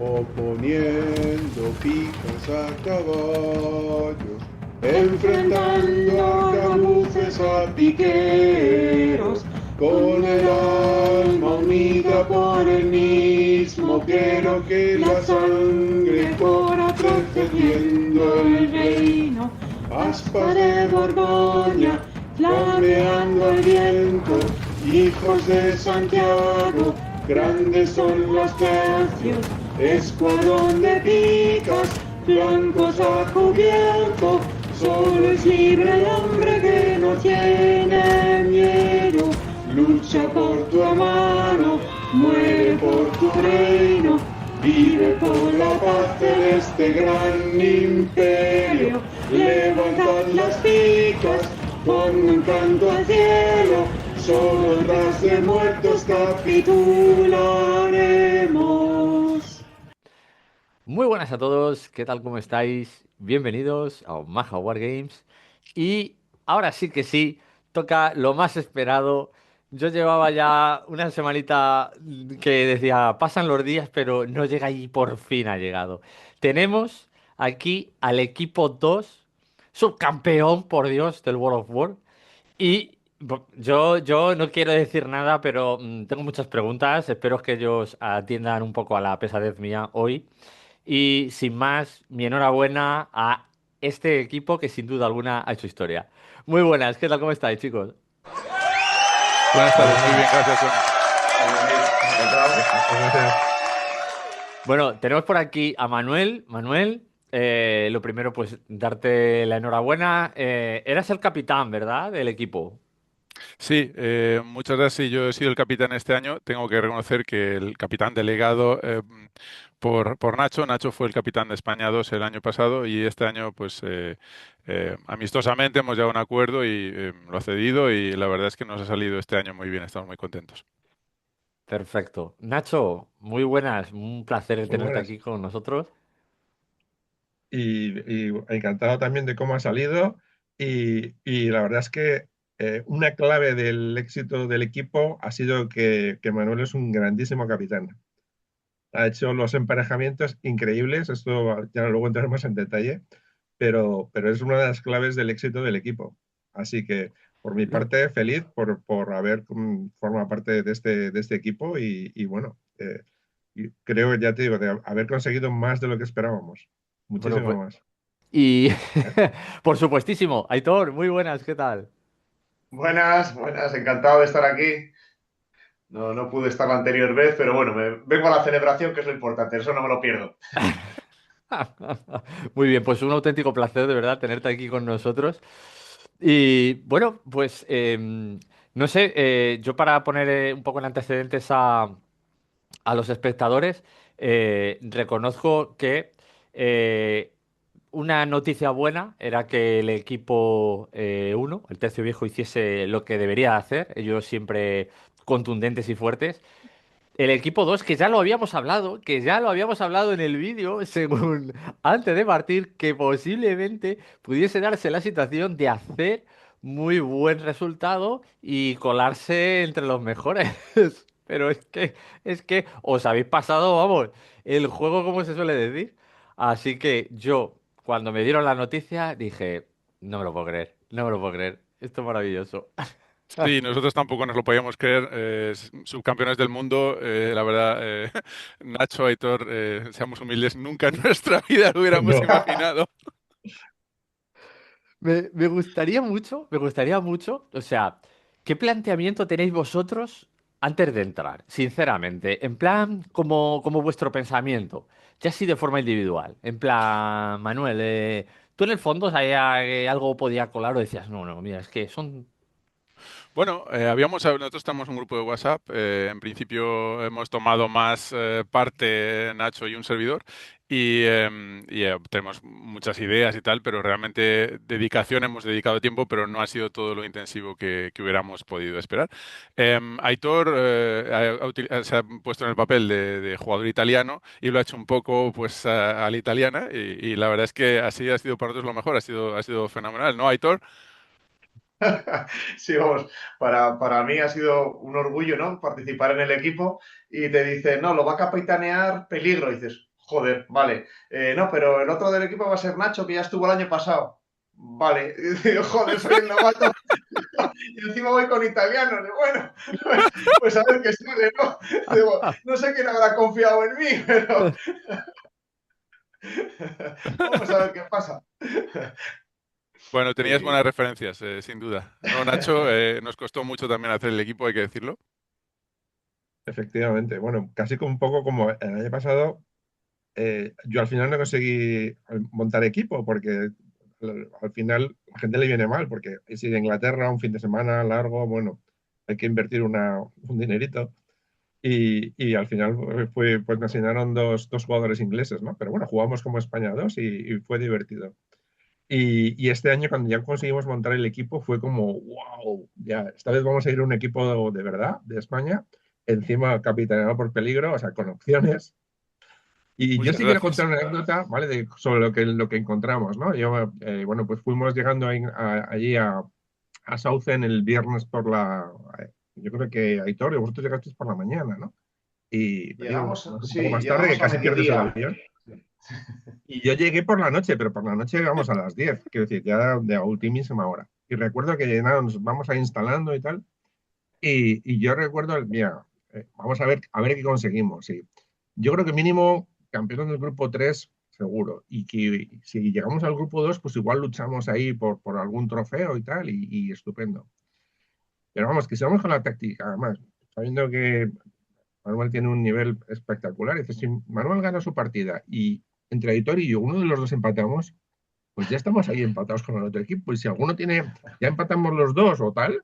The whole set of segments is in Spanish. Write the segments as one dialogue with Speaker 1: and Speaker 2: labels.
Speaker 1: o poniendo picas a caballos, enfrentando arcabuces a piqueros, con el alma unida por el mismo quiero que la sangre corra defendiendo el reino. Aspas de Borgoña, flameando el viento, hijos de Santiago, grandes son los tercios, escuadrón de picas, blancos a cubierto, solo es libre el hombre que no tiene miedo, lucha por tu hermano, muere por tu reino, vive por la paz de este gran imperio, levantad las picas, pon un canto al cielo, solo el ras de muertos capitularemos.
Speaker 2: Muy buenas a todos, ¿qué tal? ¿Cómo estáis? Bienvenidos a Omaha Wargames. Y ahora sí que sí, toca lo más esperado. Yo llevaba ya una semanita que decía, pasan los días, pero no llega y por fin ha llegado. Tenemos aquí al equipo 2, subcampeón, por Dios, del World of War. Y yo no quiero decir nada, pero tengo muchas preguntas. Espero que ellos atiendan un poco a la pesadez mía hoy. Y sin más, mi enhorabuena a este equipo que sin duda alguna ha hecho historia. Muy buenas, ¿qué tal? ¿Cómo estáis, chicos?
Speaker 3: Buenas
Speaker 4: Muy
Speaker 3: tardes, muy bien,
Speaker 4: buenas.
Speaker 3: gracias, Tony.
Speaker 4: Hola, David. Encantado.
Speaker 1: Muchas gracias.
Speaker 2: Bueno, tenemos por aquí a Manuel. Manuel, lo primero, pues darte la enhorabuena. Eras el capitán, ¿verdad? Del equipo.
Speaker 3: Sí, muchas gracias. Sí, yo he sido el capitán este año. Tengo que reconocer que el capitán delegado por Nacho. Nacho fue el capitán de España 2 el año pasado y este año, pues amistosamente hemos llegado a un acuerdo y lo ha cedido y la verdad es que nos ha salido este año muy bien. Estamos muy contentos.
Speaker 2: Perfecto. Nacho, muy buenas. Un placer
Speaker 1: Muy
Speaker 2: tenerte
Speaker 1: buenas.
Speaker 2: aquí con nosotros.
Speaker 4: Y encantado también de cómo ha salido. Y la verdad es que una clave del éxito del equipo ha sido que Manuel es un grandísimo capitán. Ha hecho los emparejamientos increíbles, esto ya luego entraremos en detalle, pero es una de las claves del éxito del equipo. Así que, por mi parte, feliz por haber formado parte de este equipo y bueno, y creo, ya te digo, de haber conseguido más de lo que esperábamos.
Speaker 2: Bueno,
Speaker 4: Muchísimo
Speaker 2: pues.
Speaker 4: más.
Speaker 2: Y por supuestísimo, Aitor, muy buenas, ¿qué tal?
Speaker 5: Buenas, buenas, encantado de estar aquí. No, no pude estar la anterior vez, pero bueno, vengo a la celebración, que es lo importante, eso no me lo pierdo.
Speaker 2: Muy bien, pues un auténtico placer de verdad tenerte aquí con nosotros. Y bueno, pues no sé, yo para poner un poco en antecedentes a los espectadores, reconozco que eh, una noticia buena era que el equipo 1, el Tercio Viejo, hiciese lo que debería hacer, ellos siempre contundentes y fuertes. El equipo 2 que ya lo habíamos hablado, que ya lo habíamos hablado en el vídeo, según antes de partir, que posiblemente pudiese darse la situación de hacer muy buen resultado y colarse entre los mejores. Pero es que os habéis pasado, vamos, el juego como se suele decir. Así que yo, cuando me dieron la noticia, dije, no me lo puedo creer, no me lo puedo creer. Esto es maravilloso.
Speaker 3: Sí, nosotros tampoco nos lo podíamos creer. Subcampeones del mundo, la verdad, Nacho, Aitor, seamos humildes, nunca en nuestra vida lo hubiéramos
Speaker 4: No.
Speaker 3: imaginado.
Speaker 2: Me gustaría mucho, o sea, ¿qué planteamiento tenéis vosotros antes de entrar? Sinceramente, en plan, como vuestro pensamiento, ya así de forma individual. En plan, Manuel, tú en el fondo sabías que algo podía colar o decías, no, no, mira, es que son.
Speaker 3: Bueno, nosotros estamos en un grupo de WhatsApp. En principio hemos tomado más parte Nacho y un servidor y tenemos muchas ideas y tal, pero realmente dedicación hemos dedicado tiempo, pero no ha sido todo lo intensivo que hubiéramos podido esperar. Aitor se ha puesto en el papel de jugador italiano y lo ha hecho un poco pues a la italiana y la verdad es que así ha sido para nosotros lo mejor, ha sido fenomenal, ¿no, Aitor?
Speaker 5: Sí, vamos, para mí ha sido un orgullo, ¿no? Participar en el equipo y te dicen, no, lo va a capitanear Peligro. Y dices, Joder, vale. No, pero el otro del equipo va a ser Nacho, que ya estuvo el año pasado. Vale. Y digo, joder, soy el novato. Y encima voy con italianos. Y bueno, pues a ver qué sale, ¿no? Digo, no sé quién habrá confiado en mí, pero vamos a ver qué pasa.
Speaker 3: Bueno, tenías
Speaker 5: Y-
Speaker 3: buenas referencias, sin duda. No, Nacho, nos costó mucho también hacer el equipo, hay que decirlo.
Speaker 4: Efectivamente. Bueno, casi como un poco como el año pasado, yo al final no conseguí montar equipo porque al final la gente le viene mal porque es ir a Inglaterra un fin de semana largo, bueno, hay que invertir un dinerito. Y al final pues me asignaron dos jugadores ingleses, ¿no? Pero bueno, jugamos como España 2 y fue divertido. Y este año cuando ya conseguimos montar el equipo fue como, wow, ya, esta vez vamos a ir a un equipo de verdad, de España, encima capitaneado por Peligro, o sea, con opciones. Y yo
Speaker 3: Muchas
Speaker 4: sí quiero
Speaker 3: gracias.
Speaker 4: contar una anécdota, ¿vale? Sobre lo que encontramos, ¿no? Yo, bueno, pues fuimos llegando allí a Southend el viernes yo creo que Aitor, y vosotros llegasteis por la mañana, ¿no? Y Peligro
Speaker 5: Llegamos,
Speaker 4: un poco
Speaker 5: sí,
Speaker 4: más tarde, que
Speaker 5: llegamos a
Speaker 4: casi pierdes el
Speaker 5: mediodía.
Speaker 4: avión. Y yo llegué por la noche, pero por la noche llegamos a las 10, quiero decir, ya de ultimísima hora. Y recuerdo que nada, nos vamos a instalando y tal. Y yo recuerdo, mira, vamos a ver qué conseguimos. Sí. Yo creo que mínimo campeón del grupo 3 seguro. Y que si llegamos al grupo 2 pues igual luchamos ahí por algún trofeo y tal, y estupendo. Pero vamos, que si vamos con la táctica, además, sabiendo que Manuel tiene un nivel espectacular, dice, si Manuel gana su partida y entre Aitor y yo, uno de los dos empatamos, pues ya estamos ahí empatados con el otro equipo. Y si alguno ya empatamos los dos o tal,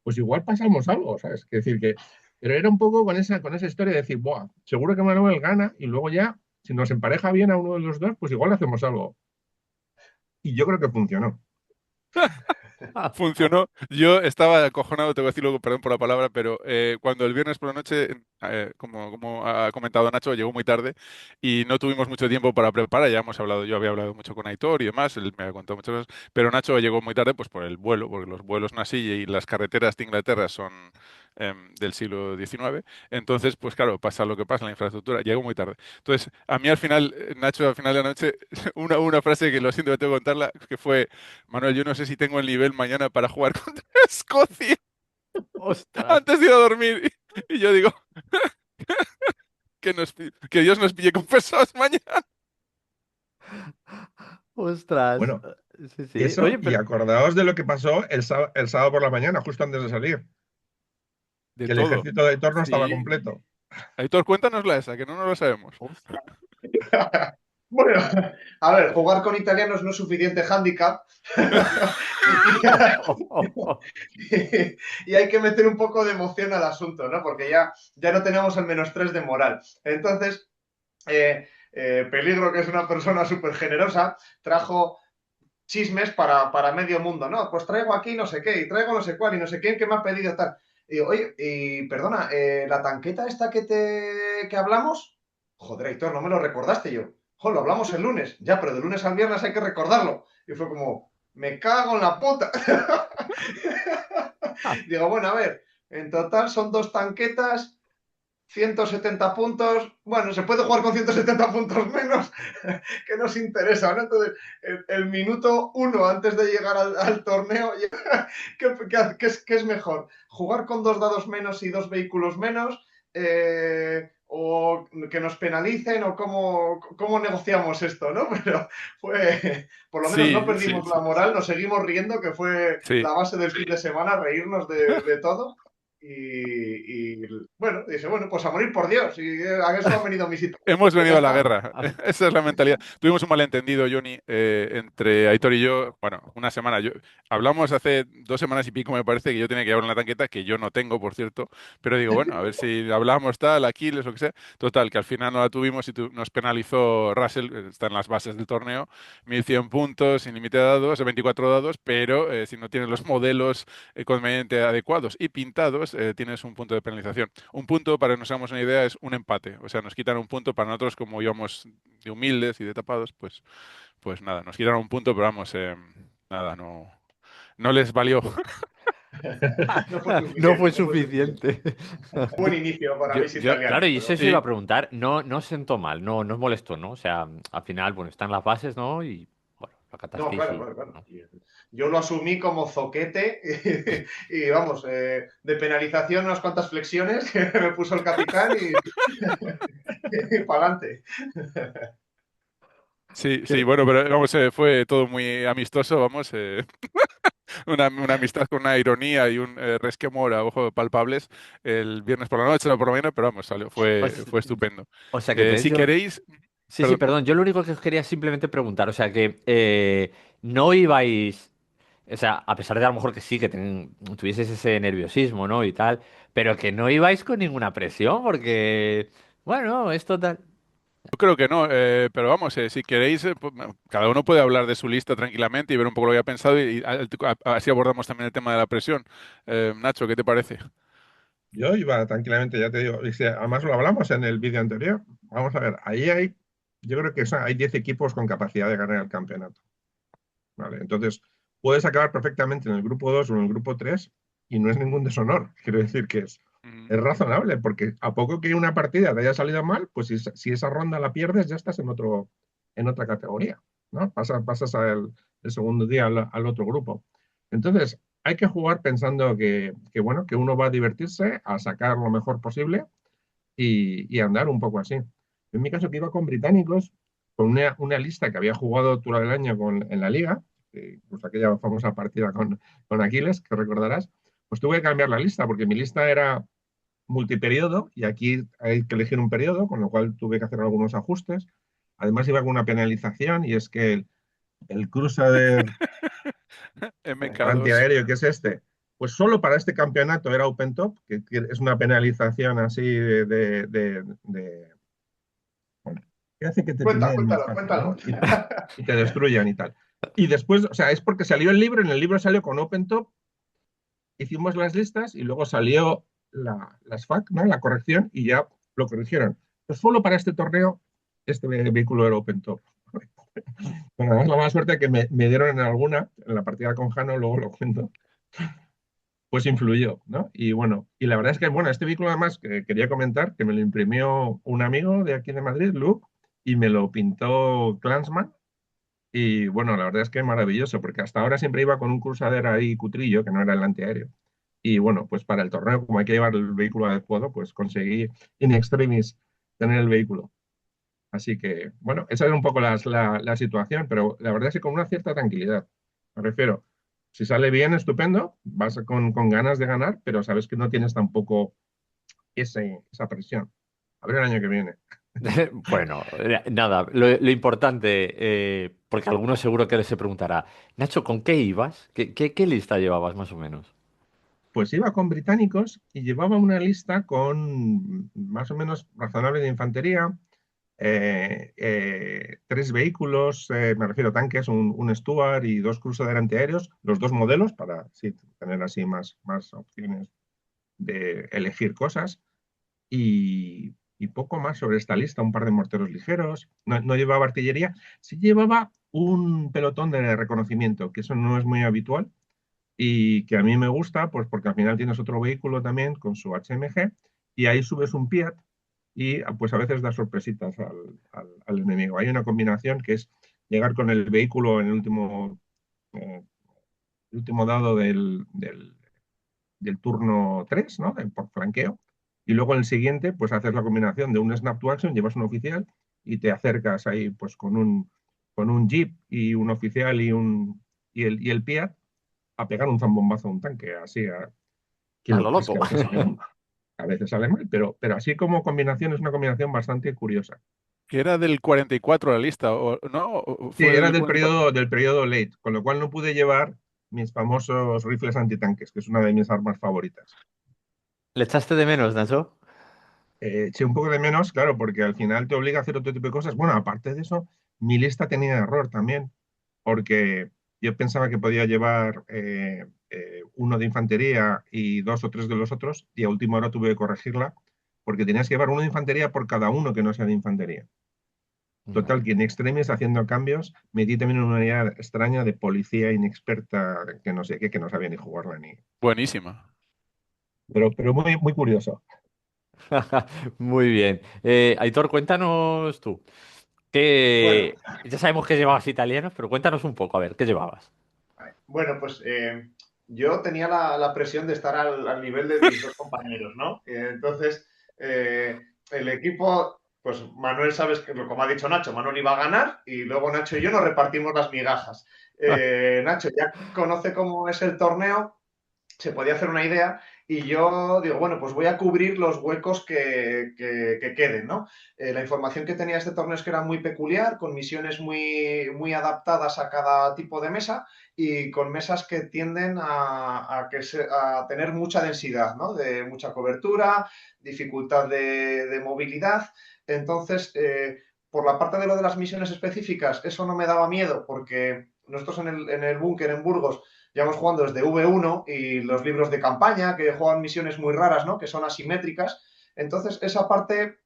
Speaker 4: pues igual pasamos algo, ¿sabes? Es decir, pero era un poco con esa historia de decir, Buah, seguro que Manuel gana y luego ya, si nos empareja bien a uno de los dos, pues igual hacemos algo. Y yo creo que funcionó.
Speaker 3: Funcionó. Yo estaba acojonado, te voy a decir luego, perdón por la palabra, pero cuando el viernes por la noche, como ha comentado Nacho, llegó muy tarde y no tuvimos mucho tiempo para preparar. Ya hemos hablado, yo había hablado mucho con Aitor y demás, él me ha contado muchas cosas, pero Nacho llegó muy tarde pues por el vuelo, porque los vuelos en Asilla y las carreteras de Inglaterra son del siglo XIX. Entonces, pues claro, pasa lo que pasa en la infraestructura, llegó muy tarde. Entonces, a mí al final, Nacho, al final de la noche, una frase que lo siento, que tengo que contarla, que fue: Manuel, yo no sé si tengo el nivel mañana para jugar contra Escocia
Speaker 2: Ostras,
Speaker 3: antes de ir a dormir. Y yo digo, que Dios nos pille confesados mañana.
Speaker 2: ostras.
Speaker 4: Bueno,
Speaker 2: Sí, sí.
Speaker 4: eso,
Speaker 2: Oye,
Speaker 4: y
Speaker 2: pero...
Speaker 4: acordaos de lo que pasó el sábado por la mañana, justo antes de salir,
Speaker 3: De
Speaker 4: que el
Speaker 3: todo.
Speaker 4: ejército de Aitor no estaba
Speaker 3: Sí.
Speaker 4: completo.
Speaker 3: Aitor, cuéntanosla esa, que no nos la sabemos.
Speaker 2: Ostras.
Speaker 5: Bueno, a ver, jugar con italianos no es suficiente hándicap. Y, y hay que meter un poco de emoción al asunto, ¿no? Porque ya no tenemos el -3 de moral. Entonces, Peligro, que es una persona súper generosa, trajo chismes para medio mundo, ¿no? Pues traigo aquí no sé qué, y traigo no sé cuál, y no sé quién que me ha pedido tal. Y digo, oye, y perdona, la tanqueta esta que hablamos, joder, Héctor, no me lo recordaste yo. Joder, lo hablamos el lunes. Ya, pero de lunes al viernes hay que recordarlo. Y fue como, me cago en la puta. Digo, bueno, a ver, en total son dos tanquetas, 170 puntos. Bueno, se puede jugar con 170 puntos menos, que nos interesa, ¿no? Entonces, el minuto uno antes de llegar al torneo, ¿qué es mejor? ¿Jugar con dos dados menos y dos vehículos menos? ¿O que nos penalicen? ¿O cómo negociamos esto, no? Pero por lo menos no
Speaker 3: Sí, sí,
Speaker 5: perdimos la
Speaker 3: sí.
Speaker 5: moral, nos seguimos riendo, que fue
Speaker 3: Sí.
Speaker 5: la base del fin de semana, reírnos de todo. Y bueno, dice, bueno, pues a morir por Dios. Y a eso han venido mis hijos.
Speaker 3: Hemos
Speaker 5: Pues ya
Speaker 3: venido a la
Speaker 5: está.
Speaker 3: guerra. Esa es la mentalidad. Tuvimos un malentendido, Johnny, entre Aitor y yo. Bueno, una semana. Hablamos hace 2 semanas y pico, me parece, que yo tenía que llevar una tanqueta, que yo no tengo, por cierto. Pero digo, bueno, a ver si hablamos tal, Aquiles, lo que sea. Total, que al final no la tuvimos y nos penalizó Russell, está en las bases del torneo, 1100 puntos, sin límite de dados, 24 dados, pero si no tienes los modelos convenientemente adecuados y pintados, tienes un punto de penalización. Un punto, para que nos hagamos una idea, es un empate. O sea, nos quitan un punto para nosotros, como íbamos de humildes y de tapados, pues nada, nos quitaron un punto, pero vamos, nada, no les valió.
Speaker 5: No fue suficiente.
Speaker 2: No fue
Speaker 5: no fue
Speaker 2: suficiente.
Speaker 5: Buen inicio para mis italianos.
Speaker 2: Claro, y
Speaker 5: pero-
Speaker 2: eso iba a preguntar, no os sentó mal, no os molestó, ¿no? O sea, al final, bueno, están las bases, ¿no? Y bueno, lo
Speaker 5: No,
Speaker 2: catasteis
Speaker 5: claro,
Speaker 2: y.
Speaker 5: claro, claro.
Speaker 2: ¿no?
Speaker 5: Yo lo asumí como zoquete y, vamos, de penalización unas cuantas flexiones que me puso el capitán y para adelante.
Speaker 3: Sí, sí, bueno, pero vamos, fue todo muy amistoso, vamos, una amistad con una ironía y un resquemor a ojo palpables el viernes por la noche, no por la mañana, pero vamos, salió, fue estupendo.
Speaker 2: O sea, que tenéis
Speaker 3: Si
Speaker 2: yo.
Speaker 3: queréis,
Speaker 2: Sí, sí,
Speaker 3: perdón.
Speaker 2: perdón. Yo lo único que os quería simplemente preguntar, o sea, que no ibais, o sea, a pesar de a lo mejor que sí, que tuvieseis ese nerviosismo, ¿no? Y tal, pero que no ibais con ninguna presión, porque, bueno, es total.
Speaker 3: Yo creo que no, pero vamos, si queréis, pues, cada uno puede hablar de su lista tranquilamente y ver un poco lo que ha pensado y así abordamos también el tema de la presión. Nacho, ¿qué te parece?
Speaker 4: Yo iba tranquilamente, ya te digo, y además lo hablamos en el vídeo anterior. Vamos a ver, yo creo que hay 10 equipos con capacidad de ganar el campeonato. ¿Vale? Entonces, puedes acabar perfectamente en el grupo 2 o en el grupo 3 y no es ningún deshonor. Quiero decir que
Speaker 3: Mm,
Speaker 4: es razonable, porque a poco que una partida te haya salido mal, pues si esa ronda la pierdes, ya estás en otra categoría, ¿no? Pasas el segundo día al otro grupo. Entonces, hay que jugar pensando bueno, que uno va a divertirse, a sacar lo mejor posible y andar un poco así. En mi caso, que iba con británicos, con una lista que había jugado todo el año en la liga, pues aquella famosa partida con Aquiles, que recordarás, pues tuve que cambiar la lista, porque mi lista era multiperiodo y aquí hay que elegir un periodo, con lo cual tuve que hacer algunos ajustes. Además iba con una penalización y es que el Crusader
Speaker 3: MK2.
Speaker 4: antiaéreo, que es este, pues solo para este campeonato era Open Top, que es una penalización así bueno, que hace que te tuneen muy
Speaker 5: Cuéntalo,
Speaker 4: fácil,
Speaker 5: cuéntalo.
Speaker 4: ¿no? Y te destruyan y tal. Y después, o sea, es porque salió el libro, en el libro salió con Open Top, hicimos las listas y luego salió las FAQ, ¿no? La corrección y ya lo corrigieron. Pues solo para este torneo, este vehículo era Open Top. Bueno, además la mala suerte que me dieron en alguna, en la partida con Jano, luego lo cuento, pues influyó, ¿no? Y bueno, y la verdad es que, bueno, este vehículo además que quería comentar, que me lo imprimió un amigo de aquí de Madrid, Luke, y me lo pintó Clansman. Y bueno, la verdad es que es maravilloso, porque hasta ahora siempre iba con un Crusader ahí cutrillo, que no era el antiaéreo. Y bueno, pues para el torneo, como hay que llevar el vehículo adecuado, pues conseguí in extremis tener el vehículo. Así que, bueno, esa es un poco la situación, pero la verdad es que con una cierta tranquilidad. Me refiero, si sale bien, estupendo, vas con ganas de ganar, pero sabes que no tienes tampoco esa presión. A ver el año que viene.
Speaker 2: Bueno, nada, lo importante, porque alguno seguro que se preguntará, Nacho, ¿con qué ibas? ¿Qué lista llevabas más o menos?
Speaker 4: Pues iba con británicos y llevaba una lista con más o menos razonable de infantería, tres vehículos, me refiero a tanques, un Stuart y dos Crusader antiaéreos, los dos modelos para sí, tener así más opciones de elegir cosas y poco más sobre esta lista, un par de morteros ligeros, no llevaba artillería, sí llevaba un pelotón de reconocimiento, que eso no es muy habitual y que a mí me gusta, pues porque al final tienes otro vehículo también con su HMG y ahí subes un Piat y pues a veces da sorpresitas al enemigo. Hay una combinación que es llegar con el vehículo en eh, el último dado del turno 3, ¿no? Por flanqueo. Y luego en el siguiente, pues haces la combinación de un snap to action, llevas un oficial y te acercas ahí pues con un jeep y un oficial y el Piat a pegar un zambombazo a un tanque, así que,
Speaker 2: A lo
Speaker 4: es que
Speaker 2: loco.
Speaker 4: a veces sale mal, a veces sale mal, pero así como combinación es una combinación bastante curiosa.
Speaker 3: Que era del 44 la lista, ¿no? ¿O
Speaker 4: Sí,
Speaker 3: fue
Speaker 4: era
Speaker 3: del
Speaker 4: del
Speaker 3: 44?
Speaker 4: periodo late, con lo cual no pude llevar mis famosos rifles antitanques, que es una de mis armas favoritas.
Speaker 2: ¿Le echaste de menos, Nacho?
Speaker 4: Eché un poco de menos, claro, porque al final te obliga a hacer otro tipo de cosas. Bueno, aparte de eso, mi lista tenía error también, porque yo pensaba que podía llevar uno de infantería y dos o tres de los otros, y a última hora tuve que corregirla, porque tenías que llevar uno de infantería por cada uno que no sea de infantería. Total,
Speaker 2: Vale.
Speaker 4: que in extremis, haciendo cambios, metí también una unidad extraña de policía inexperta que no sé qué, que no sabía ni jugarla ni.
Speaker 3: Buenísima.
Speaker 4: Pero muy, muy curioso.
Speaker 2: Muy bien. Aitor, cuéntanos tú.
Speaker 5: Bueno,
Speaker 2: Ya sabemos que llevabas italianos, pero cuéntanos un poco, a ver, ¿qué llevabas?
Speaker 5: bueno, pues yo tenía la presión de estar al nivel de mis dos compañeros, ¿no? Entonces, el equipo, pues Manuel, sabes que, como ha dicho Nacho, Manuel iba a ganar y luego Nacho y yo nos repartimos las migajas. Nacho ya conoce cómo es el torneo, se podía hacer una idea y yo digo, bueno, pues voy a cubrir los huecos que queden, ¿no? La información que tenía este torneo es que era muy peculiar, con misiones muy adaptadas a cada tipo de mesa y con mesas que tienden a tener mucha densidad, ¿no? De mucha cobertura, dificultad de movilidad. Entonces, por la parte de lo de las misiones específicas, eso no me daba miedo porque nosotros en el búnker en Burgos llevamos jugando desde V1 y los libros de campaña, que juegan misiones muy raras, ¿no? Que son asimétricas. Entonces,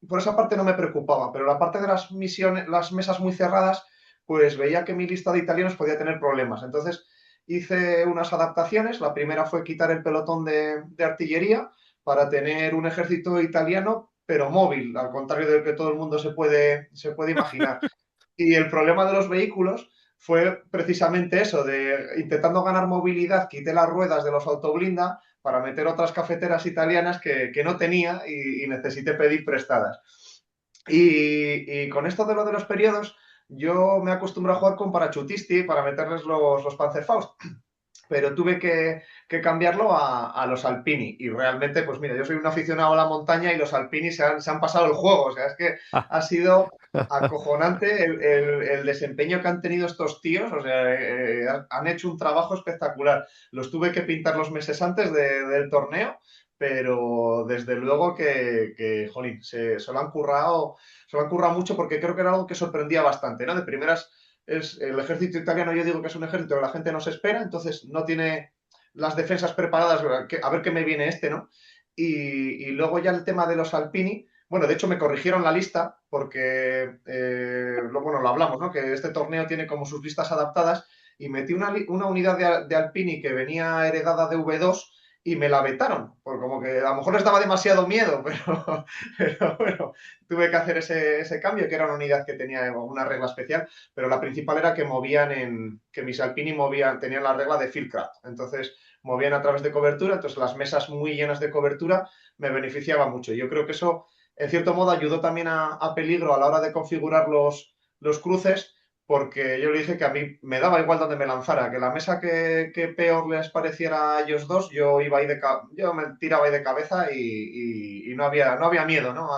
Speaker 5: por esa parte no me preocupaba, pero la parte de las misiones, las mesas muy cerradas, pues veía que mi lista de italianos podía tener problemas. Entonces, hice unas adaptaciones. La primera fue quitar el pelotón de artillería para tener un ejército italiano, pero móvil, al contrario del que todo el mundo se puede imaginar. Y el problema de los vehículos fue precisamente eso, de intentando ganar movilidad, quité las ruedas de los autoblinda para meter otras cafeteras italianas que no tenía y necesité pedir prestadas. Y con esto de lo de los periodos, yo me acostumbro a jugar con parachutisti para meterles los Panzerfaust, pero tuve que cambiarlo a los Alpini. Y realmente, pues mira, yo soy un aficionado a la montaña y los Alpini se han pasado el juego. O sea, es que ha sido acojonante el desempeño que han tenido estos tíos. O sea, han hecho un trabajo espectacular. Los tuve que pintar los meses antes del torneo, pero desde luego jolín, se lo han currado mucho porque creo que era algo que sorprendía bastante, ¿no? De primeras es el ejército italiano, yo digo que es un ejército que la gente no se espera, entonces no tiene las defensas preparadas, a ver qué me viene este, ¿no? Y luego ya el tema de los Alpini, bueno, de hecho me corrigieron la lista porque, bueno, lo hablamos, ¿no? Que este torneo tiene como sus listas adaptadas y metí una unidad de Alpini que venía heredada de V2 y me la vetaron, por como que a lo mejor les daba demasiado miedo, pero bueno, tuve que hacer ese cambio, que era una unidad que tenía una regla especial, pero la principal era que mis Alpini tenían la regla de Fieldcraft, entonces movían a través de cobertura, entonces las mesas muy llenas de cobertura me beneficiaba mucho. Yo creo que eso, en cierto modo, ayudó también a Peligro a la hora de configurar los cruces, porque yo le dije que a mí me daba igual donde me lanzara, que la mesa que peor les pareciera a ellos dos, yo me tiraba ahí de cabeza y no había miedo, ¿no?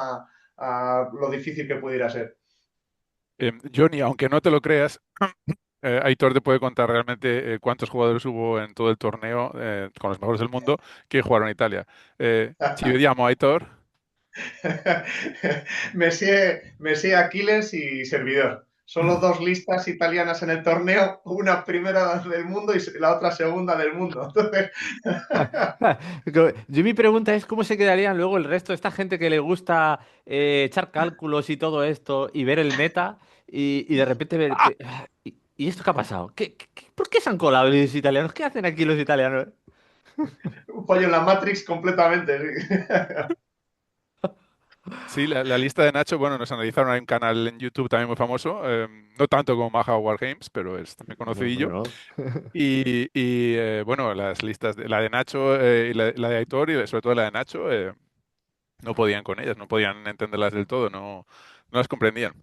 Speaker 5: A lo difícil que pudiera ser.
Speaker 3: Johnny, aunque no te lo creas, Aitor te puede contar realmente cuántos jugadores hubo en todo el torneo con los mejores del mundo que jugaron en Italia. Ci vediamo, Aitor.
Speaker 5: Messi, Aquiles y Servidor. Solo dos listas italianas en el torneo, una primera del mundo y la otra segunda del mundo. Entonces,
Speaker 2: Yo mi pregunta es cómo se quedarían luego el resto de esta gente que le gusta echar cálculos y todo esto y ver el meta y de repente ver... ¿Y esto qué ha pasado? ¿Por qué se han colado los italianos? ¿Qué hacen aquí los italianos?
Speaker 5: un pollo en la Matrix completamente. Sí.
Speaker 3: Sí, la lista de Nacho, bueno, nos analizaron, hay un canal en YouTube también muy famoso, no tanto como Maja Wargames, pero es también conocidillo.
Speaker 2: Bueno,
Speaker 3: Bueno, las listas, la de Nacho y la de Aitor, y sobre todo la de Nacho, no podían con ellas, no podían entenderlas del todo, no las comprendían.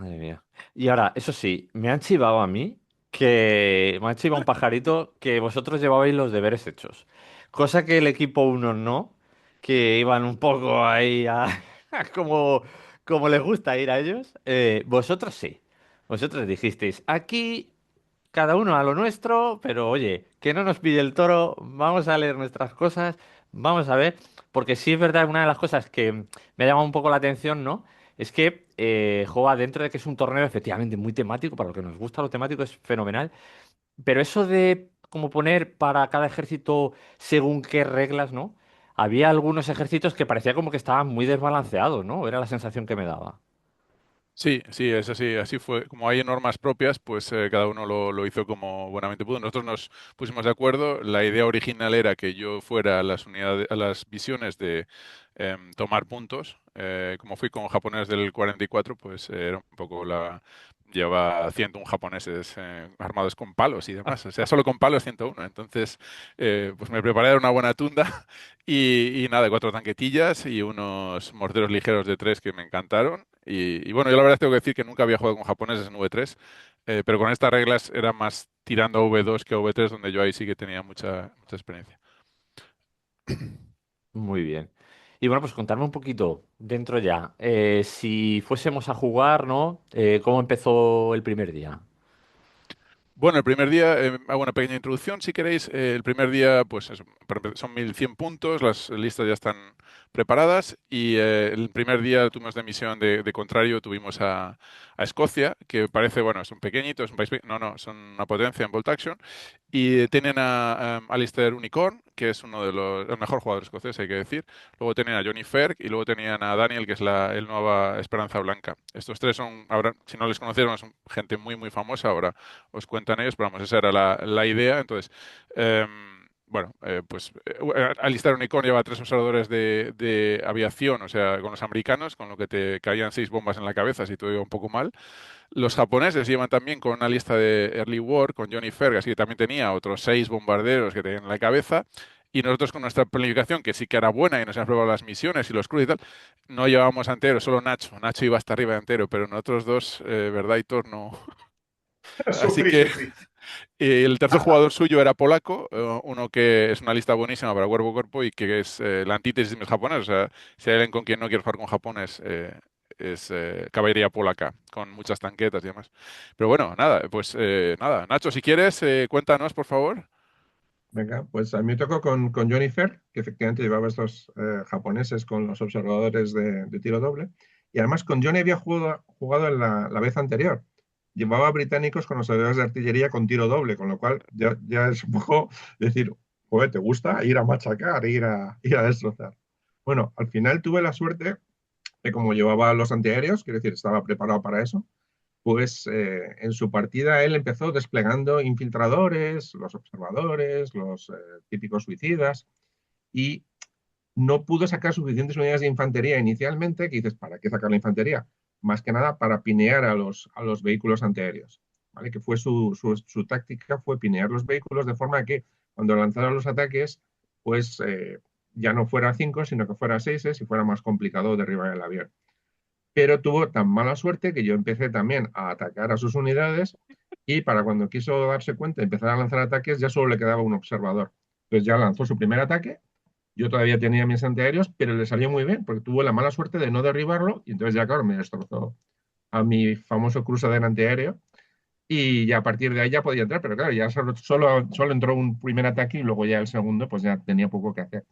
Speaker 2: madre mía. Y ahora, eso sí, me han chivado a mí me han chivado un pajarito que vosotros llevabais los deberes hechos. Cosa que el equipo uno no, que iban un poco ahí a como, como les gusta ir a ellos. Vosotros sí. Vosotros dijisteis, aquí cada uno a lo nuestro, pero oye, que no nos pille el toro, vamos a leer nuestras cosas, vamos a ver, porque sí es verdad, una de las cosas que me ha llamado un poco la atención, ¿no? Es que juega dentro de que es un torneo efectivamente muy temático, para lo que nos gusta lo temático es fenomenal, pero eso de como poner para cada ejército según qué reglas, ¿no? Había algunos ejércitos que parecía como que estaban muy desbalanceados, ¿no? Era la sensación que me daba.
Speaker 3: Sí, sí, es así, así fue. Como hay normas propias, pues cada uno lo hizo como buenamente pudo. Nosotros nos pusimos de acuerdo. La idea original era que yo fuera a las unidades, a las visiones de tomar puntos. Como fui con japonés del 44, pues era un poco la... Lleva 101 japoneses armados con palos y demás. O sea, solo con palos 101. Entonces, pues me preparé una buena tunda y nada, 4 tanquetillas y unos morteros ligeros de 3 que me encantaron. Y bueno, yo la verdad tengo que decir que nunca había jugado con japoneses en V3, pero con estas reglas era más tirando a V2 que a V3, donde yo ahí sí que tenía mucha experiencia.
Speaker 2: Muy bien. Y bueno, pues contarme un poquito dentro ya. Si fuésemos a jugar, ¿no? ¿Cómo empezó el primer día?
Speaker 3: Bueno, el primer día, hago una pequeña introducción si queréis. El primer día, pues son 1100 puntos, las listas ya están preparadas y el primer día tuvimos de misión de contrario, tuvimos a Escocia, que parece, bueno, es un pequeñito, es un país, no, no, son una potencia en Bolt Action y tienen a Alistair Unicorn, que es uno de el mejor jugador escocés, hay que decir. Luego tenían a Johnny Ferg y luego tenían a Daniel, que es el nueva Esperanza Blanca. Estos tres son, ahora, si no les conocieron, son gente muy, muy famosa ahora os cuentan ellos, pero vamos, esa era la idea. Entonces, bueno, pues Alistair Unicorn lleva 3 observadores de aviación, o sea, con los americanos, con lo que te caían 6 bombas en la cabeza si todo iba un poco mal. Los japoneses llevan también con una lista de Early War, con Johnny Fergas, que también tenía otros 6 bombarderos que tenían en la cabeza. Y nosotros con nuestra planificación, que sí que era buena y nos habíamos preparado las misiones y los crews y tal, no llevábamos a entero, solo Nacho. Nacho iba hasta arriba de entero, pero nosotros dos, verdad y Thor, no. Así
Speaker 5: Sufrí,
Speaker 3: que
Speaker 5: sufrí.
Speaker 3: el tercer jugador suyo era polaco, uno que es una lista buenísima para cuerpo a cuerpo y que es la antítesis del japonés. O sea, si hay alguien con quien no quiere jugar con japonés, es caballería polaca, con muchas tanquetas y demás. Pero bueno, nada, pues nada. Nacho, si quieres, cuéntanos, por favor.
Speaker 4: Venga, pues a mí me tocó con Johnny Fair, que efectivamente llevaba estos japoneses con los observadores de tiro doble. Y además con Johnny había jugado en la vez anterior. Llevaba británicos con observadores de artillería con tiro doble, con lo cual ya es un poco decir, joder, ¿te gusta ir a machacar, ir a destrozar? Bueno, al final tuve la suerte de como llevaba los antiaéreos, quiero decir, estaba preparado para eso, pues en su partida él empezó desplegando infiltradores, los observadores, los típicos suicidas, y no pudo sacar suficientes unidades de infantería inicialmente, que dices, ¿para qué sacar la infantería? Más que nada para pinear a los vehículos antiaéreos, ¿vale? Que fue su táctica, fue pinear los vehículos de forma que cuando lanzaron los ataques, pues ya no fuera 5, sino que fuera 6 y fuera más complicado derribar el avión. Pero tuvo tan mala suerte que yo empecé también a atacar a sus unidades y para cuando quiso darse cuenta y empezar a lanzar ataques ya solo le quedaba un observador. Entonces ya lanzó su primer ataque, yo todavía tenía mis antiaéreos, pero le salió muy bien porque tuvo la mala suerte de no derribarlo y entonces ya claro me destrozó a mi famoso crucero antiaéreo y ya a partir de ahí ya podía entrar, pero claro, ya solo entró un primer ataque y luego ya el segundo pues ya tenía poco que hacer.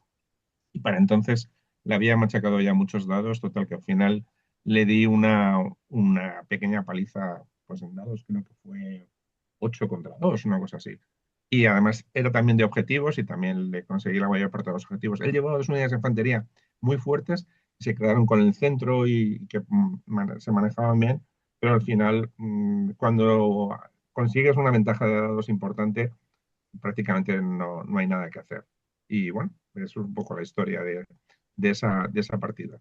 Speaker 4: Y para entonces le había machacado ya muchos dados, total que al final le di una pequeña paliza pues en dados, creo que fue 8 contra 2, una cosa así. Y además era también de objetivos y también le conseguí la mayor parte de los objetivos. Él llevaba 2 unidades de infantería muy fuertes, se quedaron con el centro y que se manejaban bien, pero al final cuando consigues una ventaja de dados importante, prácticamente no hay nada que hacer. Y bueno, eso es un poco la historia de esa partida.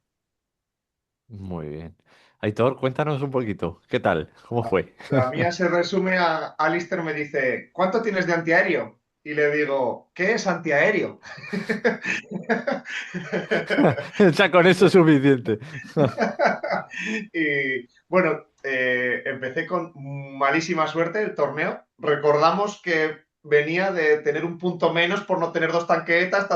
Speaker 2: Muy bien. Aitor, cuéntanos un poquito. ¿Qué tal? ¿Cómo fue?
Speaker 5: La mía se resume a Alistair me dice, ¿cuánto tienes de antiaéreo? Y le digo, ¿qué es antiaéreo?
Speaker 2: Ya con eso es suficiente.
Speaker 5: Y bueno, empecé con malísima suerte el torneo. Recordamos que venía de tener un punto menos por no tener 2 tanquetas,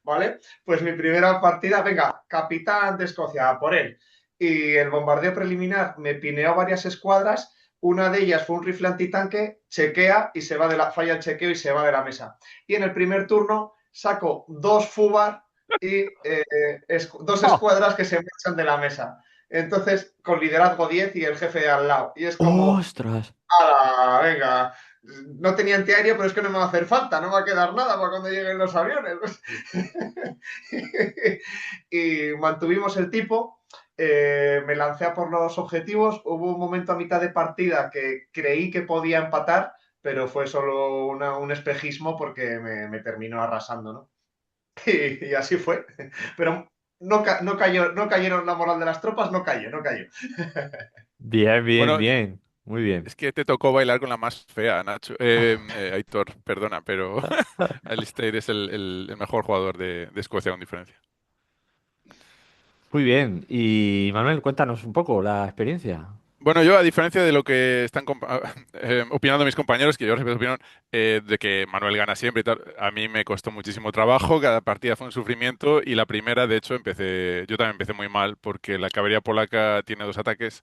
Speaker 5: ¿vale? Pues mi primera partida, venga, capitán de Escocia, a por él. Y el bombardeo preliminar me pineó varias escuadras. Una de ellas fue un rifle antitanque, chequea y se va falla el chequeo y se va de la mesa. Y en el primer turno saco 2 FUBAR y 2 escuadras que se marchan de la mesa. Entonces, con liderazgo 10 y el jefe al lado. Y es como,
Speaker 2: ¡Ostras!
Speaker 5: ¡hala! Venga, no tenía antiaéreo, pero es que no me va a hacer falta, no va a quedar nada para cuando lleguen los aviones. Y mantuvimos el tipo. me lancé a por los objetivos. Hubo un momento a mitad de partida que creí que podía empatar, pero fue solo un espejismo porque me terminó arrasando, ¿no? Y así fue. Pero no cayó, no cayeron la moral de las tropas, no cayó, no cayó.
Speaker 2: Bien, bien,
Speaker 3: Bueno,
Speaker 2: bien. Muy bien.
Speaker 3: es que te tocó bailar con la más fea, Nacho. Aitor, perdona, pero Alistair es el mejor jugador de Escocia con diferencia.
Speaker 2: Muy bien. Y Manuel, cuéntanos un poco la experiencia.
Speaker 3: Bueno, yo, a diferencia de lo que están opinando mis compañeros, que yo respeto su opinión, de que Manuel gana siempre y tal, a mí me costó muchísimo trabajo, cada partida fue un sufrimiento y la primera, de hecho, yo también empecé muy mal porque la caballería polaca tiene 2 ataques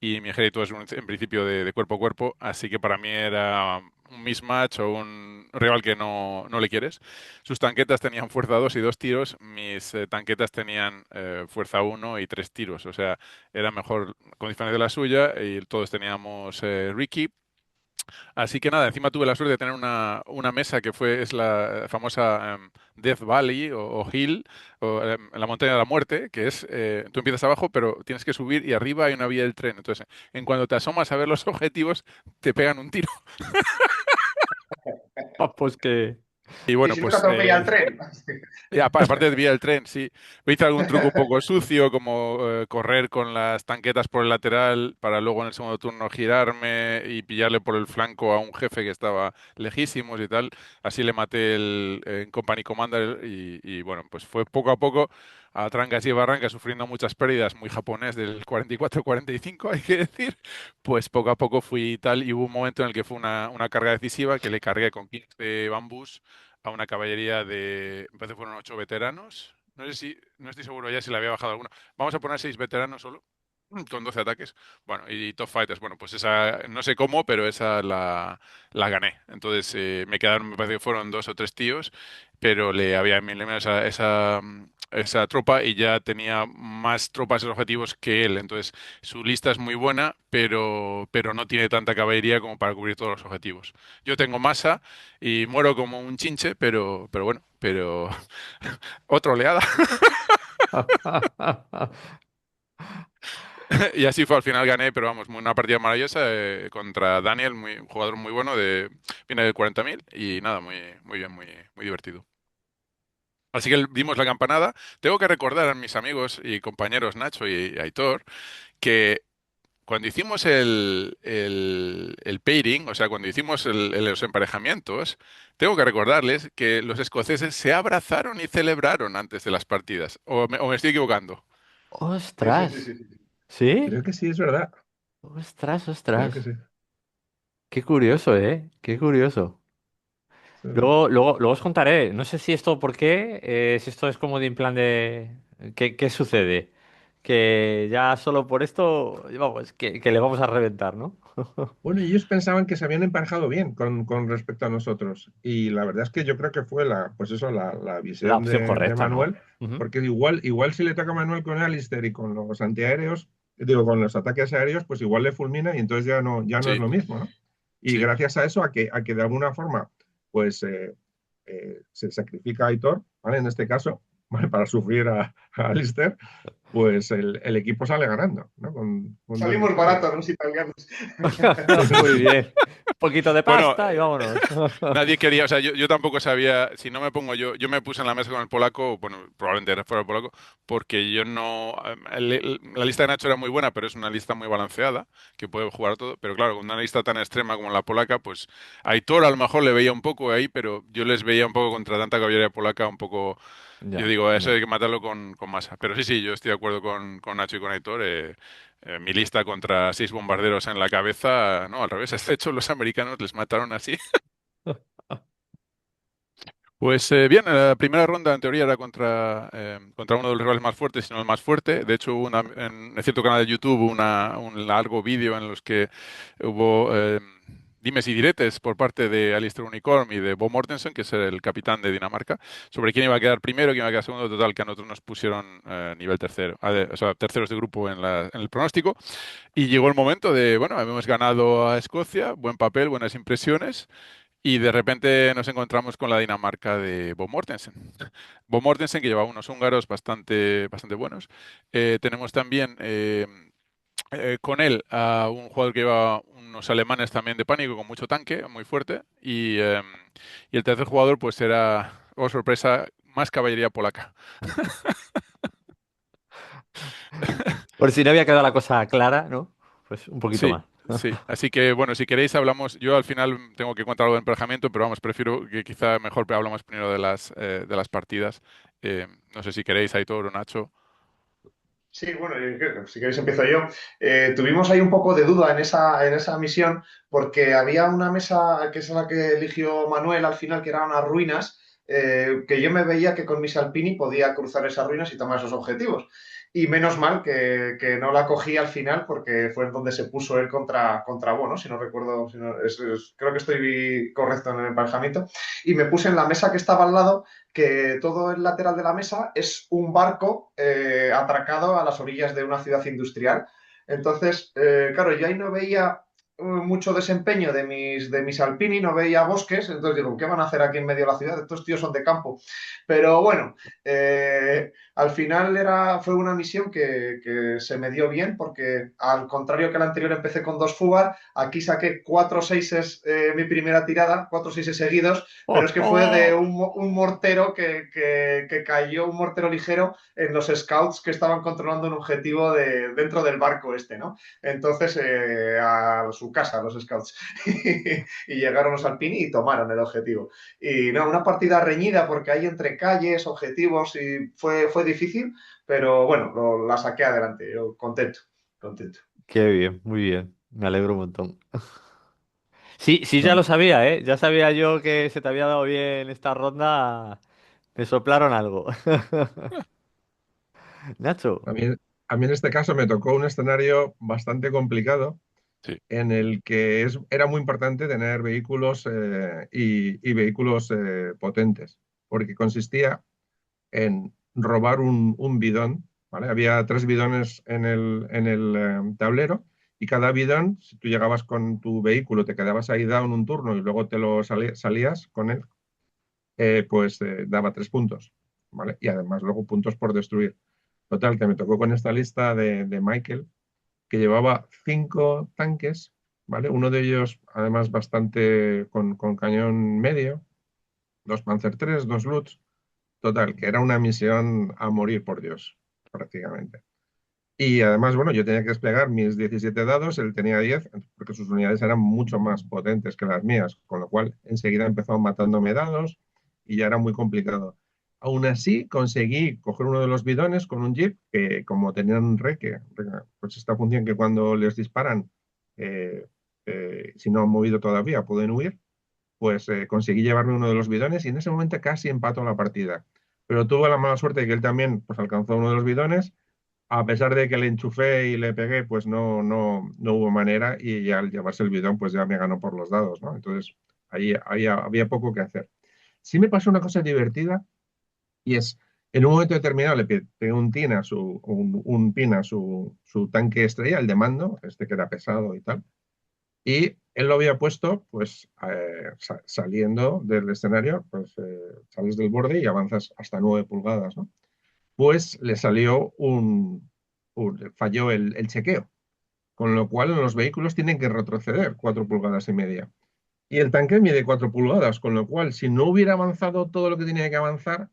Speaker 3: y mi ejército es en principio de cuerpo a cuerpo, así que para mí era un mismatch o un rival que no le quieres. Sus tanquetas tenían fuerza 2 y 2 tiros, mis tanquetas tenían fuerza 1 y 3 tiros, o sea, era mejor condiciones de la suya y todos teníamos Ricky. Así que nada, encima tuve la suerte de tener una mesa que es la famosa Death Valley o Hill, o la montaña de la muerte, que es, tú empiezas abajo, pero tienes que subir y arriba hay una vía del tren. Entonces, en cuanto te asomas a ver los objetivos, te pegan un tiro.
Speaker 2: Ah, pues que...
Speaker 3: Y
Speaker 5: Y
Speaker 3: bueno,
Speaker 5: si no te
Speaker 3: pues
Speaker 5: atropella el tren.
Speaker 3: y aparte de vía del tren, sí. Hice algún truco un poco sucio, como correr con las tanquetas por el lateral para luego en el segundo turno girarme y pillarle por el flanco a un jefe que estaba lejísimos y tal. Así le maté el Company Commander y bueno, pues fue poco a poco a trancas y barrancas, sufriendo muchas pérdidas, muy japonés del 44-45, hay que decir. Pues poco a poco fui tal y hubo un momento en el que fue una carga decisiva que le cargué con 15 bambús a una caballería me parece que fueron 8 veteranos. No estoy seguro ya si le había bajado alguno. Vamos a poner 6 veteranos solo, con 12 ataques. Bueno, y Top Fighters, bueno, pues esa, no sé cómo, pero esa la gané. Entonces me quedaron, me parece que fueron 2 o 3 tíos, pero le había eliminado esa tropa y ya tenía más tropas y objetivos que él. Entonces su lista es muy buena, pero no tiene tanta caballería como para cubrir todos los objetivos. Yo tengo masa y muero como un chinche, pero bueno, otra oleada. Y así fue, al final gané, pero vamos, una partida maravillosa contra Daniel, un jugador muy bueno, viene de 40.000 y nada, muy, muy bien, muy divertido. Así que dimos la campanada. Tengo que recordar a mis amigos y compañeros Nacho y Aitor que cuando hicimos el pairing, o sea, cuando hicimos los emparejamientos, tengo que recordarles que los escoceses se abrazaron y celebraron antes de las partidas. ¿O me estoy equivocando?
Speaker 5: Sí, sí,
Speaker 2: ¡Ostras!
Speaker 5: sí, sí, sí.
Speaker 2: ¿Sí?
Speaker 4: Creo que sí, es verdad.
Speaker 2: ¡Ostras,
Speaker 4: Creo que
Speaker 2: ostras!
Speaker 4: sí.
Speaker 2: Qué curioso, ¿eh? Qué curioso.
Speaker 4: Sí.
Speaker 2: Luego os contaré. No sé si esto por qué, si esto es como de en plan de... ¿Qué sucede? Que ya solo por esto, vamos, que le vamos a reventar, ¿no?
Speaker 4: Bueno, y ellos pensaban que se habían emparejado bien con respecto a nosotros. Y la verdad es que yo creo que fue pues eso, la
Speaker 2: La
Speaker 4: visión
Speaker 2: opción
Speaker 4: de
Speaker 2: correcta, ¿no?
Speaker 4: Manuel,
Speaker 2: Ujú.
Speaker 4: porque igual si le toca a Manuel con Alistair y con los antiaéreos, digo, con los ataques aéreos, pues igual le fulmina y entonces ya no es
Speaker 3: Sí,
Speaker 4: lo mismo, ¿no? Y
Speaker 3: sí.
Speaker 4: gracias a eso, a que de alguna forma, pues se sacrifica a Aitor, ¿vale? En este caso, ¿vale? Para sufrir a Alistair, pues el equipo sale ganando, ¿no? Con dos
Speaker 5: Salimos
Speaker 4: victorias.
Speaker 5: baratos los italianos.
Speaker 2: Muy bien. Un poquito de
Speaker 3: Bueno,
Speaker 2: pasta y vámonos.
Speaker 3: nadie quería, o sea, yo tampoco sabía, si no me pongo yo me puse en la mesa con el polaco, bueno, probablemente fuera el polaco, porque yo no, la lista de Nacho era muy buena, pero es una lista muy balanceada, que puede jugar todo, pero claro, con una lista tan extrema como la polaca, pues a Aitor a lo mejor le veía un poco ahí, pero yo les veía un poco contra tanta caballería polaca, un poco, yo
Speaker 2: Ya,
Speaker 3: digo, eso
Speaker 2: ya.
Speaker 3: hay que matarlo con masa. Pero sí, sí, yo estoy de acuerdo con Nacho y con Aitor. Mi lista contra 6 bombarderos en la cabeza, no, al revés. De hecho, los americanos les mataron así. Pues bien, la primera ronda en teoría era contra uno de los rivales más fuertes, si no el más fuerte. De hecho, en cierto canal de YouTube un largo vídeo en los que hubo dimes y diretes por parte de Alistair Unicorn y de Bo Mortensen, que es el capitán de Dinamarca, sobre quién iba a quedar primero, quién iba a quedar segundo. Total, que a nosotros nos pusieron nivel tercero, o sea, terceros de grupo en el pronóstico. Y llegó el momento de, bueno, hemos ganado a Escocia, buen papel, buenas impresiones. y de repente nos encontramos con la Dinamarca de Bo Mortensen. Bo Mortensen, que lleva unos húngaros bastante buenos. Tenemos también con él a un jugador que lleva unos alemanes también de pánico, con mucho tanque, muy fuerte. Y el tercer jugador, pues era, oh sorpresa, más caballería polaca.
Speaker 2: Por si no había quedado la cosa clara, ¿no? Pues un poquito
Speaker 3: Sí,
Speaker 2: más.
Speaker 3: sí. Así que, bueno, si queréis hablamos, yo al final tengo que contar algo de emparejamiento, pero vamos, prefiero que quizá mejor hablamos primero de las partidas. No sé si queréis, Aitor o Nacho.
Speaker 5: Sí, bueno, si queréis empiezo yo. Tuvimos ahí un poco de duda en esa misión porque había una mesa que es la que eligió Manuel al final, que eran unas ruinas, que yo me veía que con mis Alpini podía cruzar esas ruinas y tomar esos objetivos. Y menos mal que no la cogí al final porque fue donde se puso él contra Bono, si no recuerdo, creo que estoy correcto en el emparejamiento. Y me puse en la mesa que estaba al lado, que todo el lateral de la mesa es un barco atracado a las orillas de una ciudad industrial. Entonces, claro, yo ahí no veía mucho desempeño de mis Alpini, no veía bosques, entonces digo, ¿qué van a hacer aquí en medio de la ciudad? Estos tíos son de campo. Pero bueno, al final fue una misión que se me dio bien porque al contrario que la anterior empecé con 2 fugas, aquí saqué 4 seises mi primera tirada, 4 seises seguidos, pero
Speaker 2: ¡Oh,
Speaker 5: es que fue de
Speaker 2: oh!
Speaker 5: un mortero que cayó, un mortero ligero en los scouts que estaban controlando un objetivo dentro del barco este, ¿no? Entonces, a su casa, los scouts. Y llegaron los alpini y tomaron el objetivo. Y no, una partida reñida porque hay entre calles, objetivos y fue difícil, pero bueno, la saqué adelante. Yo contento, contento.
Speaker 2: Qué bien, muy bien. Me alegro un montón. Sí, sí, ya
Speaker 4: No,
Speaker 2: lo sabía, ¿eh? Ya sabía yo que se te había dado bien esta ronda. Me soplaron algo. Nacho.
Speaker 4: a mí, a mí en este caso me tocó un escenario bastante complicado
Speaker 3: Sí.
Speaker 4: en el que era muy importante tener vehículos y vehículos potentes, porque consistía en robar un bidón, ¿vale? Había 3 bidones en el tablero y cada bidón, si tú llegabas con tu vehículo, te quedabas ahí down un turno y luego te lo salías con él, pues daba 3 puntos, ¿vale? Y además luego puntos por destruir. Total, que me tocó con esta lista de Michael, que llevaba 5 tanques, ¿vale? Uno de ellos, además, bastante con cañón medio, 2 Panzer III, 2 Lutz. Total, que era una misión a morir por Dios, prácticamente. Y además, bueno, yo tenía que desplegar mis 17 dados, él tenía 10, porque sus unidades eran mucho más potentes que las mías, con lo cual enseguida empezó matándome dados y ya era muy complicado. Aún así, conseguí coger uno de los bidones con un jeep que, como tenían pues esta función que cuando les disparan, eh, si no han movido todavía, pueden huir, pues conseguí llevarme uno de los bidones y en ese momento casi empató la partida. Pero tuve la mala suerte de que él también pues, alcanzó uno de los bidones. A pesar de que le enchufé y le pegué, pues no hubo manera y ya al llevarse el bidón, pues ya me ganó por los dados, ¿no? Entonces, ahí había poco que hacer. Sí me pasó una cosa divertida y es, en un momento determinado le pegué un pin a su tanque estrella, el de mando, este que era pesado y tal, y él lo había puesto, pues, saliendo del escenario, pues sales del borde y avanzas hasta 9 pulgadas, ¿no? Pues le salió falló el chequeo, con lo cual los vehículos tienen que retroceder 4 pulgadas y media. Y el tanque mide 4 pulgadas, con lo cual si no hubiera avanzado todo lo que tenía que avanzar,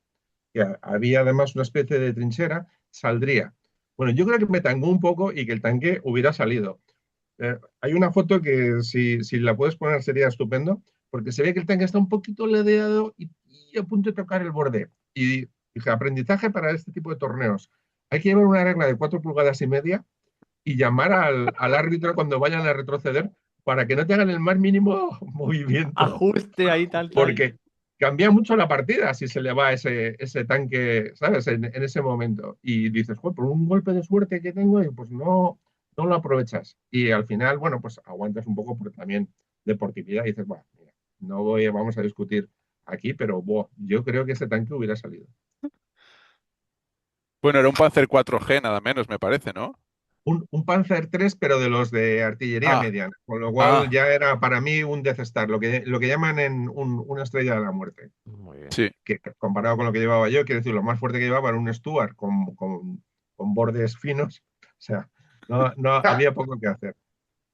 Speaker 4: que había además una especie de trinchera, saldría. Bueno, yo creo que me tangó un poco y que el tanque hubiera salido. Hay una foto que si la puedes poner sería estupendo, porque se ve que el tanque está un poquito ladeado y a punto de tocar el borde. Y dije, aprendizaje para este tipo de torneos. Hay que llevar una regla de 4 pulgadas y media y llamar al árbitro cuando vayan a retroceder para que no te hagan el más mínimo movimiento,
Speaker 2: Ajuste ahí, tal, tal.
Speaker 4: porque cambia mucho la partida si se le va ese tanque, ¿sabes? En ese momento. Y dices, por un golpe de suerte que tengo, y pues no lo aprovechas. Y al final, bueno, pues aguantas un poco porque también deportividad y dices, bueno, mira, vamos a discutir aquí, pero yo creo que ese tanque hubiera salido.
Speaker 3: Bueno, era un Panzer 4G nada menos, me parece, ¿no?
Speaker 4: un Panzer 3, pero de los de artillería
Speaker 3: Ah,
Speaker 4: mediana, con lo cual
Speaker 3: ah,
Speaker 4: ya era para mí un Death Star, lo que llaman una estrella de la muerte,
Speaker 2: Muy bien.
Speaker 3: sí.
Speaker 4: que comparado con lo que llevaba yo, quiero decir, lo más fuerte que llevaba era un Stuart con bordes finos, o sea, no había poco que hacer.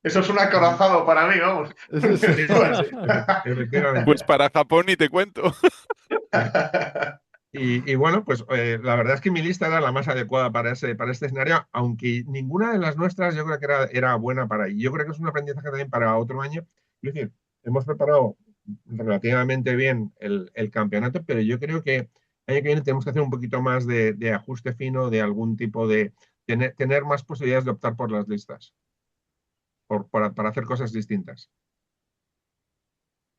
Speaker 5: Eso es un
Speaker 4: Y,
Speaker 5: acorazado para mí, vamos. Un
Speaker 4: sí,
Speaker 5: Stuart.
Speaker 4: sí, efectivamente.
Speaker 3: Pues para Japón ni te cuento.
Speaker 4: Y bueno, pues la verdad es que mi lista era la más adecuada para este escenario, aunque ninguna de las nuestras yo creo que era buena para ahí. Yo creo que es un aprendizaje también para otro año. Es decir, hemos preparado relativamente bien el campeonato, pero yo creo que el año que viene tenemos que hacer un poquito más de ajuste fino, de algún tipo de tener más posibilidades de optar por las listas, para hacer cosas distintas.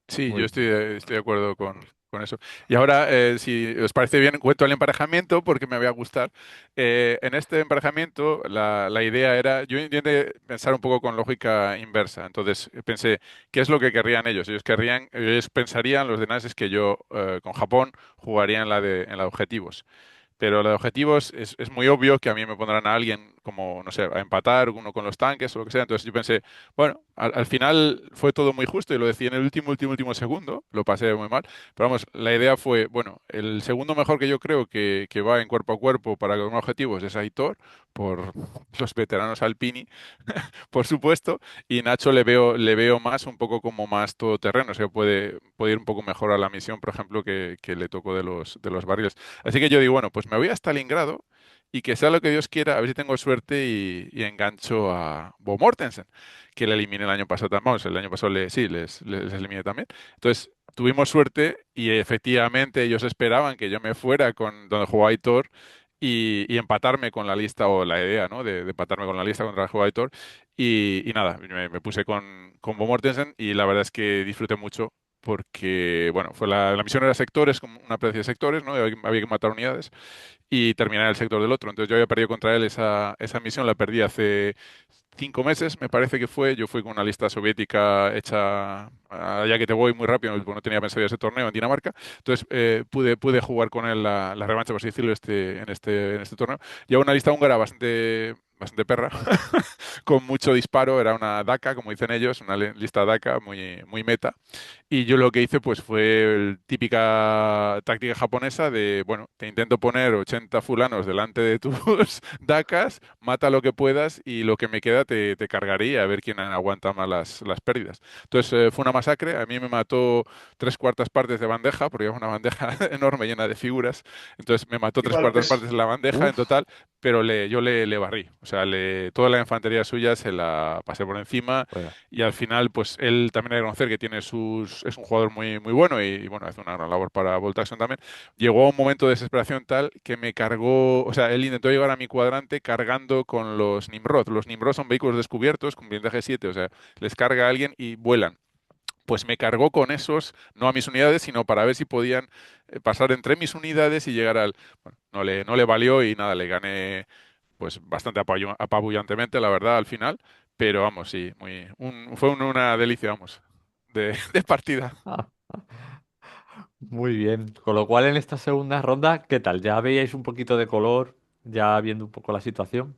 Speaker 3: Sí,
Speaker 2: Muy
Speaker 3: yo
Speaker 2: bien.
Speaker 3: estoy de acuerdo con eso. Y ahora, si os parece bien, cuento el emparejamiento porque me va a gustar. En este emparejamiento, la idea era, yo intenté pensar un poco con lógica inversa. Entonces pensé, ¿qué es lo que querrían ellos? Ellos pensarían, los de NAS, es que yo con Japón jugaría en la de objetivos. Pero la de objetivos es muy obvio que a mí me pondrán a alguien como, no sé, a empatar, uno con los tanques o lo que sea. Entonces yo pensé, bueno, al final fue todo muy justo y lo decía en el último segundo, lo pasé muy mal. Pero vamos, la idea fue, bueno, el segundo mejor que yo creo que va en cuerpo a cuerpo para con objetivos es Aitor, por los veteranos Alpini, por supuesto, y Nacho le veo más un poco como más todoterreno, o sea, puede ir un poco mejor a la misión, por ejemplo, que le tocó de los barriles. Así que yo digo, bueno, pues me voy a Stalingrado y que sea lo que Dios quiera, a ver si tengo suerte y engancho a Bo Mortensen, que le eliminé el año pasado también. Vamos, el año pasado sí, les eliminé también. Entonces, tuvimos suerte y efectivamente ellos esperaban que yo me fuera con donde jugó Aitor y empatarme con la lista, o la idea, ¿no? De empatarme con la lista contra el juego Aitor. Y nada, me puse con Bo Mortensen y la verdad es que disfruté mucho porque, bueno, la misión era sectores, como una especie de sectores, ¿no? Había que matar unidades y terminar el sector del otro. Entonces yo había perdido contra él esa misión, la perdí hace 5 meses, me parece que fue. Yo fui con una lista soviética hecha, ya que te voy muy rápido, porque no tenía pensado ir a ese torneo en Dinamarca. Entonces pude jugar con él la revancha, por así decirlo, en este torneo. Llevaba una lista húngara bastante perra, con mucho disparo. Era una DACA, como dicen ellos, una lista DACA muy, muy meta. Y yo lo que hice pues fue típica táctica japonesa de, bueno, te intento poner 80 fulanos delante de tus dacas, mata lo que puedas y lo que me queda te cargaré a ver quién aguanta más las pérdidas. Entonces fue una masacre, a mí me mató 3/4 partes de bandeja, porque era una bandeja enorme llena de figuras, entonces me mató tres
Speaker 5: Igual,
Speaker 3: cuartas partes de la bandeja en
Speaker 2: Uf,
Speaker 3: total, pero yo le barrí, o sea, toda la infantería suya se la pasé por encima
Speaker 2: vaya.
Speaker 3: y al final, pues él también hay que reconocer que es un jugador muy, muy bueno y, bueno, hace una gran labor para Bolt Action también. Llegó a un momento de desesperación tal que me cargó, o sea, él intentó llegar a mi cuadrante cargando con los Nimrod. Los Nimrod son vehículos descubiertos con blindaje 7, o sea, les carga a alguien y vuelan. Pues me cargó con esos, no a mis unidades, sino para ver si podían pasar entre mis unidades y llegar al... Bueno, no le valió y nada, le gané pues bastante apabullantemente, la verdad, al final. Pero vamos, sí, fue una delicia, vamos, de partida.
Speaker 2: Ah, muy bien. Con lo cual, en esta segunda ronda, ¿qué tal? ¿Ya veíais un poquito de color? ¿Ya viendo un poco la situación?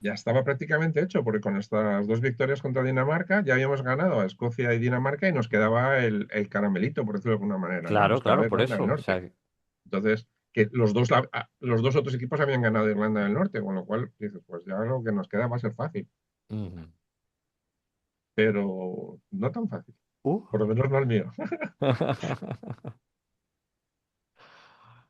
Speaker 4: Ya estaba prácticamente hecho, porque con estas dos victorias contra Dinamarca ya habíamos ganado a Escocia y Dinamarca y nos quedaba el caramelito, por decirlo de alguna manera, ¿no?
Speaker 2: Claro,
Speaker 4: Nos quedaba
Speaker 2: claro, por
Speaker 4: Irlanda del
Speaker 2: eso. O sea,
Speaker 4: Norte. Entonces, que los dos otros equipos habían ganado Irlanda del Norte, con lo cual dices, pues ya lo que nos queda va a ser fácil,
Speaker 2: ujú.
Speaker 4: pero no tan fácil,
Speaker 2: Uh.
Speaker 4: por lo menos no el mío.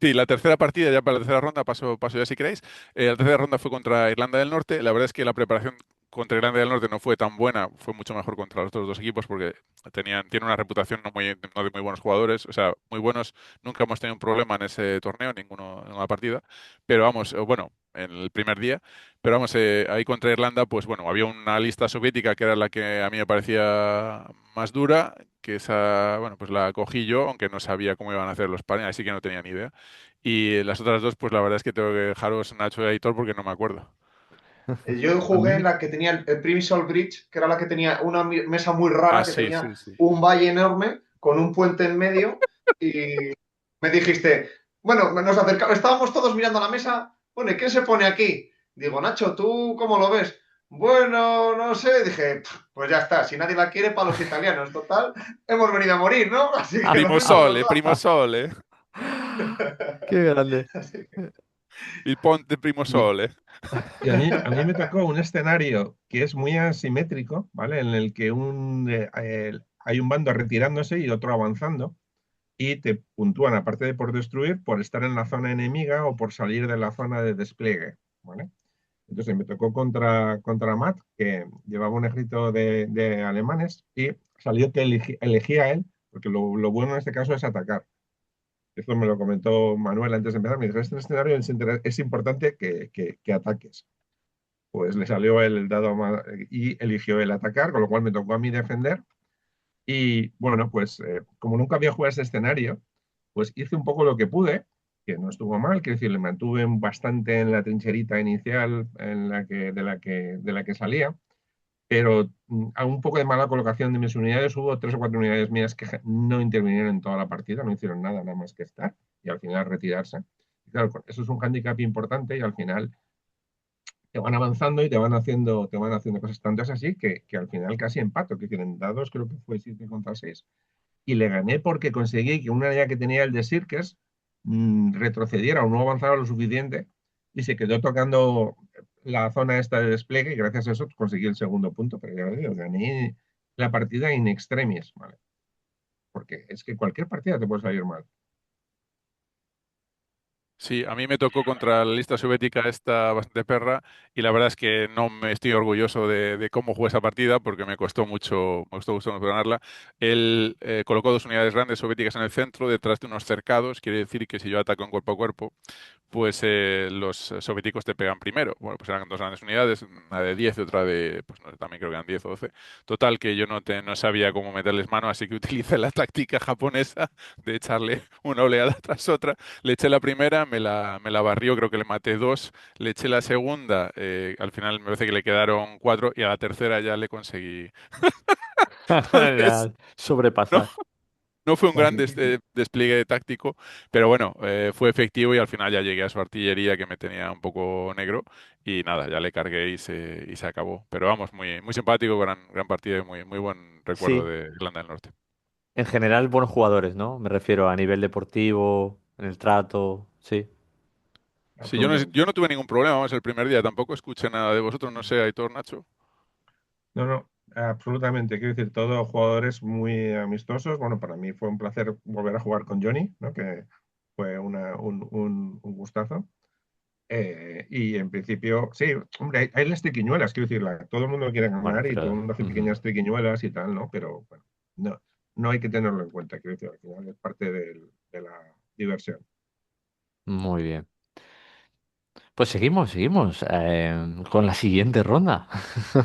Speaker 3: Sí, la tercera partida, ya para la tercera ronda, paso ya si queréis. La tercera ronda fue contra Irlanda del Norte. La verdad es que la preparación contra Irlanda del Norte no fue tan buena, fue mucho mejor contra los otros dos equipos porque tienen una reputación no de muy buenos jugadores, o sea, muy buenos. Nunca hemos tenido un problema en ese torneo, ninguna partida. Pero vamos, bueno, en el primer día. Pero vamos, ahí contra Irlanda, pues bueno, había una lista soviética que era la que a mí me parecía más dura, que esa, bueno, pues la cogí yo, aunque no sabía cómo iban a hacer los panes, así que no tenía ni idea. Y las otras dos, pues la verdad es que tengo que dejaros Nacho y Aitor porque no me acuerdo.
Speaker 5: Yo
Speaker 4: A
Speaker 5: jugué en
Speaker 4: mí,
Speaker 5: la que tenía el Primisol Bridge, que era la que tenía una mesa muy
Speaker 3: Ah,
Speaker 5: rara, que
Speaker 3: sí,
Speaker 5: tenía
Speaker 3: sí, sí.
Speaker 5: un valle enorme con un puente en medio. Y me dijiste, bueno, nos acercamos, estábamos todos mirando la mesa. Bueno, ¿y quién se pone aquí? Digo, Nacho, ¿tú cómo lo ves? Bueno, no sé. Dije, pues ya está, si nadie la quiere, para los italianos. Total, hemos venido a morir, ¿no? Así que lo mismo nos
Speaker 3: Primo
Speaker 5: da.
Speaker 3: Sole.
Speaker 2: Qué grande.
Speaker 5: Así que,
Speaker 3: Il Ponte Primo
Speaker 4: Y,
Speaker 3: Sole.
Speaker 4: y a mí me tocó un escenario que es muy asimétrico, ¿vale? En el que hay un bando retirándose y otro avanzando, y te puntúan, aparte de por destruir, por estar en la zona enemiga o por salir de la zona de despliegue, ¿vale? Entonces me tocó contra Matt, que llevaba un ejército de alemanes, y salió que elegía a él, porque lo bueno en este caso es atacar. Esto me lo comentó Manuel antes de empezar. Me dijo, este escenario es importante que ataques. Pues le salió el dado y eligió el atacar, con lo cual me tocó a mí defender. Y bueno, pues como nunca había jugado ese escenario, pues hice un poco lo que pude, que no estuvo mal, quiero decir, le mantuve bastante en la trincherita inicial de la que salía, pero a un poco de mala colocación de mis unidades, hubo 3 o 4 unidades mías que no intervinieron en toda la partida, no hicieron nada más que estar y al final retirarse. Y claro, eso es un hándicap importante y al final te van avanzando y te van haciendo cosas tantas así que al final casi empato, que en dados creo que fue 7 contra 6 y le gané porque conseguí que una unidad que tenía el de Sirkes retrocediera o no avanzara lo suficiente y se quedó tocando la zona esta de despliegue y gracias a eso conseguí el segundo punto, pero ya digo, gané la partida in extremis, ¿vale? Porque es que cualquier partida te puede salir mal.
Speaker 3: Sí, a mí me tocó contra la lista soviética esta bastante perra y la verdad es que no me estoy orgulloso de cómo jugué esa partida porque me costó mucho ganarla. Él colocó 2 unidades grandes soviéticas en el centro, detrás de unos cercados, quiere decir que si yo ataco en cuerpo a cuerpo, pues los soviéticos te pegan primero. Bueno, pues eran 2 grandes unidades, una de 10 y otra de, pues no, también creo que eran 10 o 12. Total, que yo no sabía cómo meterles mano, así que utilicé la táctica japonesa de echarle una oleada tras otra. Le eché la primera, me la barrió, creo que le maté 2. Le eché la segunda, al final me parece que le quedaron 4 y a la tercera ya le conseguí. Entonces,
Speaker 2: Ya,
Speaker 3: no,
Speaker 2: sobrepasar.
Speaker 3: no fue un
Speaker 4: No,
Speaker 3: gran despliegue táctico, pero bueno, fue efectivo y al final ya llegué a su artillería que me tenía un poco negro y nada, ya le cargué y se acabó. Pero vamos, muy, muy simpático, gran partido y muy, muy buen recuerdo
Speaker 2: Sí,
Speaker 3: de Irlanda del Norte.
Speaker 2: en general buenos jugadores, ¿no? Me refiero a nivel deportivo, en el trato, sí.
Speaker 3: Sí, yo
Speaker 4: absolutamente.
Speaker 3: no tuve ningún problema, vamos, el primer día tampoco escuché nada de vosotros, no sé, Aitor, Nacho.
Speaker 4: No, no, absolutamente. Quiero decir, todos jugadores muy amistosos. Bueno, para mí fue un placer volver a jugar con Johnny, ¿no? Que fue un gustazo. Y en principio, sí, hombre, hay las triquiñuelas, quiero decir, todo el mundo quiere
Speaker 2: Bueno,
Speaker 4: ganar y todo el
Speaker 2: pero...
Speaker 4: mundo hace
Speaker 2: ujú.
Speaker 4: pequeñas triquiñuelas y tal, ¿no? Pero bueno, no hay que tenerlo en cuenta, quiero decir, al final es parte de la diversión.
Speaker 2: Muy bien. Pues seguimos con la siguiente ronda.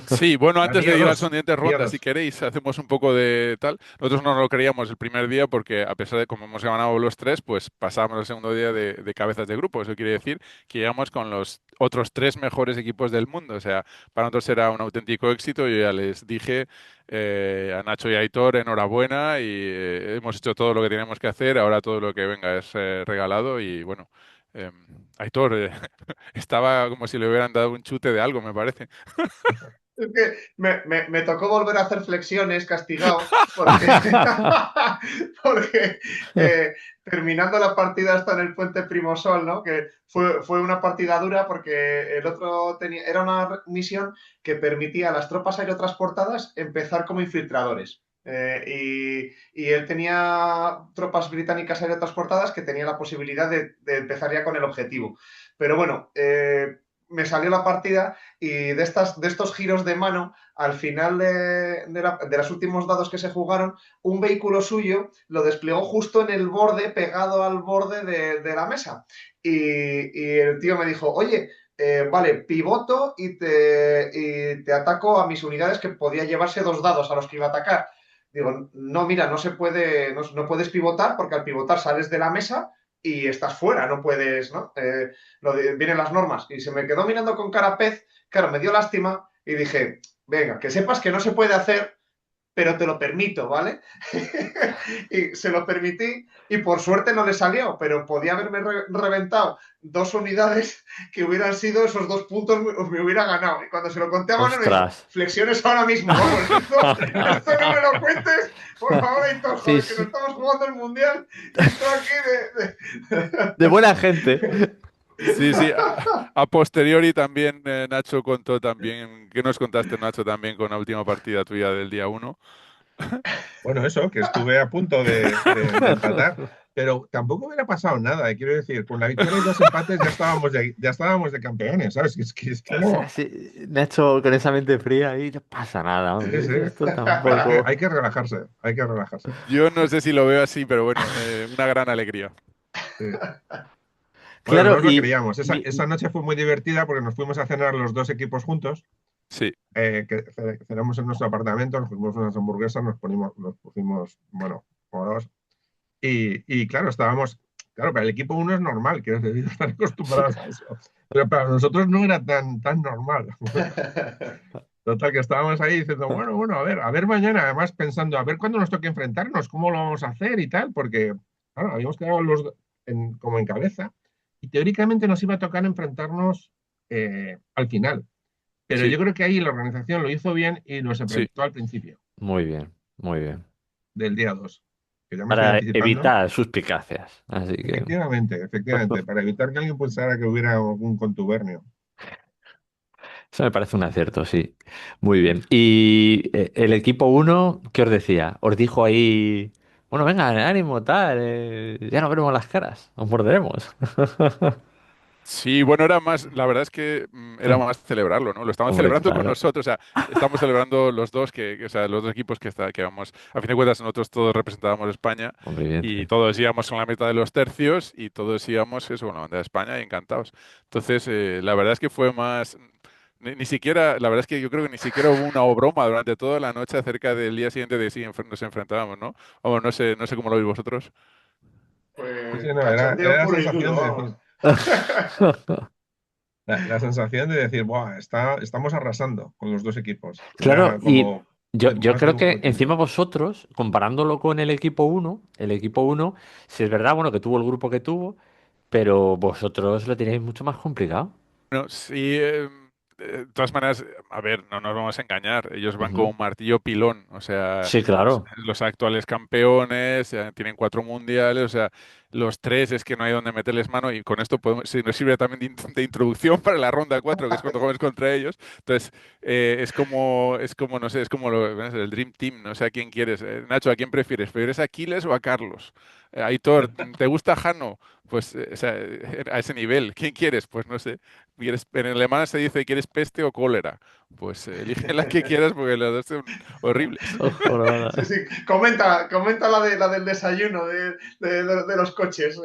Speaker 3: Sí, bueno,
Speaker 4: La
Speaker 3: antes
Speaker 4: día
Speaker 3: de ir a la
Speaker 4: 2,
Speaker 3: siguiente
Speaker 4: día
Speaker 3: ronda, si
Speaker 4: 2.
Speaker 3: queréis, hacemos un poco de tal. Nosotros no lo creíamos el primer día porque a pesar de como hemos ganado los 3, pues pasábamos el segundo día de cabezas de grupo. Eso quiere decir que llegamos con los otros 3 mejores equipos del mundo. O sea, para nosotros era un auténtico éxito. Yo ya les dije a Nacho y a Aitor, enhorabuena y hemos hecho todo lo que teníamos que hacer. Ahora todo lo que venga es regalado y bueno. eh, Aitor estaba como si le hubieran dado un chute de algo, me parece.
Speaker 5: es que me tocó volver a hacer flexiones castigado porque, porque terminando la partida hasta en el puente Primosol, ¿no? Que fue una partida dura porque el otro era una misión que permitía a las tropas aerotransportadas empezar como infiltradores. Y él tenía tropas británicas aerotransportadas que tenían la posibilidad de empezar ya con el objetivo. Pero bueno, me salió la partida y de estos giros de mano, al final de los últimos dados que se jugaron, un vehículo suyo lo desplegó justo en el borde, pegado al borde de la mesa. Y el tío me dijo, oye, vale, pivoto y te ataco a mis unidades que podía llevarse 2 dados a los que iba a atacar. Digo, no, mira, no se puede, no puedes pivotar porque al pivotar sales de la mesa y estás fuera, no puedes, ¿no? Vienen las normas. Y se me quedó mirando con cara pez, claro, me dio lástima y dije, venga, que sepas que no se puede hacer, pero te lo permito, ¿vale? Y se lo permití y por suerte no le salió, pero podía haberme reventado 2 unidades que hubieran sido esos 2 puntos, me hubiera ganado. Y cuando se lo conté a Manuel me dijo,
Speaker 2: Ostras.
Speaker 5: flexiones ahora mismo, vamos, esto no me lo cuentes, por favor, Aitor,
Speaker 2: Sí,
Speaker 5: joder, que no
Speaker 2: sí.
Speaker 5: estamos jugando el Mundial y estoy aquí
Speaker 2: De buena gente.
Speaker 3: Sí, sí. A posteriori también Nacho contó también, ¿qué nos contaste, Nacho, también con la última partida tuya del día 1?
Speaker 4: Bueno, eso, que estuve a punto de empatar, pero tampoco hubiera pasado nada. Quiero decir, con la victoria y 2 empates ya estábamos de campeones, ¿sabes? Es que no.
Speaker 2: Sí, Nacho, con esa mente fría y no pasa nada,
Speaker 4: Sí,
Speaker 2: hombre.
Speaker 4: sí.
Speaker 2: Si esto
Speaker 4: Hay que,
Speaker 2: tampoco.
Speaker 4: hay que relajarse, hay que relajarse.
Speaker 3: Yo no sé si lo veo así, pero bueno, una gran alegría.
Speaker 4: Sí. Bueno,
Speaker 2: Claro,
Speaker 4: nosotros lo
Speaker 2: y
Speaker 4: queríamos. Esa,
Speaker 2: mi-
Speaker 4: esa noche fue muy divertida porque nos fuimos a cenar los dos equipos juntos.
Speaker 3: Sí,
Speaker 4: Cenamos en nuestro apartamento, nos fuimos unas hamburguesas, nos pusimos, bueno, moros. Y claro, claro, para el equipo uno es normal, quiero decir, están acostumbrados a eso. Pero para nosotros no era tan normal.
Speaker 5: de...
Speaker 4: Total, que estábamos ahí diciendo, bueno, a ver mañana, además pensando, a ver cuándo nos toque enfrentarnos, cómo lo vamos a hacer y tal, porque, claro, habíamos quedado como en cabeza y teóricamente nos iba a tocar enfrentarnos al final. Pero
Speaker 3: sí,
Speaker 4: yo creo que ahí la organización lo hizo bien y nos
Speaker 3: sí.
Speaker 4: enfrentó al principio
Speaker 2: muy bien, muy bien.
Speaker 4: del día 2 que ya me estoy
Speaker 2: Para
Speaker 4: anticipando.
Speaker 2: evitar suspicacias. Así que.
Speaker 4: Efectivamente, para evitar que alguien pensara que hubiera algún contubernio.
Speaker 2: Eso me parece un acierto, sí. Muy bien. Y el equipo uno, ¿qué os decía? Os dijo ahí, bueno, venga, ánimo, tal, ya no veremos las caras, nos morderemos.
Speaker 3: Sí, bueno, era más, la verdad es que era más celebrarlo, ¿no? Lo estamos
Speaker 2: Hombre,
Speaker 3: celebrando con
Speaker 2: claro.
Speaker 3: nosotros, o sea, estamos celebrando los dos, o sea, los dos equipos que vamos, a fin de cuentas nosotros todos representábamos a España
Speaker 2: Hombre,
Speaker 3: y
Speaker 2: evidente.
Speaker 3: todos íbamos con la meta de los tercios y todos íbamos eso, con la bandera de España y encantados. Entonces, la verdad es que fue más, ni siquiera, la verdad es que yo creo que ni siquiera hubo una broma durante toda la noche acerca del día siguiente de si nos enfrentábamos, ¿no? Vamos, no sé cómo lo veis vosotros.
Speaker 4: Sí, sí,
Speaker 5: Pues
Speaker 4: no, era
Speaker 5: cachondeo
Speaker 4: la
Speaker 5: puro y
Speaker 4: sensación
Speaker 5: duro,
Speaker 4: de
Speaker 5: vamos.
Speaker 4: decir, la sensación de decir, Buah, estamos arrasando con los dos equipos.
Speaker 2: Claro,
Speaker 4: Era
Speaker 2: y
Speaker 4: como
Speaker 2: yo
Speaker 4: más de
Speaker 2: creo
Speaker 4: un
Speaker 2: que
Speaker 4: cotilleo.
Speaker 2: encima vosotros, comparándolo con el equipo uno, si es verdad, bueno, que tuvo el grupo que tuvo, pero vosotros lo tenéis mucho más complicado.
Speaker 3: Bueno, sí, de todas maneras, a ver, no nos vamos a engañar, ellos van con
Speaker 2: Ujú.
Speaker 3: un martillo pilón, o sea,
Speaker 2: Sí, claro.
Speaker 3: los actuales campeones, tienen 4 mundiales, o sea, los tres es que no hay donde meterles mano y con esto podemos, sí, nos sirve también de introducción para la ronda 4, que es cuando jugamos contra ellos. Entonces, no sé, es como ¿ves? El Dream Team, no sé a quién quieres. Nacho, ¿a quién prefieres? ¿Prefieres a Aquiles o a Carlos? Aitor, ¿te gusta Jano? Pues o sea, a ese nivel, ¿quién quieres? Pues no sé. En alemán se dice, ¿quieres peste o cólera? Pues elige la que quieras porque las dos son horribles.
Speaker 2: Ojo,
Speaker 5: Sí,
Speaker 2: nada.
Speaker 5: sí. Comenta la del desayuno de los coches.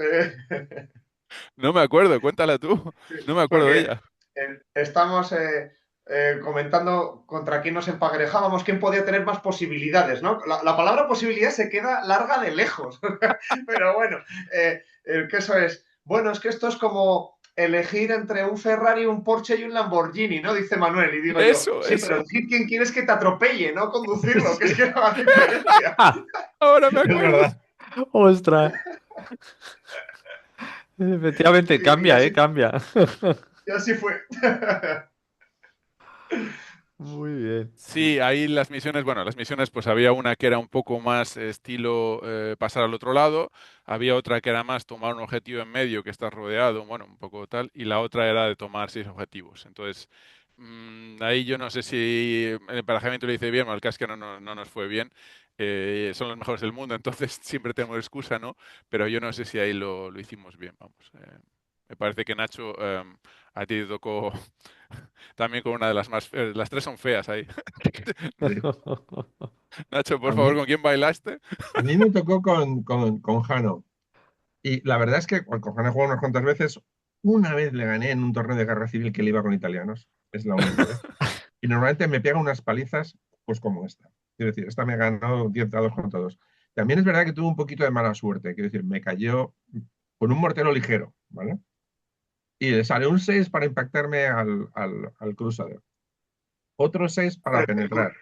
Speaker 3: No me acuerdo, cuéntala tú. No me acuerdo de
Speaker 5: Porque
Speaker 3: ella.
Speaker 5: estamos comentando contra quién nos empagrejábamos, quién podía tener más posibilidades, ¿no? La palabra posibilidad se queda larga de lejos. Pero bueno, que eso es. Bueno, es que esto es como elegir entre un Ferrari, un Porsche y un Lamborghini, ¿no? Dice Manuel. Y digo yo,
Speaker 3: Eso,
Speaker 5: sí, pero
Speaker 3: eso.
Speaker 5: elegir quién quieres que te atropelle, no conducirlo, que es
Speaker 4: Sí,
Speaker 5: que no hace diferencia.
Speaker 2: ¡Ah!
Speaker 3: Ahora me
Speaker 4: es
Speaker 3: acuerdo.
Speaker 4: verdad.
Speaker 2: ¡Ostras! Efectivamente,
Speaker 5: Y
Speaker 2: cambia,
Speaker 5: así,
Speaker 2: cambia.
Speaker 5: y así fue.
Speaker 2: Muy bien.
Speaker 3: Sí, ahí las misiones, bueno, las misiones pues había una que era un poco más estilo pasar al otro lado, había otra que era más tomar un objetivo en medio que estás rodeado, bueno, un poco tal, y la otra era de tomar 6 objetivos. Entonces, ahí yo no sé si el emparejamiento lo hice bien, o el caso es que no nos fue bien. Son los mejores del mundo, entonces siempre tenemos excusa, ¿no? Pero yo no sé si ahí lo hicimos bien, vamos. Me parece que Nacho, a ti te tocó también con una de las más, las tres son feas ahí.
Speaker 4: Sí.
Speaker 3: Nacho, por
Speaker 4: A
Speaker 3: favor,
Speaker 4: mí,
Speaker 3: ¿con quién bailaste?
Speaker 4: a mí me tocó con Jano. Y la verdad es que con Jano he jugado unas cuantas veces. Una vez le gané en un torneo de guerra civil que le iba con italianos. Es la única vez. Y normalmente me pega unas palizas, pues como esta. Quiero decir, esta me ganó 10 dados contra 2. También es verdad que tuve un poquito de mala suerte. Quiero decir, me cayó con un mortero ligero, ¿vale? Y le salió un 6 para impactarme al Crusader. Otro 6 para penetrar.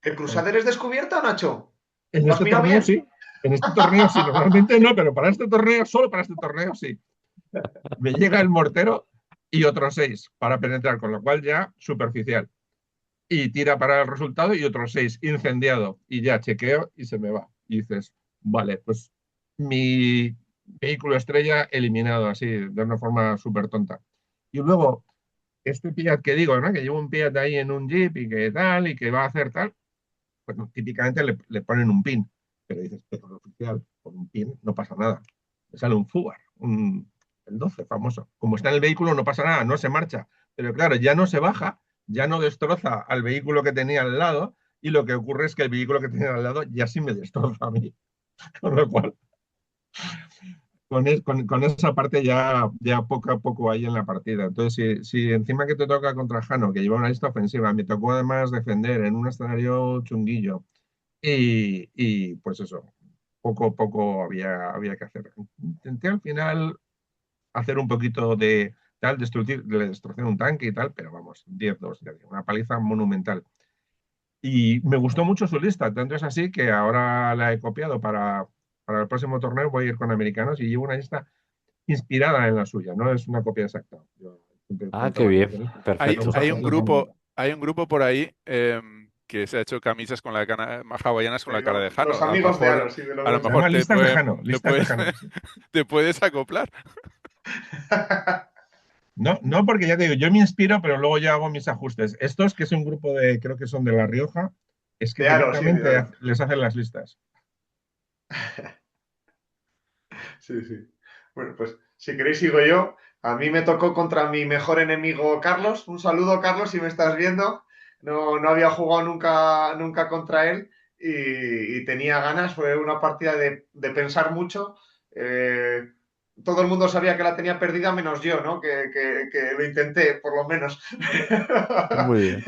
Speaker 5: ¿El Crusader es descubierta, Nacho?
Speaker 4: En
Speaker 5: ¿Lo has
Speaker 4: este
Speaker 5: mirado
Speaker 4: torneo
Speaker 5: bien?
Speaker 4: sí. En este torneo sí. Normalmente no, pero para este torneo, solo para este torneo sí. Me llega el mortero y otros 6 para penetrar, con lo cual ya superficial. Y tira para el resultado y otros 6 incendiado. Y ya chequeo y se me va. Y dices, vale, pues mi vehículo estrella eliminado así, de una forma súper tonta. Y luego, este Fiat que digo, ¿no? Que lleva un Fiat ahí en un Jeep y que tal, y que va a hacer tal, pues no, típicamente le ponen un pin. Pero dices, pero el oficial, con un pin no pasa nada. Le sale un Fubar, el 12 famoso. Como está en el vehículo no pasa nada, no se marcha. Pero claro, ya no se baja, ya no destroza al vehículo que tenía al lado, y lo que ocurre es que el vehículo que tenía al lado ya sí me destroza a mí. Con lo cual, con esa parte ya poco a poco hay en la partida. Entonces, si encima que te toca contra Jano, que lleva una lista ofensiva, me tocó además defender en un escenario chunguillo, pues eso, poco a poco había que hacer. Intenté al final hacer un poquito de tal, de destrucción de un tanque y tal, pero vamos, 10-2, una paliza monumental. Y me gustó mucho su lista, tanto es así que ahora la he copiado para el próximo torneo, voy a ir con americanos y llevo una lista inspirada en la suya, no es una copia exacta. Yo siempre
Speaker 2: Ah,
Speaker 4: cuento
Speaker 2: qué
Speaker 4: las
Speaker 2: bien,
Speaker 4: canciones, me
Speaker 2: perfecto.
Speaker 4: gusta hacerlo.
Speaker 3: Hay un grupo por ahí que se ha hecho camisas con la cara hawaianas con
Speaker 5: Sí,
Speaker 3: la cara de
Speaker 5: los
Speaker 3: Jano.
Speaker 5: amigos de Aro, sí, me lo
Speaker 3: A lo
Speaker 5: veo
Speaker 4: Se
Speaker 5: ya.
Speaker 3: mejor
Speaker 4: llama listas de Jano,
Speaker 3: te
Speaker 4: listas de
Speaker 3: puedes,
Speaker 4: Jano. Sí.
Speaker 3: te puedes acoplar.
Speaker 4: No, no, porque ya te digo, yo me inspiro, pero luego ya hago mis ajustes. Estos, que es un grupo de, creo que son de La Rioja, es que
Speaker 5: De Aro, sí, de
Speaker 4: directamente
Speaker 5: Aro.
Speaker 4: les hacen las listas.
Speaker 5: Sí, sí. Bueno, pues si queréis sigo yo. A mí me tocó contra mi mejor enemigo Carlos. Un saludo, Carlos, si me estás viendo. No había jugado nunca contra él y tenía ganas. Fue una partida de pensar mucho. Eh, Todo el mundo sabía que la tenía perdida, menos yo, ¿no? Que lo intenté, por lo menos.
Speaker 2: Muy bien.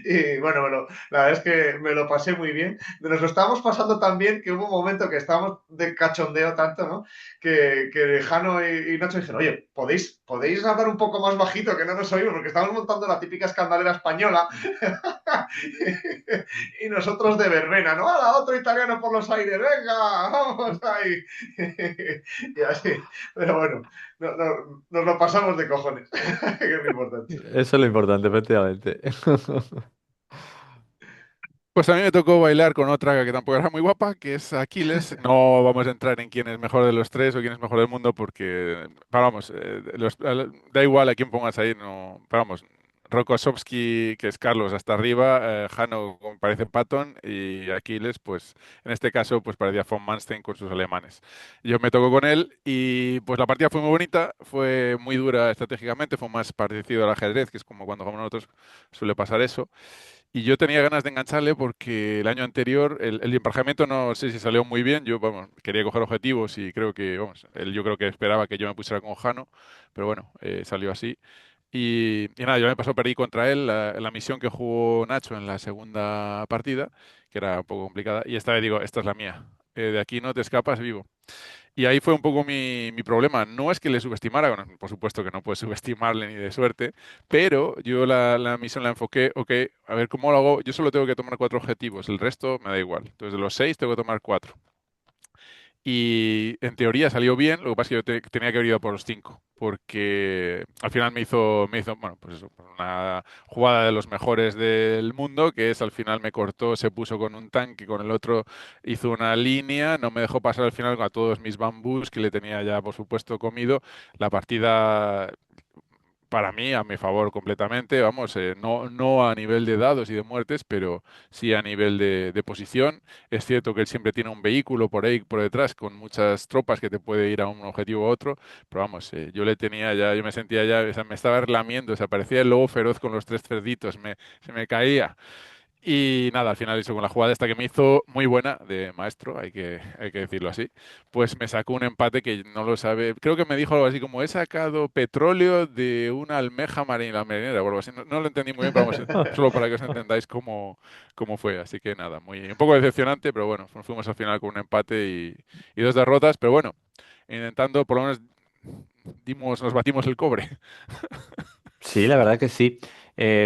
Speaker 5: Y bueno, la verdad es que me lo pasé muy bien. Nos lo estábamos pasando tan bien que hubo un momento que estábamos de cachondeo tanto, ¿no? Que Jano y Nacho dijeron, oye, ¿podéis hablar un poco más bajito que no nos oímos? Porque estamos montando la típica escandalera española y nosotros de verbena, ¿no? ¡Hala, otro italiano por los aires! ¡Venga, vamos ahí! Y así, pero bueno, nos lo pasamos de cojones, que es lo importante.
Speaker 2: Eso es lo importante, efectivamente.
Speaker 3: Pues a mí me tocó bailar con otra que tampoco era muy guapa, que es Aquiles. No vamos a entrar en quién es mejor de los tres o quién es mejor del mundo, porque, vamos, da igual a quién pongas ahí, no, vamos, Rokosowski, que es Carlos, hasta arriba, Jano parece Patton y Aquiles, pues en este caso, pues parecía von Manstein con sus alemanes. Yo me tocó con él y pues la partida fue muy bonita, fue muy dura estratégicamente, fue más parecido al ajedrez, que es como cuando jugamos nosotros suele pasar eso. Y yo tenía ganas de engancharle porque el año anterior el emparejamiento no sé si salió muy bien. Yo, vamos, quería coger objetivos y creo que, vamos, él yo creo que esperaba que yo me pusiera con Jano, pero bueno, salió así. Y nada, yo me pasó, perdí contra él la misión que jugó Nacho en la segunda partida, que era un poco complicada, y esta vez digo, esta es la mía. De aquí no te escapas vivo. Y ahí fue un poco mi problema. No es que le subestimara, bueno, por supuesto que no puedes subestimarle ni de suerte, pero yo la misión la enfoqué, ok, a ver cómo lo hago. Yo solo tengo que tomar 4 objetivos, el resto me da igual. Entonces de los 6 tengo que tomar 4. Y en teoría salió bien, lo que pasa es que yo tenía que haber ido por los 5, porque al final me hizo, bueno, pues eso, una jugada de los mejores del mundo, que es al final me cortó, se puso con un tanque, con el otro hizo una línea, no me dejó pasar al final a todos mis bambús, que le tenía ya, por supuesto, comido. La partida para mí, a mi favor completamente, vamos, no a nivel de dados y de muertes, pero sí a nivel de posición. Es cierto que él siempre tiene un vehículo por ahí, por detrás, con muchas tropas que te puede ir a un objetivo u otro, pero vamos, yo le tenía ya, yo me sentía ya, o sea, me estaba relamiendo, o sea, parecía el lobo feroz con los 3 cerditos, se me caía. Y nada, al final eso con la jugada esta que me hizo muy buena de maestro, hay que decirlo así, pues me sacó un empate que no lo sabe. Creo que me dijo algo así como he sacado petróleo de una almeja marinera o algo así. No lo entendí muy bien, pero vamos, solo para que os entendáis cómo fue. Así que nada, un poco decepcionante, pero bueno, fuimos al final con un empate y 2 derrotas, pero bueno, intentando por lo menos nos batimos el cobre.
Speaker 2: Sí, la verdad que sí.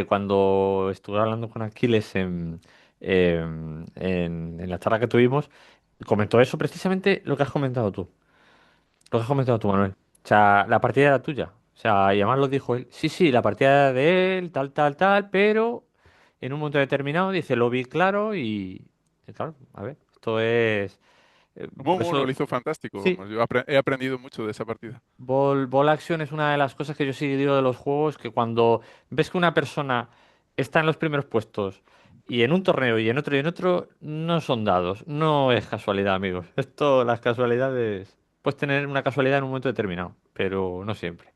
Speaker 2: cuando estuve hablando con Aquiles en la charla que tuvimos, comentó eso precisamente lo que has comentado tú. Lo que has comentado tú, Manuel. O sea, la partida era tuya. O sea, y además lo dijo él. Sí, sí, la partida era de él, tal, tal, tal, pero en un momento determinado dice, lo vi claro y claro, a ver, esto es...
Speaker 3: Muy
Speaker 2: por
Speaker 3: bueno, lo
Speaker 2: eso,
Speaker 3: hizo fantástico.
Speaker 2: sí,
Speaker 3: Vamos, yo he aprendido mucho de esa partida.
Speaker 2: Ball Action es una de las cosas que yo sí digo de los juegos, que cuando ves que una persona está en los primeros puestos y en un torneo y en otro, no son dados, no es casualidad, amigos. Esto, las casualidades, puedes tener una casualidad en un momento determinado, pero no siempre.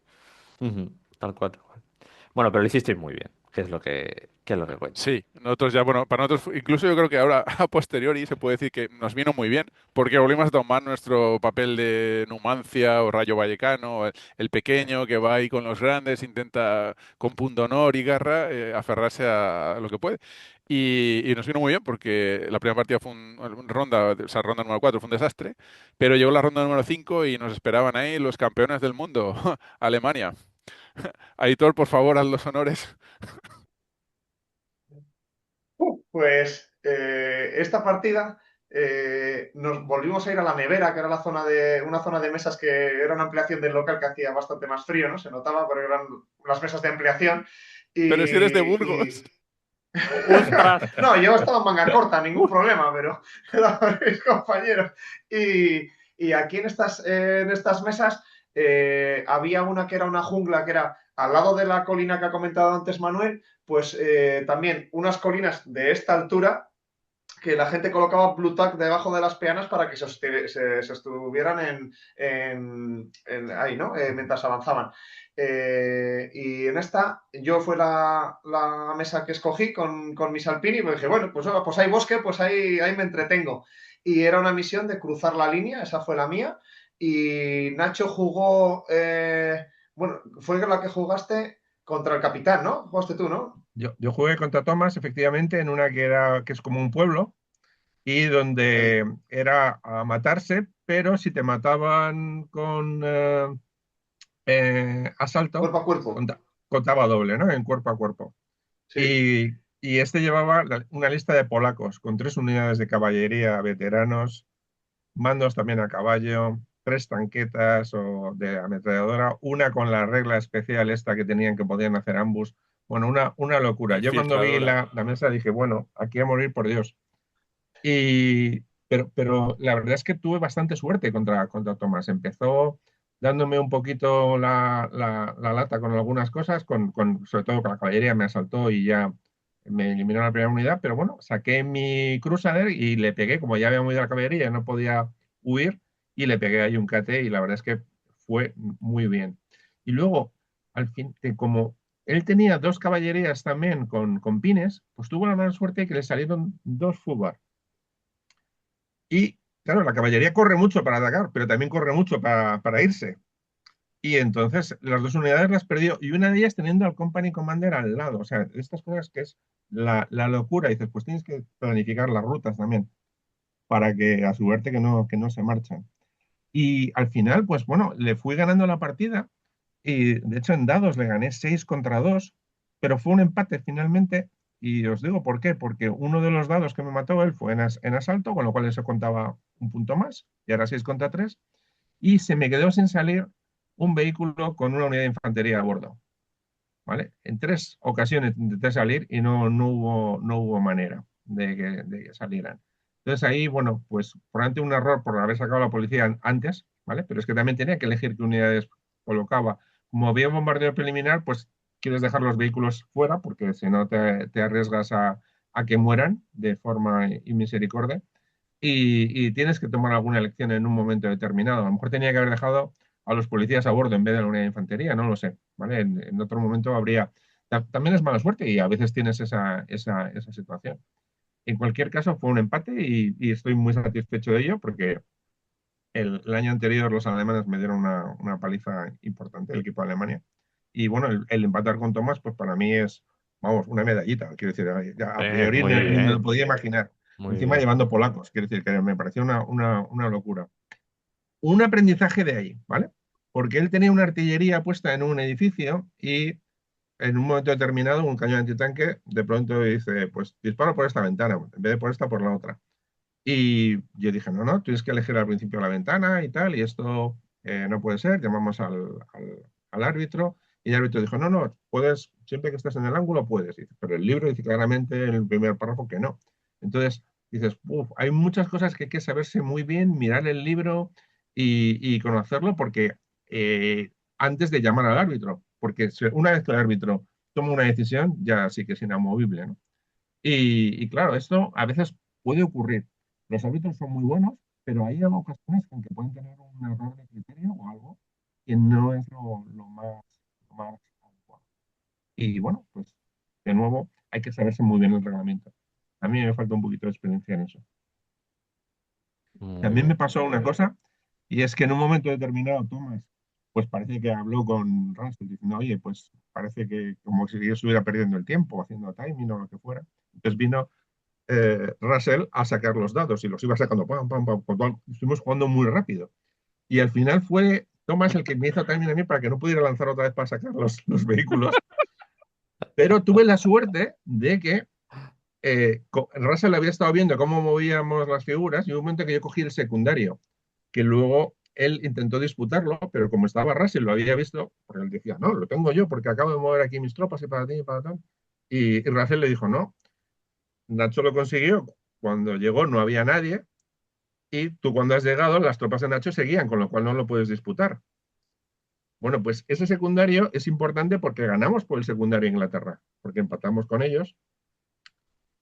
Speaker 2: Ujú, tal cual, tal cual. Bueno, pero lo hicisteis muy bien, que es lo que cuenta.
Speaker 3: Sí, nosotros ya, bueno, para nosotros, incluso yo creo que ahora a posteriori se puede decir que nos vino muy bien, porque volvimos a tomar nuestro papel de Numancia o Rayo Vallecano, o el pequeño que va ahí con los grandes, intenta con punto honor y garra aferrarse a lo que puede. Y nos vino muy bien porque la primera partida fue una ronda, o sea, ronda número 4 fue un desastre, pero llegó la ronda número 5 y nos esperaban ahí los campeones del mundo, Alemania. Aitor, por favor, haz los honores.
Speaker 5: Pues esta partida nos volvimos a ir a la nevera, que era una zona de mesas que era una ampliación del local que hacía bastante más frío, ¿no? Se notaba, porque eran las mesas de ampliación.
Speaker 3: Pero si eres de
Speaker 5: Y,
Speaker 3: Burgos.
Speaker 2: ¡Ostras!
Speaker 5: no, yo estaba en manga corta, ningún problema, pero eran mis compañeros. Y, y aquí en estas mesas había una que era una jungla, que era al lado de la colina que ha comentado antes Manuel, pues también unas colinas de esta altura que la gente colocaba blue tack debajo de las peanas para que se estuvieran ahí, ¿no? Mientras avanzaban. Y en esta, yo fue la mesa que escogí con mis alpini, y me dije, bueno, pues hay bosque, pues ahí me entretengo. Y era una misión de cruzar la línea, esa fue la mía. Y Nacho jugó, bueno, fue la que jugaste contra el capitán, ¿no? Jugaste tú, ¿no?
Speaker 4: Yo jugué contra Thomas, efectivamente, en una que es como un pueblo y
Speaker 5: Ahí,
Speaker 4: donde era a matarse, pero si te mataban con asalto,
Speaker 5: cuerpo a cuerpo.
Speaker 4: conta- contaba doble, ¿no? En cuerpo a cuerpo.
Speaker 5: Sí.
Speaker 4: Y este llevaba una lista de polacos con 3 unidades de caballería, veteranos, mandos también a caballo, 3 tanquetas o de ametralladora, una con la regla especial esta que tenían que podían hacer ambos. Bueno, una locura. Yo cuando vi
Speaker 3: Infiltradora.
Speaker 4: la mesa dije, bueno, aquí a morir por Dios. Pero la verdad es que tuve bastante suerte contra Tomás. Empezó dándome un poquito la lata con algunas cosas, sobre todo con la caballería me asaltó y ya me eliminó la primera unidad, pero bueno, saqué mi Crusader y le pegué, como ya había movido la caballería, no podía huir, y le pegué ahí un cate y la verdad es que fue muy bien. Y luego, al fin, como él tenía 2 caballerías también con pines, pues tuvo la mala suerte que le salieron 2 Fubar. Y claro, la caballería corre mucho para atacar, pero también corre mucho para irse. Y entonces las 2 unidades las perdió. Y una de ellas teniendo al Company Commander al lado. O sea, estas cosas que es la locura. Y dices, pues tienes que planificar las rutas también para que asegurarte que no se marchan. Y al final, pues bueno, le fui ganando la partida. Y de hecho en dados le gané 6 contra 2, pero fue un empate finalmente. Y os digo por qué, porque uno de los dados que me mató él fue en asalto, con lo cual eso contaba un punto más, y ahora 6 contra 3, y se me quedó sin salir un vehículo con una unidad de infantería a bordo, ¿vale? En 3 ocasiones intenté salir y no hubo manera de que salieran. Entonces ahí, bueno, pues probablemente un error por haber sacado a la policía antes, ¿vale? Pero es que también tenía que elegir qué unidades colocaba. Como había un bombardeo preliminar, pues quieres dejar los vehículos fuera porque si no te arriesgas a que mueran de forma inmisericordia, y tienes que tomar alguna elección en un momento determinado. A lo mejor tenía que haber dejado a los policías a bordo en vez de la unidad de infantería, no lo sé, ¿vale? En otro momento habría... También es mala suerte y a veces tienes esa situación. En cualquier caso, fue un empate y estoy muy satisfecho de ello porque el año anterior los alemanes me dieron una paliza importante, el equipo de Alemania. Y bueno, el empatar con Thomas, pues para mí es, vamos, una medallita. Quiero decir, a priori
Speaker 2: Muy
Speaker 4: ni me lo
Speaker 2: bien,
Speaker 4: podía imaginar.
Speaker 2: muy
Speaker 4: Encima
Speaker 2: bien.
Speaker 4: llevando polacos, quiero decir que me pareció una locura. Un aprendizaje de ahí, ¿vale? Porque él tenía una artillería puesta en un edificio y en un momento determinado, un cañón antitanque de pronto dice, pues disparo por esta ventana, en vez de por esta, por la otra. Y yo dije, no, no, tienes que elegir al principio la ventana y tal, y esto no puede ser, llamamos al árbitro, y el árbitro dijo, no, no, puedes, siempre que estés en el ángulo puedes. Dice, pero el libro dice claramente en el primer párrafo que no. Entonces dices, "Uf, hay muchas cosas que hay que saberse muy bien, mirar el libro y conocerlo, porque antes de llamar al árbitro, porque una vez que el árbitro toma una decisión, ya sí que es inamovible, ¿no? Y claro, esto a veces puede ocurrir. Los árbitros son muy buenos, pero hay ocasiones en que pueden tener un error de criterio o algo que no es lo más adecuado. Y bueno, pues de nuevo hay que saberse muy bien el reglamento. A mí me falta un poquito de experiencia en eso.
Speaker 2: Muy
Speaker 4: También me
Speaker 2: bien.
Speaker 4: pasó una cosa, y es que en un momento determinado Thomas, pues parece que habló con Russell diciendo, oye, pues parece que como si yo estuviera perdiendo el tiempo haciendo timing o lo que fuera. Entonces vino Russell a sacar los dados y los iba sacando, pam, pam, pam, pam, pam. Estuvimos jugando muy rápido. Y al final fue Thomas el que me hizo timing a mí para que no pudiera lanzar otra vez para sacar los vehículos. Pero tuve la suerte de que Russell había estado viendo cómo movíamos las figuras y hubo un momento que yo cogí el secundario, que luego él intentó disputarlo, pero como estaba Russell, lo había visto, porque él decía, no, lo tengo yo porque acabo de mover aquí mis tropas y para ti y para tal. Y Russell le dijo, no, Nacho lo consiguió, cuando llegó no había nadie y tú cuando has llegado las tropas de Nacho seguían, con lo cual no lo puedes disputar. Bueno, pues ese secundario es importante porque ganamos por el secundario a Inglaterra, porque empatamos con ellos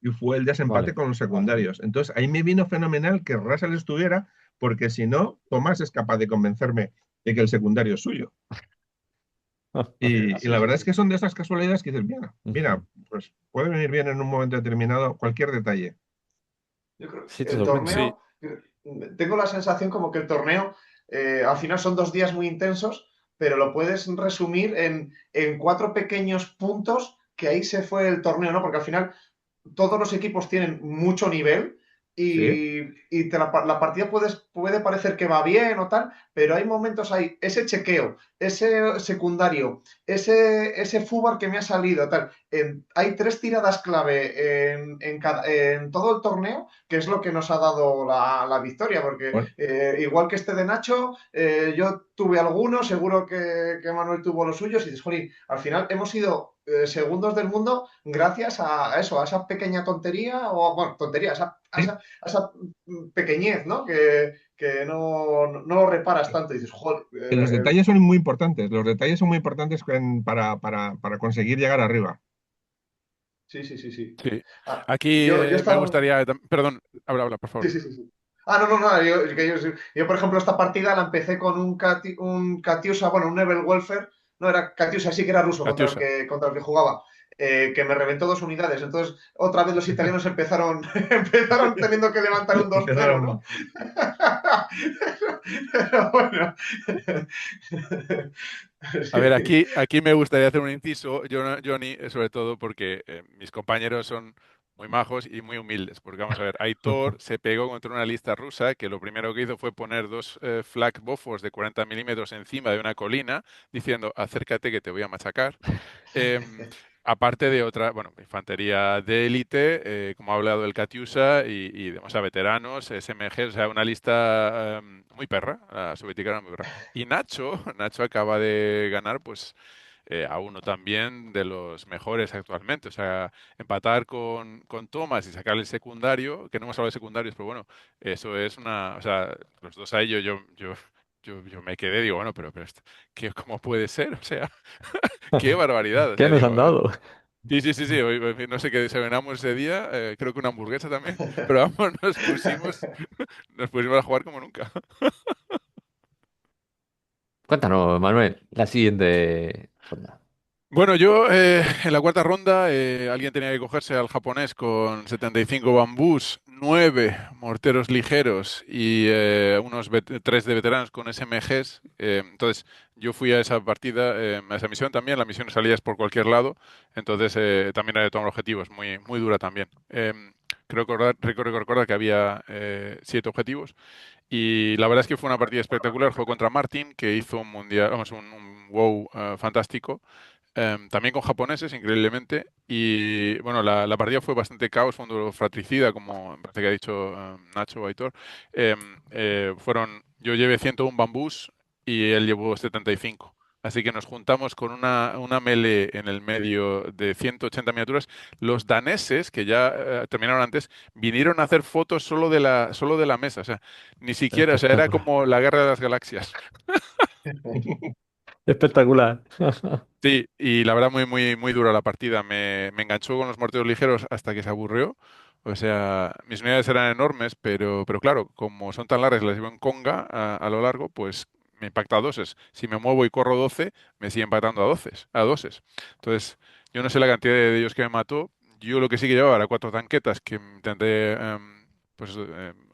Speaker 4: y fue el desempate
Speaker 2: Vale.
Speaker 4: con los secundarios. Entonces ahí me vino fenomenal que Russell estuviera, porque si no, Tomás es capaz de convencerme de que el secundario es suyo. Y
Speaker 5: Sí,
Speaker 4: la
Speaker 5: sí,
Speaker 4: verdad es
Speaker 5: sí.
Speaker 4: que son de esas casualidades que dices, mira, mira,
Speaker 2: Ujú.
Speaker 4: pues puede venir bien en un momento determinado cualquier detalle.
Speaker 5: Yo creo
Speaker 2: Sí, te
Speaker 5: que el
Speaker 2: sorprende.
Speaker 3: Sí,
Speaker 5: torneo, tengo la sensación como que el torneo, al final son 2 días muy intensos, pero lo puedes resumir en 4 pequeños puntos que ahí se fue el torneo, ¿no? Porque al final todos los equipos tienen mucho nivel
Speaker 4: Sí,
Speaker 5: y la partida puede parecer que va bien o tal, pero hay momentos ahí, ese chequeo, ese secundario, ese fútbol que me ha salido, tal. Hay 3 tiradas clave en todo el torneo, que es lo que nos ha dado la victoria, porque
Speaker 4: bueno,
Speaker 5: igual que este de Nacho, yo tuve algunos, seguro que Manuel tuvo los suyos, y dices, jolín, al final hemos sido segundos del mundo gracias a eso, a esa pequeña tontería, o bueno, tontería,
Speaker 4: sí.
Speaker 5: a esa pequeñez, ¿no? Que no lo reparas tanto y dices, joder,
Speaker 4: Que los detalles son muy importantes, los detalles son muy importantes para conseguir llegar arriba.
Speaker 5: sí, sí, sí, sí.
Speaker 3: sí.
Speaker 5: Ah,
Speaker 3: Aquí
Speaker 5: yo he
Speaker 3: me
Speaker 5: estado,
Speaker 3: gustaría... Perdón, habla, habla, por
Speaker 5: sí,
Speaker 3: favor.
Speaker 5: sí, sí, sí. Ah, no, no, no, yo, por ejemplo, esta partida la empecé con un Katyusha, bueno, un Nebel Welfare, no era Katyusha, sí que era ruso
Speaker 3: Katiusa.
Speaker 5: contra el que jugaba, que me reventó 2 unidades. Entonces, otra vez los italianos empezaron, empezaron teniendo que levantar un 2-0,
Speaker 4: Empezaron
Speaker 5: ¿no?
Speaker 4: mal.
Speaker 5: Pero bueno.
Speaker 3: A ver,
Speaker 5: Sí.
Speaker 3: aquí me gustaría hacer un inciso, Johnny, sobre todo porque mis compañeros son muy majos y muy humildes. Porque vamos a ver, Aitor se pegó contra una lista rusa que lo primero que hizo fue poner dos flak Bofors de 40 milímetros encima de una colina, diciendo, acércate que te voy a machacar. Em, Aparte de otra, bueno, infantería de élite, como ha hablado el Katyusha, o sea, veteranos, SMG, o sea, una lista muy perra, la soviética muy perra. Y Nacho, Nacho acaba de ganar, pues, a uno también de los mejores actualmente. O sea, empatar con Thomas y sacarle el secundario, que no hemos hablado de secundarios, pero bueno, eso es una, o sea, los dos a ellos yo me quedé, digo, bueno, pero esto, ¿cómo puede ser? O sea, qué barbaridad. O
Speaker 2: ¿Qué
Speaker 3: sea,
Speaker 2: nos han
Speaker 3: digo,
Speaker 2: dado?
Speaker 3: sí, sí, sí, sí. No sé qué desayunamos ese día. Creo que una hamburguesa también. Pero vamos, nos pusimos a jugar como nunca.
Speaker 2: Cuéntanos, Manuel, la siguiente ronda.
Speaker 3: Bueno, yo en la cuarta ronda alguien tenía que cogerse al japonés con 75 bambús, 9 morteros ligeros y unos 3 de veteranos con SMGs. Entonces yo fui a esa partida, a esa misión también. La misión salías por cualquier lado. Entonces también era de tomar objetivos, muy dura también. Creo recordar que había 7 objetivos. Y la verdad es que fue una partida espectacular. Fue contra Martin, que hizo un mundial, vamos, un WoW fantástico. también con japoneses, increíblemente. Y bueno, la partida fue bastante caos, fue un duelo fratricida, como me parece que ha dicho Nacho o Aitor. Yo llevé 101 bambús y él llevó 75. Así que nos juntamos con una melee en el medio de 180 miniaturas. Los daneses, que ya terminaron antes, vinieron a hacer fotos solo de la mesa. O sea, ni siquiera, o sea, era
Speaker 2: Espectacular.
Speaker 3: como la guerra de las galaxias.
Speaker 2: Espectacular.
Speaker 3: Sí, y la verdad muy, muy, muy dura la partida. Me enganchó con los morteros ligeros hasta que se aburrió. O sea, mis unidades eran enormes, pero claro, como son tan largas, las llevo en conga a lo largo, pues me impacta a doses. Si me muevo y corro 12, me sigue impactando a doses. Entonces, yo no sé la cantidad de ellos que me mató. Yo lo que sí que llevaba era 4 tanquetas que intenté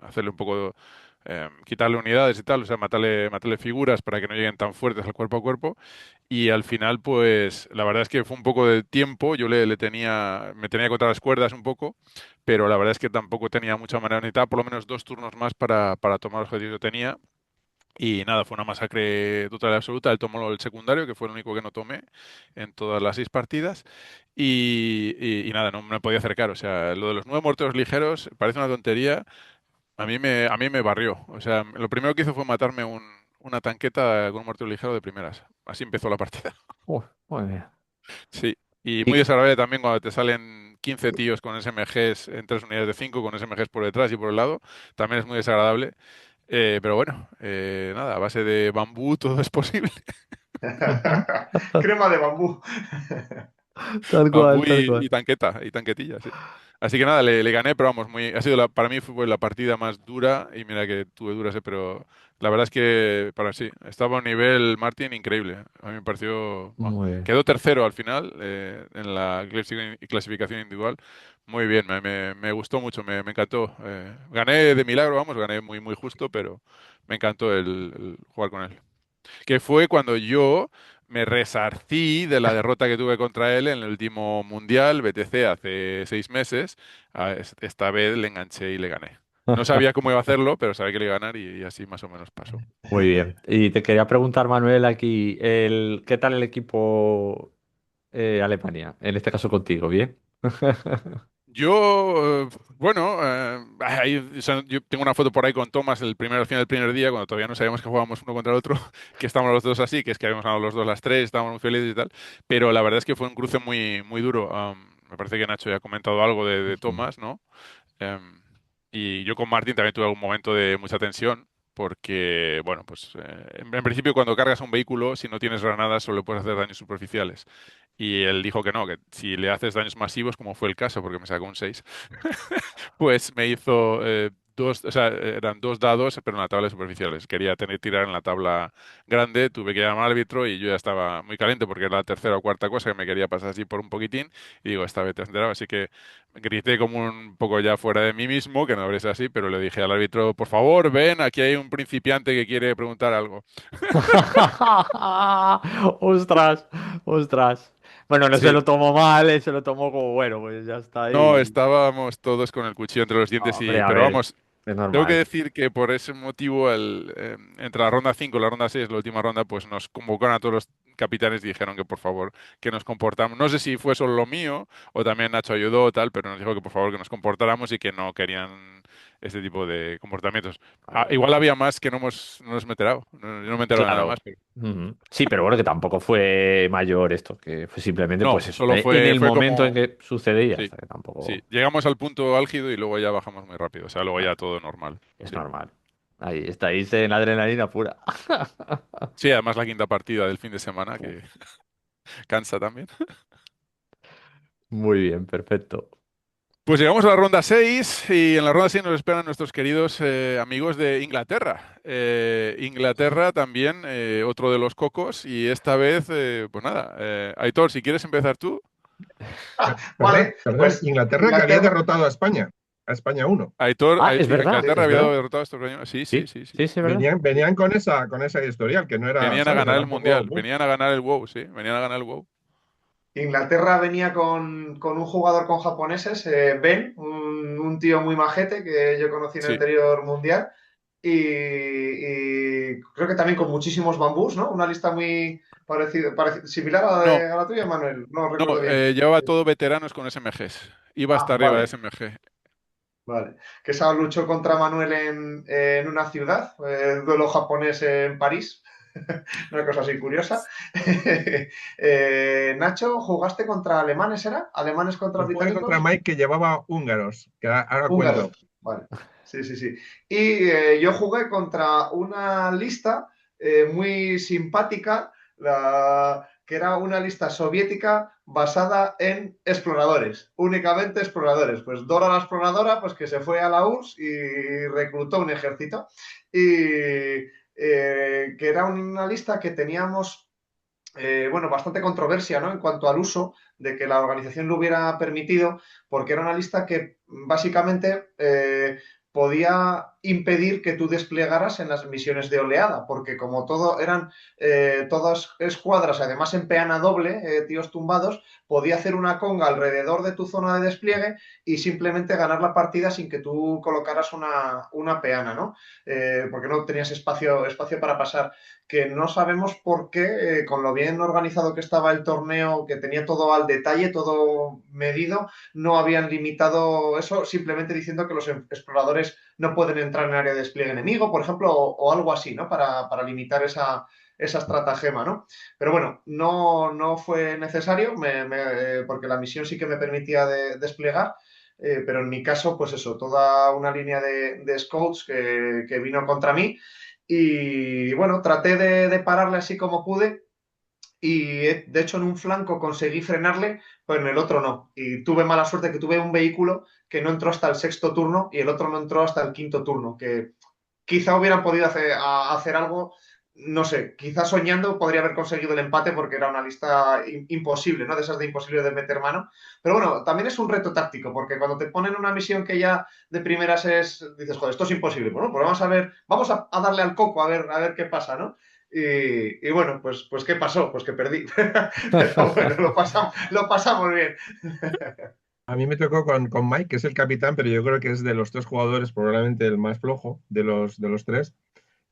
Speaker 3: hacerle un poco, quitarle unidades y tal, o sea, matarle figuras para que no lleguen tan fuertes al cuerpo a cuerpo. Y al final, pues, la verdad es que fue un poco de tiempo. Me tenía contra las cuerdas un poco, pero la verdad es que tampoco tenía mucha manera. Necesitaba por lo menos 2 turnos más para tomar el objetivo que tenía. Y nada, fue una masacre total y absoluta. Él tomó el secundario, que fue el único que no tomé en todas las 6 partidas. Y nada, no me podía acercar. O sea, lo de los 9 morteros ligeros parece una tontería. A mí me barrió. O sea, lo primero que hizo fue matarme una tanqueta con un mortero ligero de primeras. Así empezó la partida.
Speaker 2: Muy bien.
Speaker 3: Sí, y muy
Speaker 2: Y
Speaker 3: desagradable también cuando te salen 15 tíos con SMGs en 3 unidades de 5 con SMGs por detrás y por el lado. También es muy desagradable. Pero bueno, nada, a base de bambú todo es posible.
Speaker 5: Crema de bambú.
Speaker 2: tal
Speaker 3: Bambú
Speaker 2: cual, tal
Speaker 3: y
Speaker 2: cual.
Speaker 3: tanqueta, y tanquetilla, sí. Así que nada, le gané, pero vamos, para mí fue la partida más dura, y mira que tuve duras, pero la verdad es que para sí, estaba a un nivel Martin increíble. A mí me pareció, bueno,
Speaker 2: Muy bien.
Speaker 3: quedó tercero al final en la clasificación individual. Muy bien, me gustó mucho, me encantó. Gané de milagro, vamos, gané muy, muy justo, pero me encantó el jugar con él, que fue cuando yo me resarcí de la derrota que tuve contra él en el último Mundial BTC hace 6 meses. Esta vez le enganché y le gané. No sabía cómo iba a hacerlo, pero sabía que le iba a ganar y así más o menos pasó.
Speaker 2: Muy bien. Y te quería preguntar, Manuel, aquí, ¿qué tal el equipo Alemania? En este caso contigo, ¿bien?
Speaker 3: Bueno, o sea, yo tengo una foto por ahí con Thomas al final del primer día, cuando todavía no sabíamos que jugábamos uno contra el otro, que estábamos los dos así, que es que habíamos ganado los dos las 3, estábamos muy felices y tal. Pero la verdad es que fue un cruce muy, muy duro. Me parece que Nacho ya ha comentado algo de Thomas, ¿no? Em, y yo con Martin también tuve algún momento de mucha tensión, porque, bueno, pues en principio cuando cargas un vehículo, si no tienes granadas, solo puedes hacer daños superficiales. Y él dijo que no, que si le haces daños masivos, como fue el caso, porque me sacó un 6, pues me hizo o sea, eran 2 dados, pero en la tabla de superficiales. Quería tirar en la tabla grande, tuve que llamar al árbitro y yo ya estaba muy caliente porque era la tercera o cuarta cosa que me quería pasar así por un poquitín. Y digo, esta vez te has enterado. Así que grité como un poco ya fuera de mí mismo, que no habría sido así, pero le dije al árbitro, por favor, ven, aquí hay un principiante que quiere preguntar algo.
Speaker 2: Ostras, ostras. Bueno, no se
Speaker 3: Sí.
Speaker 2: lo tomó mal, se lo tomó como bueno, pues ya está
Speaker 3: No,
Speaker 2: ahí.
Speaker 3: estábamos todos con el cuchillo entre los dientes
Speaker 2: Hombre, a
Speaker 3: pero
Speaker 2: ver,
Speaker 3: vamos,
Speaker 2: es
Speaker 3: tengo que
Speaker 2: normal.
Speaker 3: decir que por ese motivo, entre la ronda 5 y la ronda 6, la última ronda, pues nos convocaron a todos los capitanes y dijeron que por favor que nos comportamos. No sé si fue solo lo mío o también Nacho ayudó o tal, pero nos dijo que por favor que nos comportáramos y que no querían este tipo de comportamientos.
Speaker 2: Claro.
Speaker 3: Igual había más que no nos me he enterado. Yo no me he enterado de nada más,
Speaker 2: Claro.
Speaker 3: pero
Speaker 2: Ujú. Sí, pero bueno, que tampoco fue mayor esto, que fue simplemente,
Speaker 3: no,
Speaker 2: pues eso,
Speaker 3: solo
Speaker 2: en el
Speaker 3: fue
Speaker 2: momento en
Speaker 3: como...
Speaker 2: que sucedía,
Speaker 3: Sí,
Speaker 2: hasta que
Speaker 3: sí.
Speaker 2: tampoco
Speaker 3: Llegamos al punto álgido y luego ya bajamos muy rápido. O sea, luego
Speaker 2: ah,
Speaker 3: ya todo normal.
Speaker 2: es
Speaker 3: Sí.
Speaker 2: normal. Ahí estáis en adrenalina pura.
Speaker 3: Sí, además la quinta partida del fin de semana, que cansa también.
Speaker 2: Muy bien, perfecto.
Speaker 3: Pues llegamos a la ronda 6 y en la ronda 6 nos esperan nuestros queridos amigos de Inglaterra. Inglaterra también, otro de los cocos, y esta vez, pues nada, Aitor, si quieres empezar tú.
Speaker 4: Perdón,
Speaker 5: Vale,
Speaker 4: perdón.
Speaker 5: pues
Speaker 4: Inglaterra que había
Speaker 5: Inglaterra.
Speaker 4: derrotado a España 1.
Speaker 3: Aitor,
Speaker 2: Ah, es verdad,
Speaker 3: Inglaterra
Speaker 2: es
Speaker 3: había
Speaker 2: verdad.
Speaker 3: derrotado a estos años. Sí, sí,
Speaker 2: Sí,
Speaker 3: sí, sí.
Speaker 2: sí, sí, es verdad.
Speaker 4: Venían con esa historial, que no era,
Speaker 3: Venían a
Speaker 4: ¿sabes?
Speaker 3: ganar
Speaker 4: Era
Speaker 3: el
Speaker 4: un poco...
Speaker 3: Mundial, venían a ganar el WoW, sí, venían a ganar el WoW.
Speaker 5: Inglaterra venía con un jugador con japoneses, Ben, un tío muy majete que yo conocí en el
Speaker 3: Sí,
Speaker 5: anterior mundial, y creo que también con muchísimos bambús, ¿no? Una lista muy, similar a
Speaker 3: No,
Speaker 5: a la tuya, Manuel. No
Speaker 3: no,
Speaker 5: recuerdo bien.
Speaker 3: llevaba todo veteranos con SMGs. Iba hasta
Speaker 5: Ah,
Speaker 3: arriba de
Speaker 5: vale.
Speaker 3: SMG.
Speaker 5: Vale. Que esa luchó contra Manuel en una ciudad, duelo japonés en París. Una cosa así curiosa. Nacho, ¿jugaste contra alemanes, era? ¿Alemanes contra
Speaker 4: Yo jugué contra
Speaker 5: británicos?
Speaker 4: Mike que llevaba húngaros, que ahora
Speaker 5: Húngaros.
Speaker 4: cuento.
Speaker 5: Vale. Sí, sí, sí. Y yo jugué contra una lista muy simpática, que era una lista soviética basada en exploradores, únicamente exploradores. Pues Dora la exploradora, pues que se fue a la URSS y reclutó un ejército. Y que era una lista que teníamos bueno, bastante controversia, ¿no? En cuanto al uso de que la organización lo hubiera permitido, porque era una lista que básicamente podía impedir que tú desplegaras en las misiones de oleada, porque como todo eran todas escuadras, además en peana doble, tíos tumbados, podía hacer una conga alrededor de tu zona de despliegue y simplemente ganar la partida sin que tú colocaras una peana, ¿no? Porque no tenías espacio para pasar que no sabemos por qué, con lo bien organizado que estaba el torneo, que tenía todo al detalle, todo medido, no habían limitado eso, simplemente diciendo que los exploradores no pueden entrar en área de despliegue enemigo, por ejemplo, o algo así, ¿no? Para limitar esa estratagema, ¿no? Pero bueno, no fue necesario, porque la misión sí que me permitía desplegar. Pero en mi caso, pues eso, toda una línea de scouts que vino contra mí y bueno, traté de pararle así como pude y de hecho en un flanco conseguí frenarle, pero en el otro no. Y tuve mala suerte que tuve un vehículo que no entró hasta el sexto turno y el otro no entró hasta el quinto turno, que quizá hubieran podido hacer algo, no sé, quizá soñando podría haber conseguido el empate porque era una lista imposible, ¿no? De esas de imposible de meter mano. Pero bueno, también es un reto táctico, porque cuando te ponen una misión que ya de primeras dices, joder, esto es imposible. Bueno, pues vamos a ver, vamos a darle al coco a ver qué pasa, ¿no? Y bueno, pues ¿qué pasó? Pues que perdí. Pero bueno, lo pasamos bien.
Speaker 4: A mí me tocó con Mike, que es el capitán, pero yo creo que es de los tres jugadores probablemente el más flojo de los tres.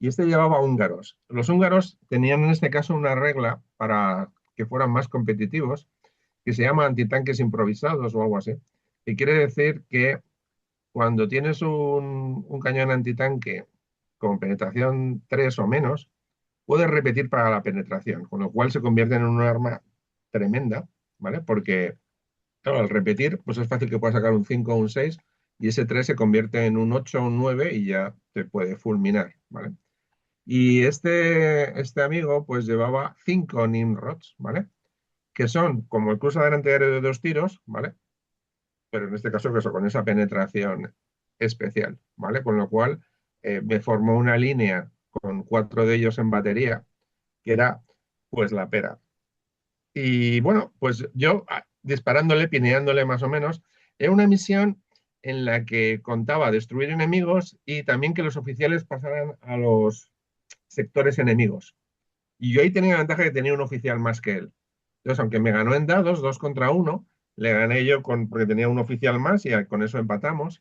Speaker 4: Y este llevaba húngaros. Los húngaros tenían en este caso una regla para que fueran más competitivos, que se llama antitanques improvisados o algo así. Y quiere decir que cuando tienes un cañón antitanque con penetración 3 o menos, puedes repetir para la penetración, con lo cual se convierte en un arma tremenda, ¿vale? Porque, claro, al repetir, pues es fácil que puedas sacar un 5 o un 6 y ese 3 se convierte en un 8 o un 9 y ya te puede fulminar, ¿vale? Y este amigo pues llevaba 5 Nimrods, ¿vale? Que son como el cruce delante aéreo de 2 tiros, ¿vale? Pero en este caso que eso, con esa penetración especial, ¿vale? Con lo cual me formó una línea con 4 de ellos en batería, que era pues la pera. Y bueno, pues yo disparándole, pineándole más o menos, era una misión en la que contaba destruir enemigos y también que los oficiales pasaran a los sectores enemigos. Y yo ahí tenía la ventaja que tenía un oficial más que él. Entonces, aunque me ganó en dados, 2 contra 1, le gané yo porque tenía un oficial más y con eso empatamos.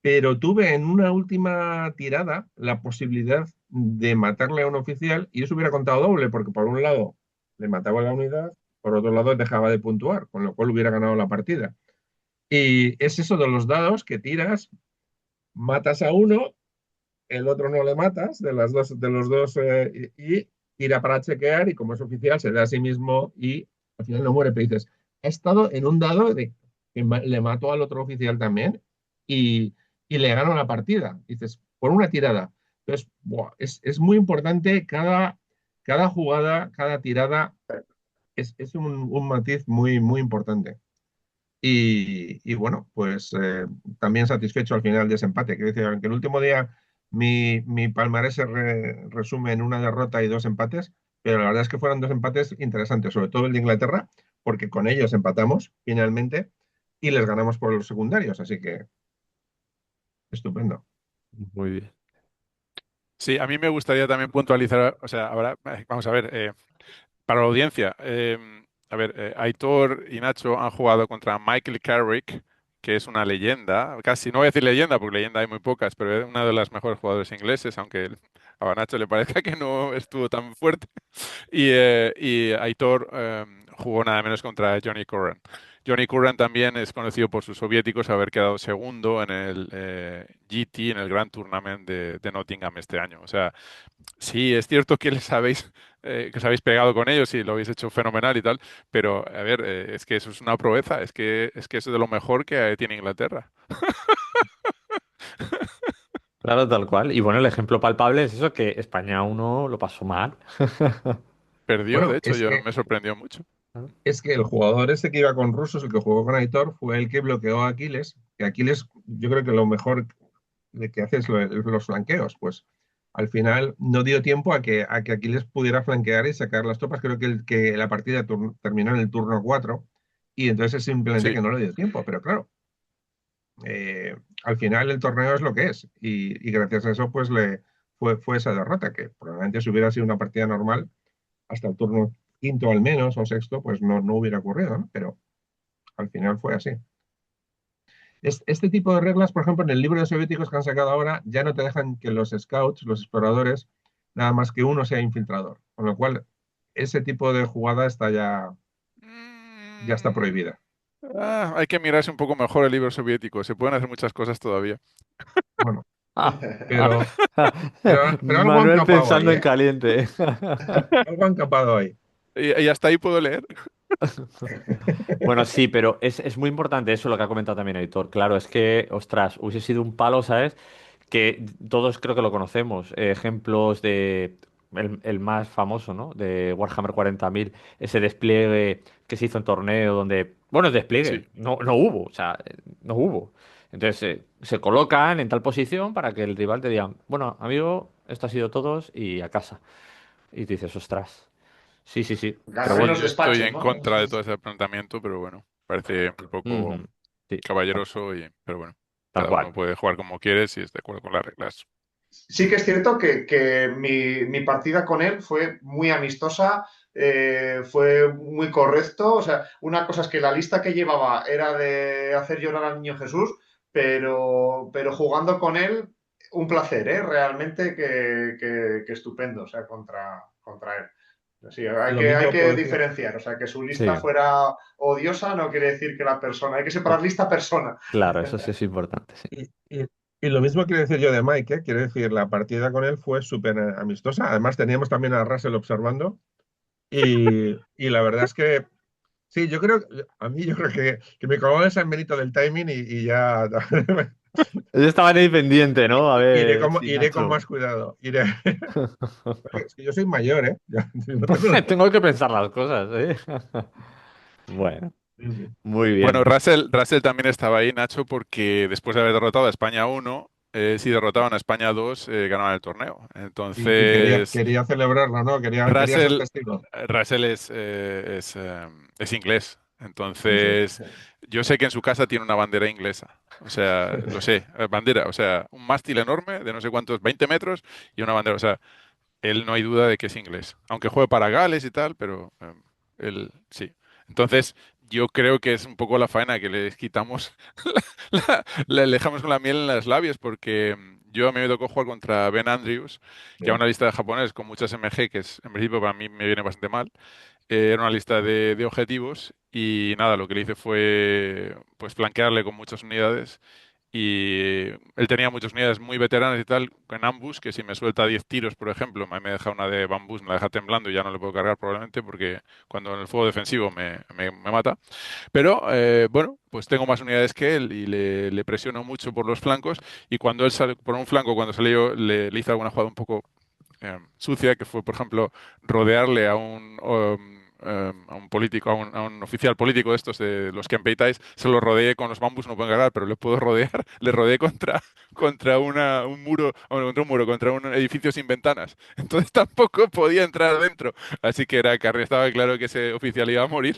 Speaker 4: Pero tuve en una última tirada la posibilidad de matarle a un oficial y eso hubiera contado doble, porque por un lado le mataba a la unidad, por otro lado dejaba de puntuar, con lo cual hubiera ganado la partida. Y es eso de los dados que tiras, matas a uno, el otro no le matas, de los dos, y tira para chequear, y como es oficial, se da a sí mismo y al final no muere. Pero dices, ha estado en un dado de que le mató al otro oficial también y, y le ganó la partida. Dices, por una tirada. Entonces, buah, es muy importante cada jugada, cada tirada, es un matiz muy, muy importante. Y bueno, pues también satisfecho al final de ese empate. Quiero decir, aunque el último día mi palmarés se resume en una derrota y 2 empates, pero la verdad es que fueron 2 empates interesantes, sobre todo el de Inglaterra, porque con ellos empatamos finalmente y les ganamos por los secundarios, así que estupendo.
Speaker 2: Muy bien.
Speaker 3: Sí, a mí me gustaría también puntualizar, o sea, ahora vamos a ver, para la audiencia, a ver, Aitor y Nacho han jugado contra Michael Carrick, que es una leyenda, casi, no voy a decir leyenda, porque leyenda hay muy pocas, pero es una de las mejores jugadores ingleses, aunque a Nacho le parezca que no estuvo tan fuerte. Y Aitor jugó nada menos contra Johnny Curran. Johnny Curran también es conocido por sus soviéticos haber quedado segundo en el GT, en el Grand Tournament de Nottingham este año. O sea, sí, es cierto que que os habéis pegado con ellos y lo habéis hecho fenomenal y tal, pero a ver, es que eso es una proeza, es que eso es de lo mejor que tiene Inglaterra.
Speaker 2: Claro, tal cual. Y bueno, el ejemplo palpable es eso, que España uno lo pasó mal.
Speaker 3: Perdió, de
Speaker 4: Bueno,
Speaker 3: hecho, yo me sorprendió mucho.
Speaker 4: es que el jugador ese que iba con rusos, el que jugó con Aitor, fue el que bloqueó a Aquiles. Que Aquiles, yo creo que lo mejor de que hace es los flanqueos. Pues al final no dio tiempo a que Aquiles pudiera flanquear y sacar las tropas. Creo que la partida terminó en el turno 4 y entonces es simplemente
Speaker 3: Sí,
Speaker 4: que no le dio tiempo. Pero claro, al final el torneo es lo que es y gracias a eso pues fue esa derrota que probablemente si hubiera sido una partida normal hasta el turno quinto al menos o sexto pues no hubiera ocurrido, ¿no? Pero al final fue así. Este tipo de reglas, por ejemplo, en el libro de soviéticos que han sacado ahora, ya no te dejan que los scouts, los exploradores, nada más que uno sea infiltrador. Con lo cual, ese tipo de jugada ya está
Speaker 3: Mm,
Speaker 4: prohibida.
Speaker 3: hay que mirarse un poco mejor el libro soviético. Se pueden hacer muchas cosas todavía.
Speaker 4: Bueno,
Speaker 2: Ah,
Speaker 4: pero, pero algo han
Speaker 2: Manuel
Speaker 4: capado
Speaker 2: pensando
Speaker 4: ahí,
Speaker 2: en
Speaker 4: ¿eh?
Speaker 2: caliente.
Speaker 4: Algo han capado ahí.
Speaker 3: Y hasta ahí puedo leer.
Speaker 2: Bueno, sí, pero es muy importante eso lo que ha comentado también Aitor. Claro, es que, ostras, hubiese sido un palo, ¿sabes? Que todos creo que lo conocemos. Ejemplos de el más famoso, ¿no? De Warhammer 40.000, ese despliegue que se hizo en torneo donde, bueno, despliegue,
Speaker 3: Sí.
Speaker 2: no hubo, o sea, no hubo. Entonces se colocan en tal posición para que el rival te diga, bueno, amigo, esto ha sido todos y a casa. Y tú dices, ostras. Sí, sí, sí. Pero
Speaker 5: Ganó en
Speaker 3: Sí,
Speaker 2: bueno.
Speaker 5: los
Speaker 3: yo estoy
Speaker 5: despachos,
Speaker 3: en
Speaker 5: ¿no?
Speaker 3: contra de todo ese planteamiento, pero bueno, parece un poco
Speaker 2: Ujú, sí,
Speaker 3: caballeroso, pero bueno,
Speaker 2: tal
Speaker 3: cada
Speaker 2: cual.
Speaker 3: uno puede jugar como quiere si está de acuerdo con las reglas.
Speaker 5: Sí que es cierto que mi partida con él fue muy amistosa, fue muy correcto. O sea, una cosa es que la lista que llevaba era de hacer llorar al niño Jesús, pero jugando con él, un placer, ¿eh? Realmente que estupendo, o sea, contra él. Sí, hay
Speaker 4: Lo
Speaker 5: hay
Speaker 4: mismo
Speaker 5: que
Speaker 4: puedo decir.
Speaker 5: diferenciar, o sea, que su lista
Speaker 2: Sí,
Speaker 5: fuera odiosa no quiere decir que la persona, hay que separar lista persona.
Speaker 2: claro, eso sí es importante, sí.
Speaker 4: Y lo mismo quiero decir yo de Mike, ¿eh? Quiero decir, la partida con él fue súper amistosa. Además, teníamos también a Russell observando. Y la verdad es que, sí, yo creo que me colgó el San Benito del timing y ya
Speaker 2: Yo estaba ahí pendiente, ¿no? A ver, sí,
Speaker 4: iré con
Speaker 2: Nacho.
Speaker 4: más cuidado. Es que yo soy mayor, ¿eh? No tengo
Speaker 2: Tengo que pensar las cosas, ¿eh? Bueno,
Speaker 4: Sí, sí.
Speaker 2: muy bien.
Speaker 3: Bueno, Russell también estaba ahí, Nacho, porque después de haber derrotado a España 1, si derrotaban a España 2, ganaban el torneo.
Speaker 4: Y
Speaker 3: Entonces,
Speaker 4: quería celebrarlo, ¿no? Quería ser
Speaker 3: Russell,
Speaker 4: testigo.
Speaker 3: Russell es inglés.
Speaker 4: Sí, sí.
Speaker 3: Entonces, yo sé que en su casa tiene una bandera inglesa. O sea, lo sé, bandera, o sea, un mástil enorme de no sé cuántos, 20 metros y una bandera. O sea, él no hay duda de que es inglés. Aunque juegue para Gales y tal, pero él sí. Entonces, yo creo que es un poco la faena que le quitamos, le dejamos con la miel en los labios, porque yo a mí me tocó jugar contra Ben Andrews, que era
Speaker 4: Sí.
Speaker 3: una lista de japonés con muchas MG, que es, en principio para mí me viene bastante mal. Era una lista de objetivos y nada, lo que le hice fue pues flanquearle con muchas unidades y él tenía muchas unidades muy veteranas y tal, en ambush, que si me suelta 10 tiros, por ejemplo, a mí me deja una de bambús, me la deja temblando y ya no le puedo cargar probablemente porque cuando en el fuego defensivo me mata. Pero bueno, pues tengo más unidades que él y le presiono mucho por los flancos y cuando él sale por un flanco, cuando salió, le hice alguna jugada un poco sucia, que fue, por ejemplo, rodearle a un político, a un oficial político de estos, de los que empeitáis, se lo rodeé con los bambús, no pueden cargar, pero le puedo rodear, le rodeé contra un muro, contra un muro, contra un edificio sin ventanas. Entonces tampoco podía entrar dentro. Así que estaba claro que ese oficial iba a morir.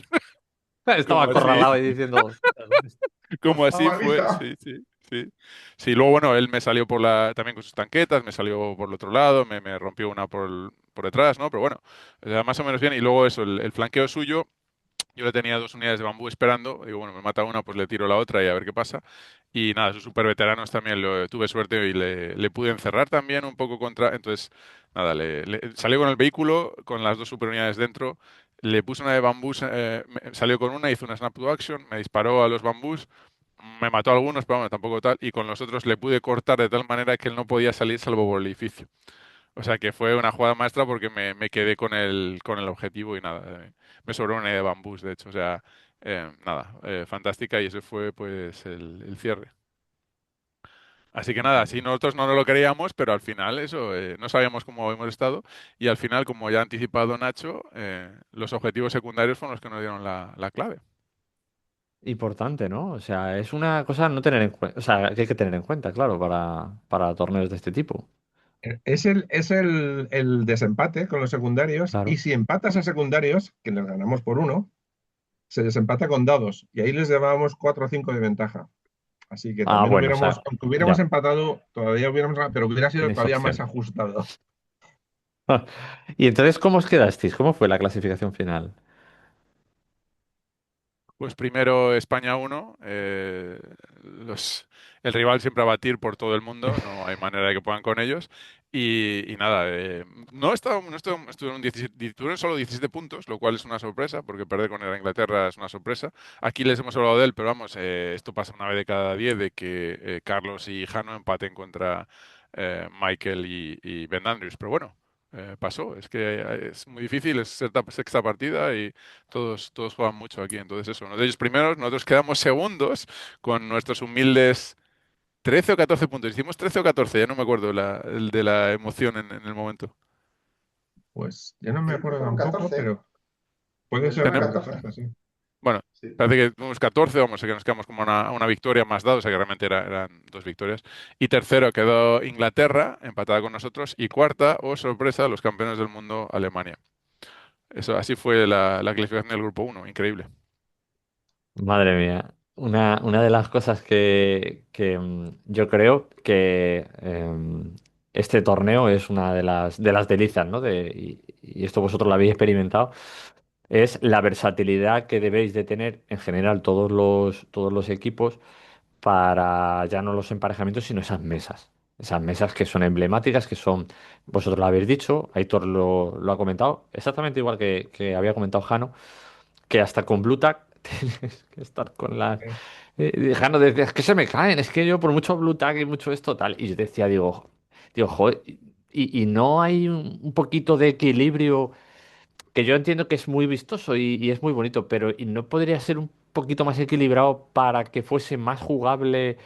Speaker 2: Estaba
Speaker 3: Como así,
Speaker 2: acorralado y diciendo, "Ostras, ¿dónde está?".
Speaker 3: como
Speaker 5: La
Speaker 3: así fue,
Speaker 5: paliza.
Speaker 3: sí, sí, sí. Sí, luego, bueno, él me salió también con sus tanquetas, me salió por el otro lado, me rompió una por detrás, ¿no? Pero bueno, o sea, más o menos bien. Y luego eso, el flanqueo suyo, yo le tenía 2 unidades de bambú esperando. Digo, bueno, me mata una, pues le tiro la otra y a ver qué pasa. Y nada, sus super veteranos también tuve suerte y le pude encerrar también un poco contra. Entonces, nada, salió con el vehículo, con las 2 super unidades dentro. Le puse una de bambús, salió con una, hizo una snap to action, me disparó a los bambús, me mató a algunos, pero bueno, tampoco tal. Y con los otros le pude cortar de tal manera que él no podía salir salvo por el edificio. O sea que fue una jugada maestra porque me quedé con el objetivo y nada. Me sobró una idea de bambús, de hecho. O sea, nada, fantástica y ese fue pues el cierre. Así que nada, sí, nosotros no nos lo creíamos, pero al final eso, no sabíamos cómo hemos estado y al final, como ya ha anticipado Nacho, los objetivos secundarios fueron los que nos dieron la clave.
Speaker 2: Importante, ¿no? O sea, es una cosa a no tener en cuenta, o sea, que hay que tener en cuenta, claro, para torneos de este tipo.
Speaker 4: Es el desempate con los secundarios y
Speaker 2: Claro.
Speaker 4: si empatas a secundarios, que les ganamos por uno, se desempata con dados y ahí les llevábamos 4 o 5 de ventaja. Así que
Speaker 2: Ah,
Speaker 4: también
Speaker 2: bueno, o sea,
Speaker 4: aunque hubiéramos
Speaker 2: ya,
Speaker 4: empatado, todavía hubiéramos ganado, pero hubiera sido
Speaker 2: tenéis
Speaker 4: todavía más
Speaker 2: opción.
Speaker 4: ajustado.
Speaker 2: Y entonces, ¿cómo os quedasteis? ¿Cómo fue la clasificación final?
Speaker 3: Pues primero España 1, el rival siempre a batir por todo el mundo, no hay manera de que puedan con ellos. Y nada, tuvieron solo 17 puntos, lo cual es una sorpresa, porque perder con el Inglaterra es una sorpresa. Aquí les hemos hablado de él, pero vamos, esto pasa una vez de cada 10 de que Carlos y Jano empaten contra Michael y Ben Andrews. Pero bueno, pasó, es que es muy difícil, es sexta partida y todos juegan mucho aquí, entonces eso, uno de ellos primeros, nosotros quedamos segundos con nuestros humildes 13 o 14 puntos. Hicimos 13 o 14, ya no me acuerdo el de la emoción en el momento.
Speaker 4: Pues yo no me
Speaker 5: Creo que
Speaker 4: acuerdo
Speaker 5: fueron
Speaker 4: tampoco,
Speaker 5: 14.
Speaker 4: pero puede
Speaker 5: Pues
Speaker 4: ser
Speaker 5: fueron
Speaker 3: Tenem-
Speaker 4: por
Speaker 5: 14.
Speaker 4: 14, sí.
Speaker 3: bueno,
Speaker 5: Sí.
Speaker 3: parece que tuvimos 14, vamos, que nos quedamos como una victoria más dado, o sea que realmente eran 2 victorias. Y tercero quedó Inglaterra, empatada con nosotros, y cuarta, oh sorpresa, los campeones del mundo, Alemania. Eso, así fue la clasificación del grupo uno, increíble.
Speaker 2: Madre mía. Una de las cosas que yo creo que este torneo es una de las delicias, ¿no? Y esto vosotros lo habéis experimentado, es la versatilidad que debéis de tener en general todos los equipos para ya no los emparejamientos, sino esas mesas. Esas mesas que son emblemáticas, que son, vosotros lo habéis dicho, Aitor lo ha comentado, exactamente igual que había comentado Jano, que hasta con Blue Tack tienes que estar con las...
Speaker 4: Eh,
Speaker 2: Jano decía, es que se me caen, es que yo por mucho Blue Tack y mucho esto tal. Y yo decía, digo, joder, y no hay un poquito de equilibrio que yo entiendo que es muy vistoso y es muy bonito, pero ¿y no podría ser un poquito más equilibrado para que fuese más jugable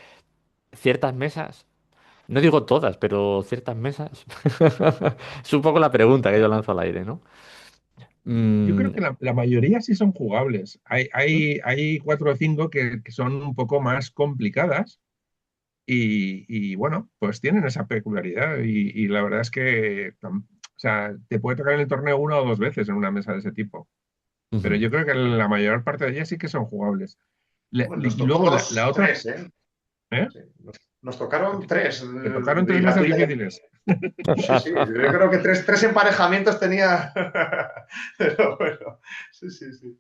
Speaker 2: ciertas mesas? No digo todas, pero ciertas mesas. Es un poco la pregunta que yo lanzo al aire, ¿no?
Speaker 4: Yo
Speaker 2: Mm,
Speaker 4: creo que la mayoría sí son jugables. Hay 4 o 5 que son un poco más complicadas y, bueno, pues tienen esa peculiaridad y la verdad es que o sea, te puede tocar en el torneo una o dos veces en una mesa de ese tipo. Pero
Speaker 2: ujú.
Speaker 4: yo creo que la mayor parte de ellas sí que son jugables.
Speaker 5: Bueno, nos
Speaker 4: Y
Speaker 5: tocó
Speaker 4: luego la otra,
Speaker 5: tres, ¿eh?
Speaker 4: ¿eh?
Speaker 5: Sí, nos tocaron tres.
Speaker 4: Te tocaron
Speaker 5: Y
Speaker 4: 3
Speaker 5: la
Speaker 4: mesas
Speaker 5: tuya ya.
Speaker 4: difíciles.
Speaker 5: Sí, sí, yo creo que tres emparejamientos tenía. Pero bueno, sí, sí, sí.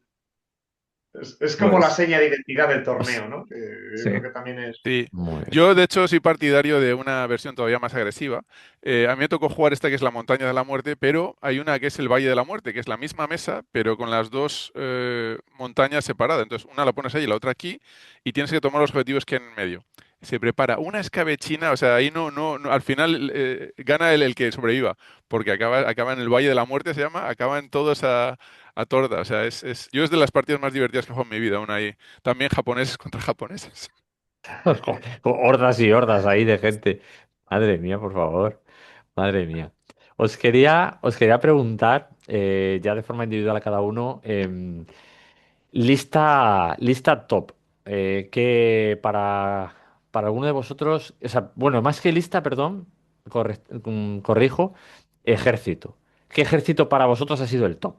Speaker 5: Es como la
Speaker 2: Pues,
Speaker 5: seña de identidad del
Speaker 2: pues,
Speaker 5: torneo, ¿no? Que yo
Speaker 4: Sí.
Speaker 5: creo que también es.
Speaker 3: Sí,
Speaker 2: muy bien.
Speaker 3: yo de hecho soy partidario de una versión todavía más agresiva. A mí me tocó jugar esta que es la Montaña de la Muerte, pero hay una que es el Valle de la Muerte, que es la misma mesa, pero con las dos montañas separadas. Entonces, una la pones ahí y la otra aquí, y tienes que tomar los objetivos que hay en medio. Se prepara una escabechina, o sea, ahí al final gana el que sobreviva, porque acaba en el Valle de la Muerte, se llama, acaban todos a torda. O sea, yo es de las partidas más divertidas que he jugado en mi vida, aún ahí. También japoneses contra japoneses.
Speaker 2: Hordas y hordas ahí de gente. Madre mía, por favor. Madre mía. Os quería preguntar, ya de forma individual a cada uno, lista top. Que para alguno de vosotros, o sea, bueno, más que lista, perdón, corrijo, ejército. ¿Qué ejército para vosotros ha sido el top?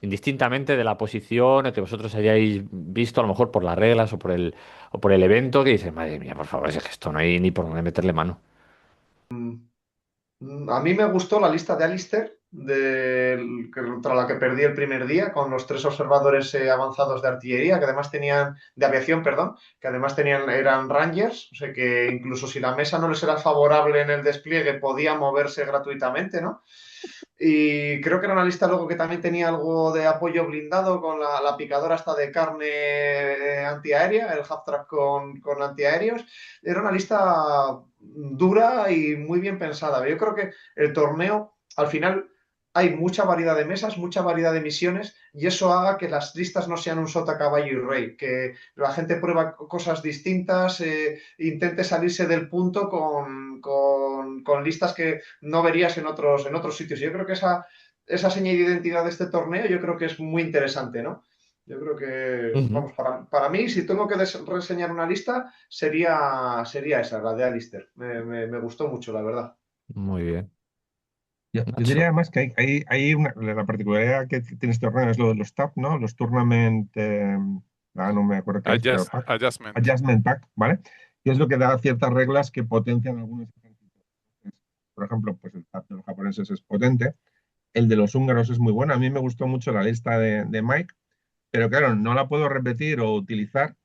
Speaker 2: Indistintamente de la posición que vosotros hayáis visto, a lo mejor por las reglas o por el evento, que dices, madre mía, por favor, es que esto no hay ni por dónde meterle mano.
Speaker 5: A mí me gustó la lista de Alistair, contra la que perdí el primer día, con los 3 observadores avanzados de artillería, que además tenían, de aviación, perdón, que además eran Rangers, o sea que incluso si la mesa no les era favorable en el despliegue, podía moverse gratuitamente, ¿no? Y creo que era una lista luego que también tenía algo de apoyo blindado con la picadora hasta de carne antiaérea, el half track con antiaéreos. Era una lista dura y muy bien pensada. Yo creo que el torneo, al final, hay mucha variedad de mesas, mucha variedad de misiones y eso haga que las listas no sean un sota, caballo y rey, que la gente prueba cosas distintas, intente salirse del punto con listas que no verías en otros sitios. Yo creo que esa señal de identidad de este torneo yo creo que es muy interesante, ¿no? Yo creo que,
Speaker 2: Ujú.
Speaker 5: vamos, para mí, si tengo que reseñar una lista, sería esa, la de Alistair. Me gustó mucho, la verdad.
Speaker 2: Muy bien.
Speaker 4: Yo diría
Speaker 2: Nacho.
Speaker 4: además que la particularidad que tiene este torneo es lo de los TAP, ¿no? Los Tournament, no me acuerdo qué es, pero Pack,
Speaker 3: Adjustment.
Speaker 4: Adjustment Pack, ¿vale? Que es lo que da ciertas reglas que potencian algunos ejércitos. Por ejemplo, pues el TAP de los japoneses es potente, el de los húngaros es muy bueno. A mí me gustó mucho la lista de Mike, pero claro, no la puedo repetir o utilizar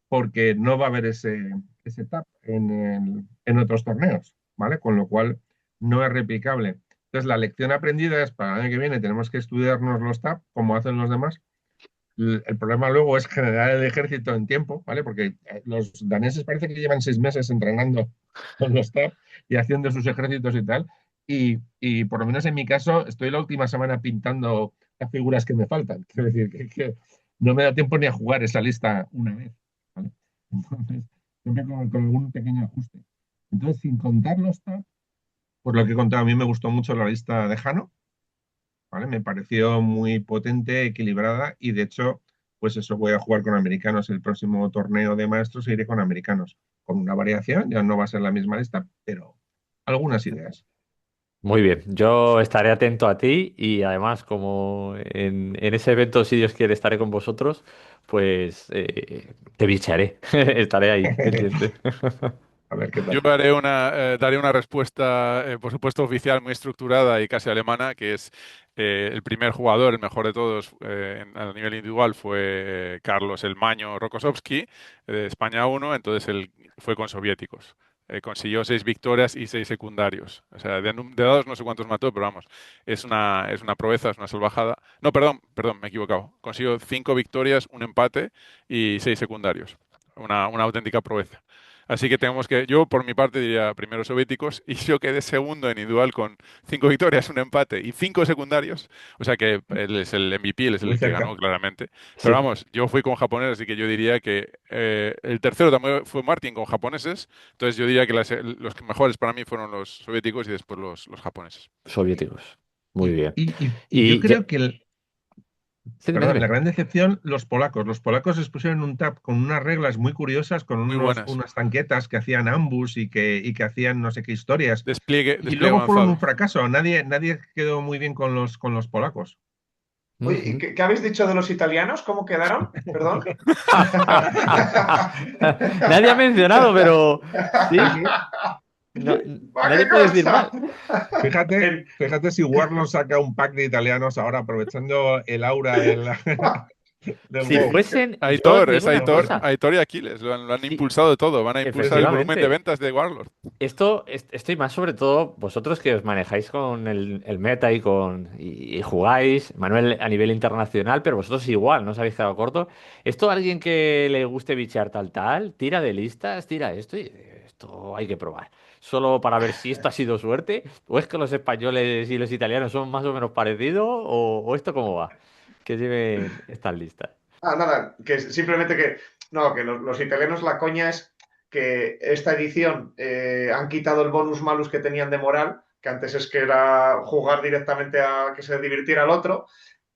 Speaker 4: porque no va a haber ese TAP en otros torneos, ¿vale? Con lo cual no es replicable. Entonces, la lección aprendida es para el año que viene tenemos que estudiarnos los TAP como hacen los demás. El problema luego es generar el ejército en tiempo, ¿vale? Porque los daneses parece que llevan 6 meses entrenando con los TAP y haciendo sus ejércitos y tal. Y por lo menos en mi caso, estoy la última semana pintando las figuras que me faltan. Quiero decir que no me da tiempo ni a jugar esa lista una vez, ¿vale? Entonces, siempre con algún pequeño ajuste. Entonces, sin contar los TAP, por lo que he contado, a mí me gustó mucho la lista de Jano, ¿vale? Me pareció muy potente, equilibrada y de hecho, pues eso, voy a jugar con americanos. El próximo torneo de maestros iré con americanos, con una variación, ya no va a ser la misma lista, pero algunas ideas.
Speaker 2: Muy bien, yo estaré atento a ti y además como en ese evento, si Dios quiere, estaré con vosotros, pues te bicharé, estaré ahí pendiente.
Speaker 4: A ver qué
Speaker 3: Yo
Speaker 4: tal.
Speaker 3: daré una respuesta, por supuesto, oficial, muy estructurada y casi alemana, que es el primer jugador, el mejor de todos a nivel individual, fue Carlos el Maño Rokossovski, de España 1, entonces él fue con soviéticos. Consiguió 6 victorias y 6 secundarios. O sea, de dados no sé cuántos mató, pero vamos, es una proeza, es una salvajada. No, perdón, me he equivocado. Consiguió 5 victorias, un empate y 6 secundarios. Una auténtica proeza. Así que yo por mi parte diría primero soviéticos y yo quedé segundo en individual con 5 victorias, un empate y 5 secundarios. O sea que él es el MVP, él es
Speaker 4: Muy
Speaker 3: el que ganó
Speaker 4: cerca.
Speaker 3: claramente. Pero
Speaker 2: Sí,
Speaker 3: vamos, yo fui con japoneses, así que yo diría que el tercero también fue Martin con japoneses. Entonces yo diría que los mejores para mí fueron los soviéticos y después los japoneses.
Speaker 2: soviéticos. Muy
Speaker 4: Y,
Speaker 2: bien.
Speaker 4: y- y- y yo
Speaker 2: Y ya...
Speaker 4: creo que
Speaker 2: Sí, dime,
Speaker 4: perdón, la
Speaker 2: dime.
Speaker 4: gran decepción, los polacos. Los polacos les pusieron un TAP con unas reglas muy curiosas, con
Speaker 3: Muy buenas.
Speaker 4: unas tanquetas que hacían ambush y que hacían no sé qué historias. Y
Speaker 3: Despliegue
Speaker 4: luego fueron
Speaker 3: avanzado.
Speaker 4: un fracaso. Nadie quedó muy bien con los polacos.
Speaker 5: Oye, ¿y
Speaker 2: Ujú.
Speaker 5: qué habéis dicho de los italianos? ¿Cómo quedaron? Perdón.
Speaker 2: Nadie ha mencionado, pero sí, sí.
Speaker 5: ¡Va, qué
Speaker 2: Nadie puede decir
Speaker 5: cosa!
Speaker 2: mal.
Speaker 4: Fíjate,
Speaker 5: En-
Speaker 4: fíjate si Warlock saca un pack de italianos ahora, aprovechando el aura del
Speaker 2: Si
Speaker 4: WoW.
Speaker 2: fuesen, yo os
Speaker 3: Aitor, es
Speaker 2: digo una
Speaker 3: Aitor,
Speaker 2: cosa.
Speaker 3: Aitor y Aquiles, lo han
Speaker 2: Sí,
Speaker 3: impulsado todo, van a impulsar el volumen de
Speaker 2: efectivamente.
Speaker 3: ventas de Warlord.
Speaker 2: Estoy más sobre todo vosotros que os manejáis con el meta y jugáis, Manuel, a nivel internacional, pero vosotros igual, no os habéis quedado corto. Esto a alguien que le guste bichear tal, tira de listas, tira esto y esto hay que probar. Solo para ver si esto ha sido suerte, o es que los españoles y los italianos son más o menos parecidos, o esto cómo va, que lleven estas listas.
Speaker 5: Nada, que simplemente que, no, que los italianos la coña es que esta edición han quitado el bonus malus que tenían de moral, que antes es que era jugar directamente a que se divirtiera el otro.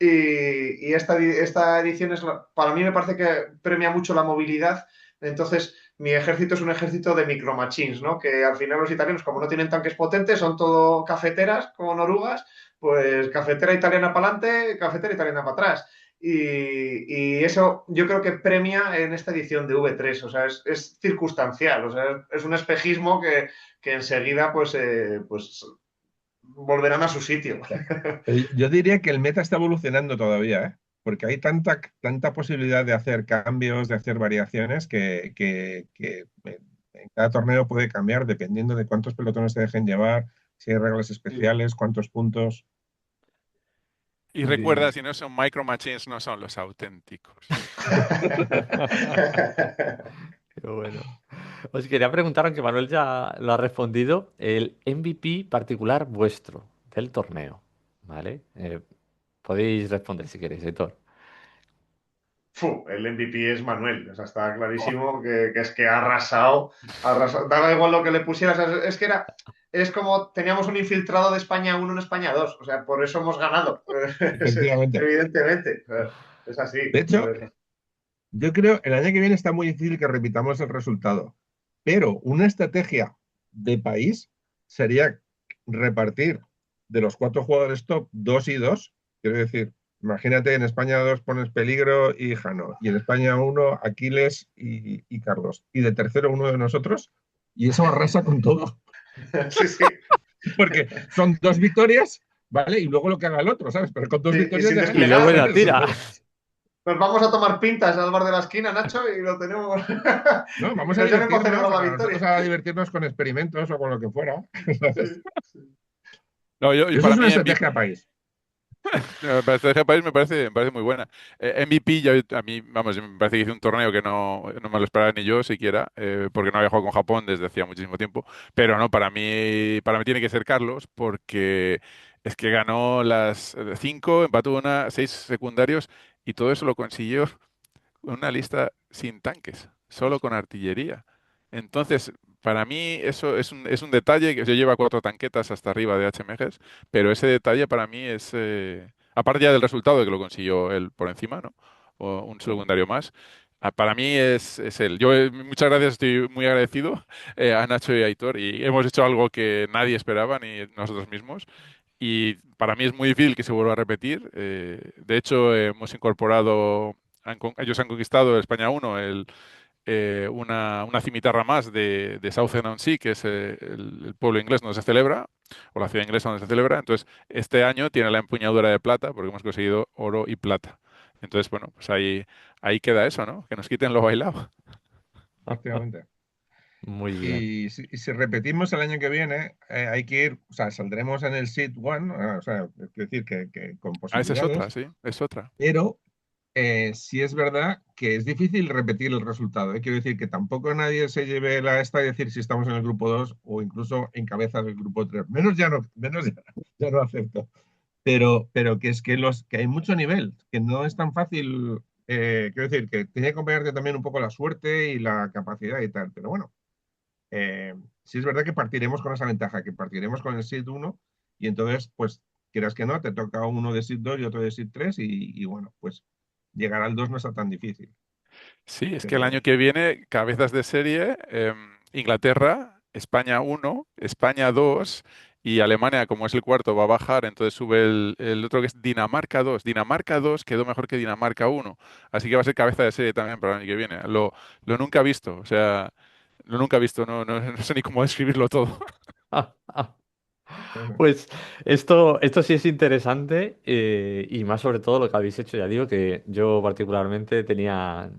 Speaker 5: Y esta edición para mí me parece que premia mucho la movilidad. Entonces, mi ejército es un ejército de micromachines, ¿no? Que al final los italianos, como no tienen tanques potentes, son todo cafeteras con orugas, pues cafetera italiana para adelante, cafetera italiana para atrás. Y eso yo creo que premia en esta edición de V3, o sea, es circunstancial, o sea, es un espejismo que enseguida pues volverán a su sitio.
Speaker 4: Yo diría que el meta está evolucionando todavía, ¿eh? Porque hay tanta posibilidad de hacer cambios, de hacer variaciones, que en cada torneo puede cambiar dependiendo de cuántos pelotones se dejen llevar, si hay reglas especiales, cuántos puntos.
Speaker 3: Y recuerda, si no son Micro Machines, no son los auténticos.
Speaker 2: Pero bueno. Os quería preguntar, aunque Manuel ya lo ha respondido, el MVP particular vuestro del torneo, ¿vale? Podéis responder si queréis, Héctor.
Speaker 5: El MVP es Manuel, o sea, está clarísimo que es que ha arrasado, daba igual lo que le pusieras, es que es como teníamos un infiltrado de España 1 en España 2, o sea, por eso hemos ganado,
Speaker 4: Efectivamente.
Speaker 5: evidentemente, o sea, es así.
Speaker 4: De hecho, yo creo el año que viene está muy difícil que repitamos el resultado, pero una estrategia de país sería repartir de los 4 jugadores top 2 y 2. Quiero decir, imagínate, en España 2 pones Peligro y Jano, y en España 1 Aquiles y Carlos, y de tercero uno de nosotros, y eso arrasa con todo,
Speaker 5: Sí, sí.
Speaker 4: porque son 2 victorias, ¿vale? Y luego lo que haga el otro, ¿sabes? Pero con 2
Speaker 5: Y
Speaker 4: victorias
Speaker 5: sin
Speaker 4: ya
Speaker 2: Y
Speaker 5: desplegar.
Speaker 2: luego
Speaker 4: ganas.
Speaker 2: ya tira.
Speaker 5: Nos vamos a tomar pintas al bar de la esquina, Nacho, y lo tenemos.
Speaker 4: No, vamos a
Speaker 5: Nos llamen para
Speaker 4: divertirnos,
Speaker 5: celebrar la
Speaker 4: nosotros
Speaker 5: victoria.
Speaker 4: a divertirnos con experimentos o con lo que fuera.
Speaker 3: No, y
Speaker 4: Eso
Speaker 3: para
Speaker 4: es una
Speaker 3: mí
Speaker 4: estrategia país.
Speaker 3: la estrategia de país me parece muy buena. MVP, a mí, vamos, me parece que hice un torneo que no me lo esperaba ni yo siquiera, porque no había jugado con Japón desde hacía muchísimo tiempo. Pero no, para mí tiene que ser Carlos, porque es que ganó las 5, empató una, 6 secundarios, y todo eso lo consiguió con una lista sin tanques, solo con artillería. Entonces, para mí eso es un detalle que se lleva 4 tanquetas hasta arriba de HMGs, pero ese detalle para mí es, aparte ya del resultado de que lo consiguió él por encima, ¿no? O un secundario más. Para mí es él. Yo muchas gracias, estoy muy agradecido a Nacho y a Aitor, y hemos hecho algo que nadie esperaba, ni nosotros mismos. Y para mí es muy difícil que se vuelva a repetir. De hecho, hemos incorporado, ellos han conquistado el España 1 una cimitarra más de Southend-on-Sea, que es el pueblo inglés donde se celebra, o la ciudad inglesa donde se celebra. Entonces, este año tiene la empuñadura de plata, porque hemos conseguido oro y plata. Entonces, bueno, pues ahí queda eso, ¿no? Que nos quiten lo bailado.
Speaker 4: Efectivamente.
Speaker 2: Muy bien.
Speaker 4: Y si repetimos el año que viene, hay que ir, o sea, saldremos en el Seed 1, o sea, es decir, que con
Speaker 3: Ah, esa es otra,
Speaker 4: posibilidades,
Speaker 3: sí, es otra.
Speaker 4: pero sí es verdad que es difícil repetir el resultado, ¿eh? Quiero decir que tampoco nadie se lleve la esta y decir si estamos en el grupo 2 o incluso encabeza el grupo 3. Menos ya no acepto. Pero que es que hay mucho nivel, que no es tan fácil. Quiero decir que tiene que acompañarte también un poco la suerte y la capacidad y tal. Pero bueno, sí es verdad que partiremos con esa ventaja, que partiremos con el SID 1 y entonces, pues, quieras que no, te toca uno de SID 2 y otro de SID 3 y bueno, pues llegar al 2 no está tan difícil.
Speaker 3: Sí, es que el
Speaker 4: Pero
Speaker 3: año que viene, cabezas de serie, Inglaterra, España 1, España 2 y Alemania, como es el cuarto, va a bajar, entonces sube el otro que es Dinamarca 2. Dinamarca 2 quedó mejor que Dinamarca 1, así que va a ser cabeza de serie también para el año que viene. Lo nunca visto, o sea, lo nunca visto, no sé ni cómo describirlo todo.
Speaker 2: Pues esto sí es interesante y más sobre todo lo que habéis hecho. Ya digo que yo particularmente tenía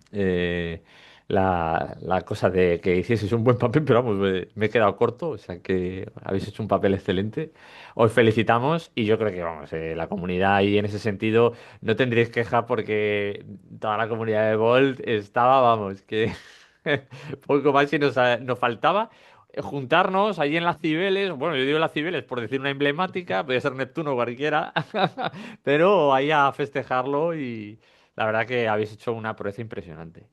Speaker 2: la cosa de que hicieseis un buen papel, pero vamos, me he quedado corto, o sea que habéis hecho un papel excelente. Os felicitamos y yo creo que vamos, la comunidad ahí en ese sentido no tendréis queja porque toda la comunidad de Bolt estaba, vamos, que poco más que nos faltaba juntarnos allí en las Cibeles, bueno, yo digo las Cibeles por decir una emblemática, podría ser Neptuno o cualquiera, pero ahí a festejarlo y la verdad que habéis hecho una proeza impresionante.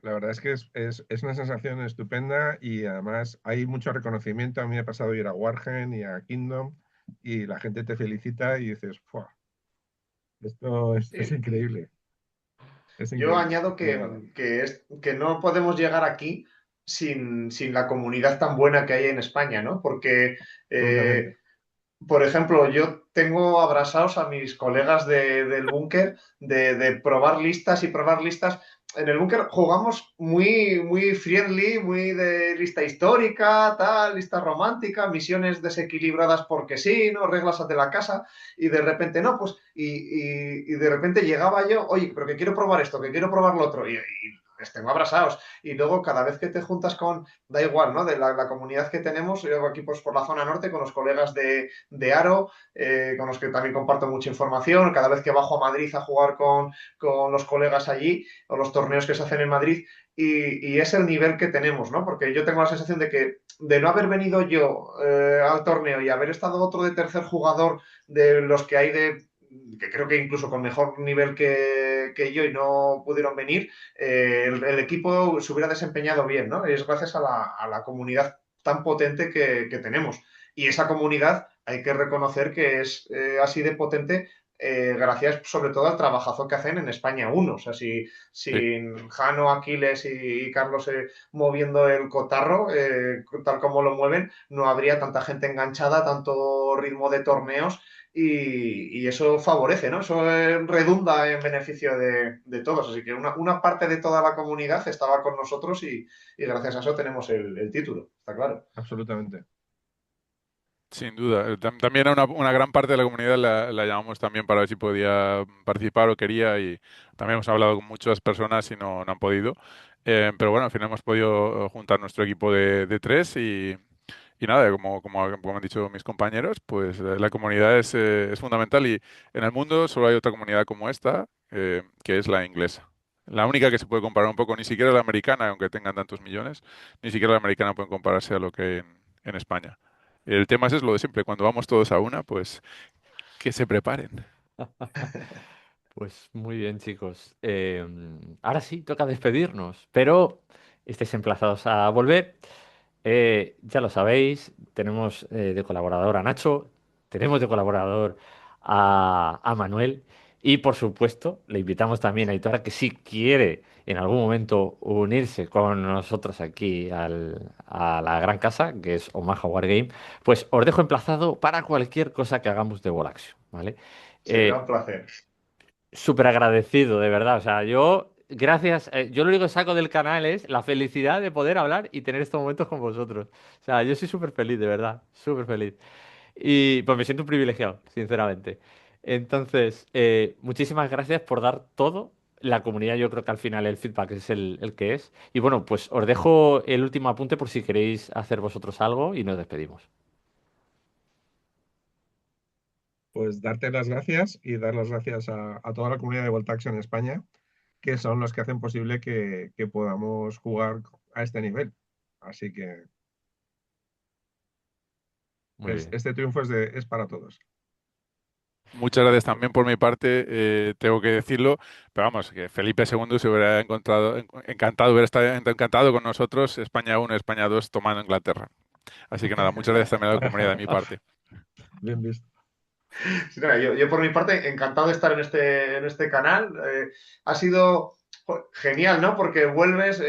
Speaker 4: la verdad es que es una sensación estupenda y además hay mucho reconocimiento. A mí me ha pasado ir a Wargen y a Kingdom y la gente te felicita y dices, ¡fua! Esto es
Speaker 5: Sí.
Speaker 4: increíble. Es
Speaker 5: Yo
Speaker 4: increíble.
Speaker 5: añado
Speaker 4: De verdad.
Speaker 5: que no podemos llegar aquí sin la comunidad tan buena que hay en España, ¿no? Porque,
Speaker 4: Absolutamente.
Speaker 5: por ejemplo, yo tengo abrasados a mis colegas del búnker de probar listas y probar listas. en el búnker jugamos muy friendly, muy de lista histórica, tal, lista romántica, misiones desequilibradas porque sí, ¿no? Reglas de la casa, y de repente no, pues, y de repente llegaba yo, oye, pero que quiero probar esto, que quiero probar lo otro, y les tengo abrazados. Y luego cada vez que te juntas con, da igual, ¿no? De la comunidad que tenemos, yo aquí pues por la zona norte, con los colegas de Aro, con los que también comparto mucha información, cada vez que bajo a Madrid a jugar con los colegas allí, o los torneos que se hacen en Madrid, y es el nivel que tenemos, ¿no? Porque yo tengo la sensación de que de no haber venido yo al torneo y haber estado otro de tercer jugador de los que hay que creo que incluso con mejor nivel que yo y no pudieron venir, el equipo se hubiera desempeñado bien, ¿no? Es gracias a la comunidad tan potente que tenemos. Y esa comunidad hay que reconocer que es así de potente gracias sobre todo al trabajazo que hacen en España uno. O sea,
Speaker 3: Sí.
Speaker 5: sin Jano, Aquiles y Carlos moviendo el cotarro, tal como lo mueven, no habría tanta gente enganchada, tanto ritmo de torneos y eso favorece, ¿no? Eso redunda en beneficio de todos. Así que una parte de toda la comunidad estaba con nosotros y gracias a eso tenemos el título, está claro.
Speaker 4: Absolutamente.
Speaker 3: Sin duda. También a una gran parte de la comunidad la llamamos también para ver si podía participar o quería y también hemos hablado con muchas personas y no han podido. Pero bueno, al final hemos podido juntar nuestro equipo de tres y nada, como han dicho mis compañeros, pues la comunidad es fundamental y en el mundo solo hay otra comunidad como esta, que es la inglesa. La única que se puede comparar un poco, ni siquiera la americana, aunque tengan tantos millones, ni siquiera la americana puede compararse a lo que hay en España. El tema es lo de siempre, cuando vamos todos a una, pues que se preparen.
Speaker 2: Pues muy bien, chicos. Ahora sí, toca despedirnos, pero estáis emplazados a volver. Ya lo sabéis, tenemos de colaborador a Nacho, tenemos de colaborador a Manuel y por supuesto le invitamos también a Aitor a que si quiere en algún momento unirse con nosotros aquí a la gran casa, que es Omaha Wargame, pues os dejo emplazado para cualquier cosa que hagamos de Volaxio, ¿vale?
Speaker 5: Será un
Speaker 2: Eh,
Speaker 5: placer.
Speaker 2: Súper agradecido, de verdad. O sea, gracias, yo lo único que saco del canal es la felicidad de poder hablar y tener estos momentos con vosotros. O sea, yo soy súper feliz, de verdad, súper feliz. Y pues me siento un privilegiado, sinceramente. Entonces, muchísimas gracias por dar todo. La comunidad, yo creo que al final el feedback es el que es. Y bueno, pues os dejo el último apunte por si queréis hacer vosotros algo y nos despedimos.
Speaker 4: Pues darte las gracias y dar las gracias a toda la comunidad de Volt Action en España, que son los que hacen posible que podamos jugar a este nivel. Así que
Speaker 2: Muy bien.
Speaker 4: este triunfo es para todos.
Speaker 3: Muchas gracias también por mi parte, tengo que decirlo, pero vamos, que Felipe II se hubiera encantado, hubiera estado encantado con nosotros, España 1, España 2, tomando Inglaterra. Así que nada, muchas gracias también a la comunidad de mi parte.
Speaker 4: Bien visto.
Speaker 5: Sí, no, yo por mi parte encantado de estar en este canal. Ha sido genial, ¿no? Porque vuelves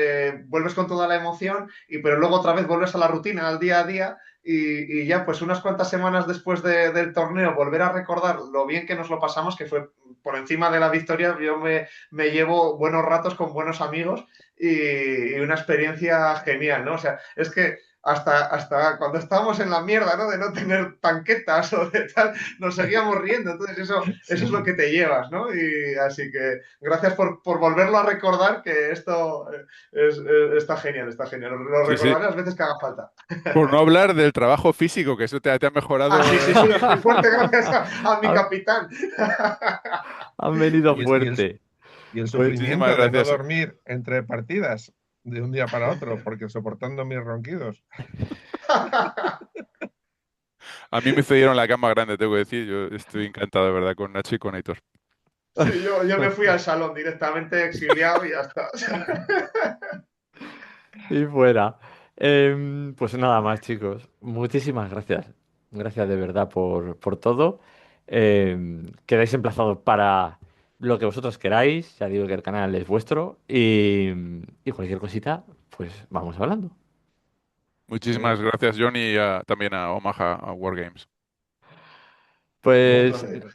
Speaker 5: con toda la emoción, pero luego otra vez vuelves a la rutina, al día a día, y ya pues unas cuantas semanas después del torneo volver a recordar lo bien que nos lo pasamos, que fue por encima de la victoria, yo me llevo buenos ratos con buenos amigos y una experiencia genial, ¿no? O sea, es que hasta cuando estábamos en la mierda, ¿no? De no tener tanquetas o de tal, nos seguíamos riendo. Entonces eso es lo que te llevas, ¿no? Y así que gracias por volverlo a recordar, que esto está genial, está genial. Lo
Speaker 3: Sí, sí.
Speaker 5: recordaré las veces que haga falta.
Speaker 3: Por no hablar del trabajo físico, que eso te ha
Speaker 5: Ah,
Speaker 3: mejorado.
Speaker 5: sí, sí, sí, estoy fuerte gracias a mi
Speaker 2: Han
Speaker 5: capitán.
Speaker 2: han venido
Speaker 4: Y el,
Speaker 2: fuerte.
Speaker 4: y el
Speaker 2: Pues
Speaker 3: Muchísimas
Speaker 4: sufrimiento de no
Speaker 3: gracias.
Speaker 4: dormir entre partidas de un día para otro, porque soportando mis ronquidos.
Speaker 3: A mí me cedieron la cama grande, tengo que decir. Yo estoy encantado, de verdad, con Nacho y con Aitor.
Speaker 5: Sí, yo me fui al salón directamente, exiliado y ya está.
Speaker 2: y fuera. Pues nada más, chicos. Muchísimas gracias. Gracias de verdad por todo. Quedáis emplazados para lo que vosotros queráis. Ya digo que el canal es vuestro. Y cualquier cosita, pues vamos hablando.
Speaker 5: Muy
Speaker 3: Muchísimas
Speaker 5: bien,
Speaker 3: gracias, John, y también a Omaha a Wargames.
Speaker 5: un
Speaker 2: Pues
Speaker 5: placer.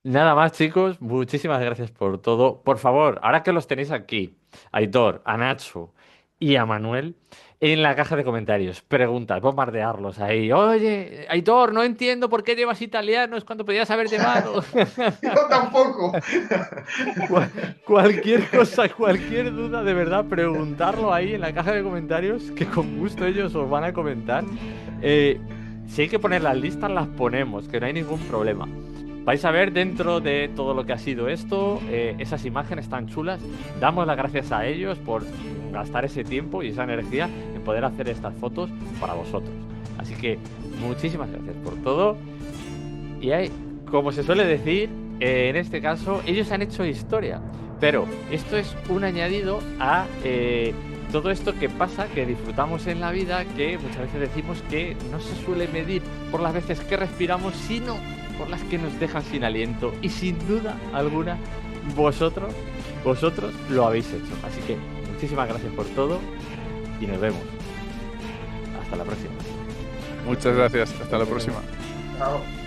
Speaker 2: Nada más, chicos. Muchísimas gracias por todo. Por favor, ahora que los tenéis aquí, a Aitor, a Nacho y a Manuel, en la caja de comentarios, preguntas, bombardearlos ahí. Oye, Aitor, no entiendo por qué llevas italianos cuando podías haber llevado.
Speaker 5: Yo tampoco.
Speaker 2: Cual- Cualquier cosa, cualquier duda, de verdad, preguntarlo ahí en la caja de comentarios, que con gusto ellos os van a comentar. Eh, si hay que poner las listas, las ponemos, que no hay ningún problema. Vais a ver dentro de todo lo que ha sido esto, esas imágenes tan chulas. Damos las gracias a ellos por gastar ese tiempo y esa energía en poder hacer estas fotos para vosotros. Así que muchísimas gracias por todo. Y hay, como se suele decir, en este caso, ellos han hecho historia. Pero esto es un añadido a todo esto que pasa, que disfrutamos en la vida, que muchas veces decimos que no se suele medir por las veces que respiramos, sino por las que nos dejan sin aliento. Y sin duda alguna, vosotros lo habéis hecho. Así que muchísimas gracias por todo y nos vemos. Hasta la próxima.
Speaker 3: Muchas gracias. Hasta la próxima.
Speaker 5: Chao.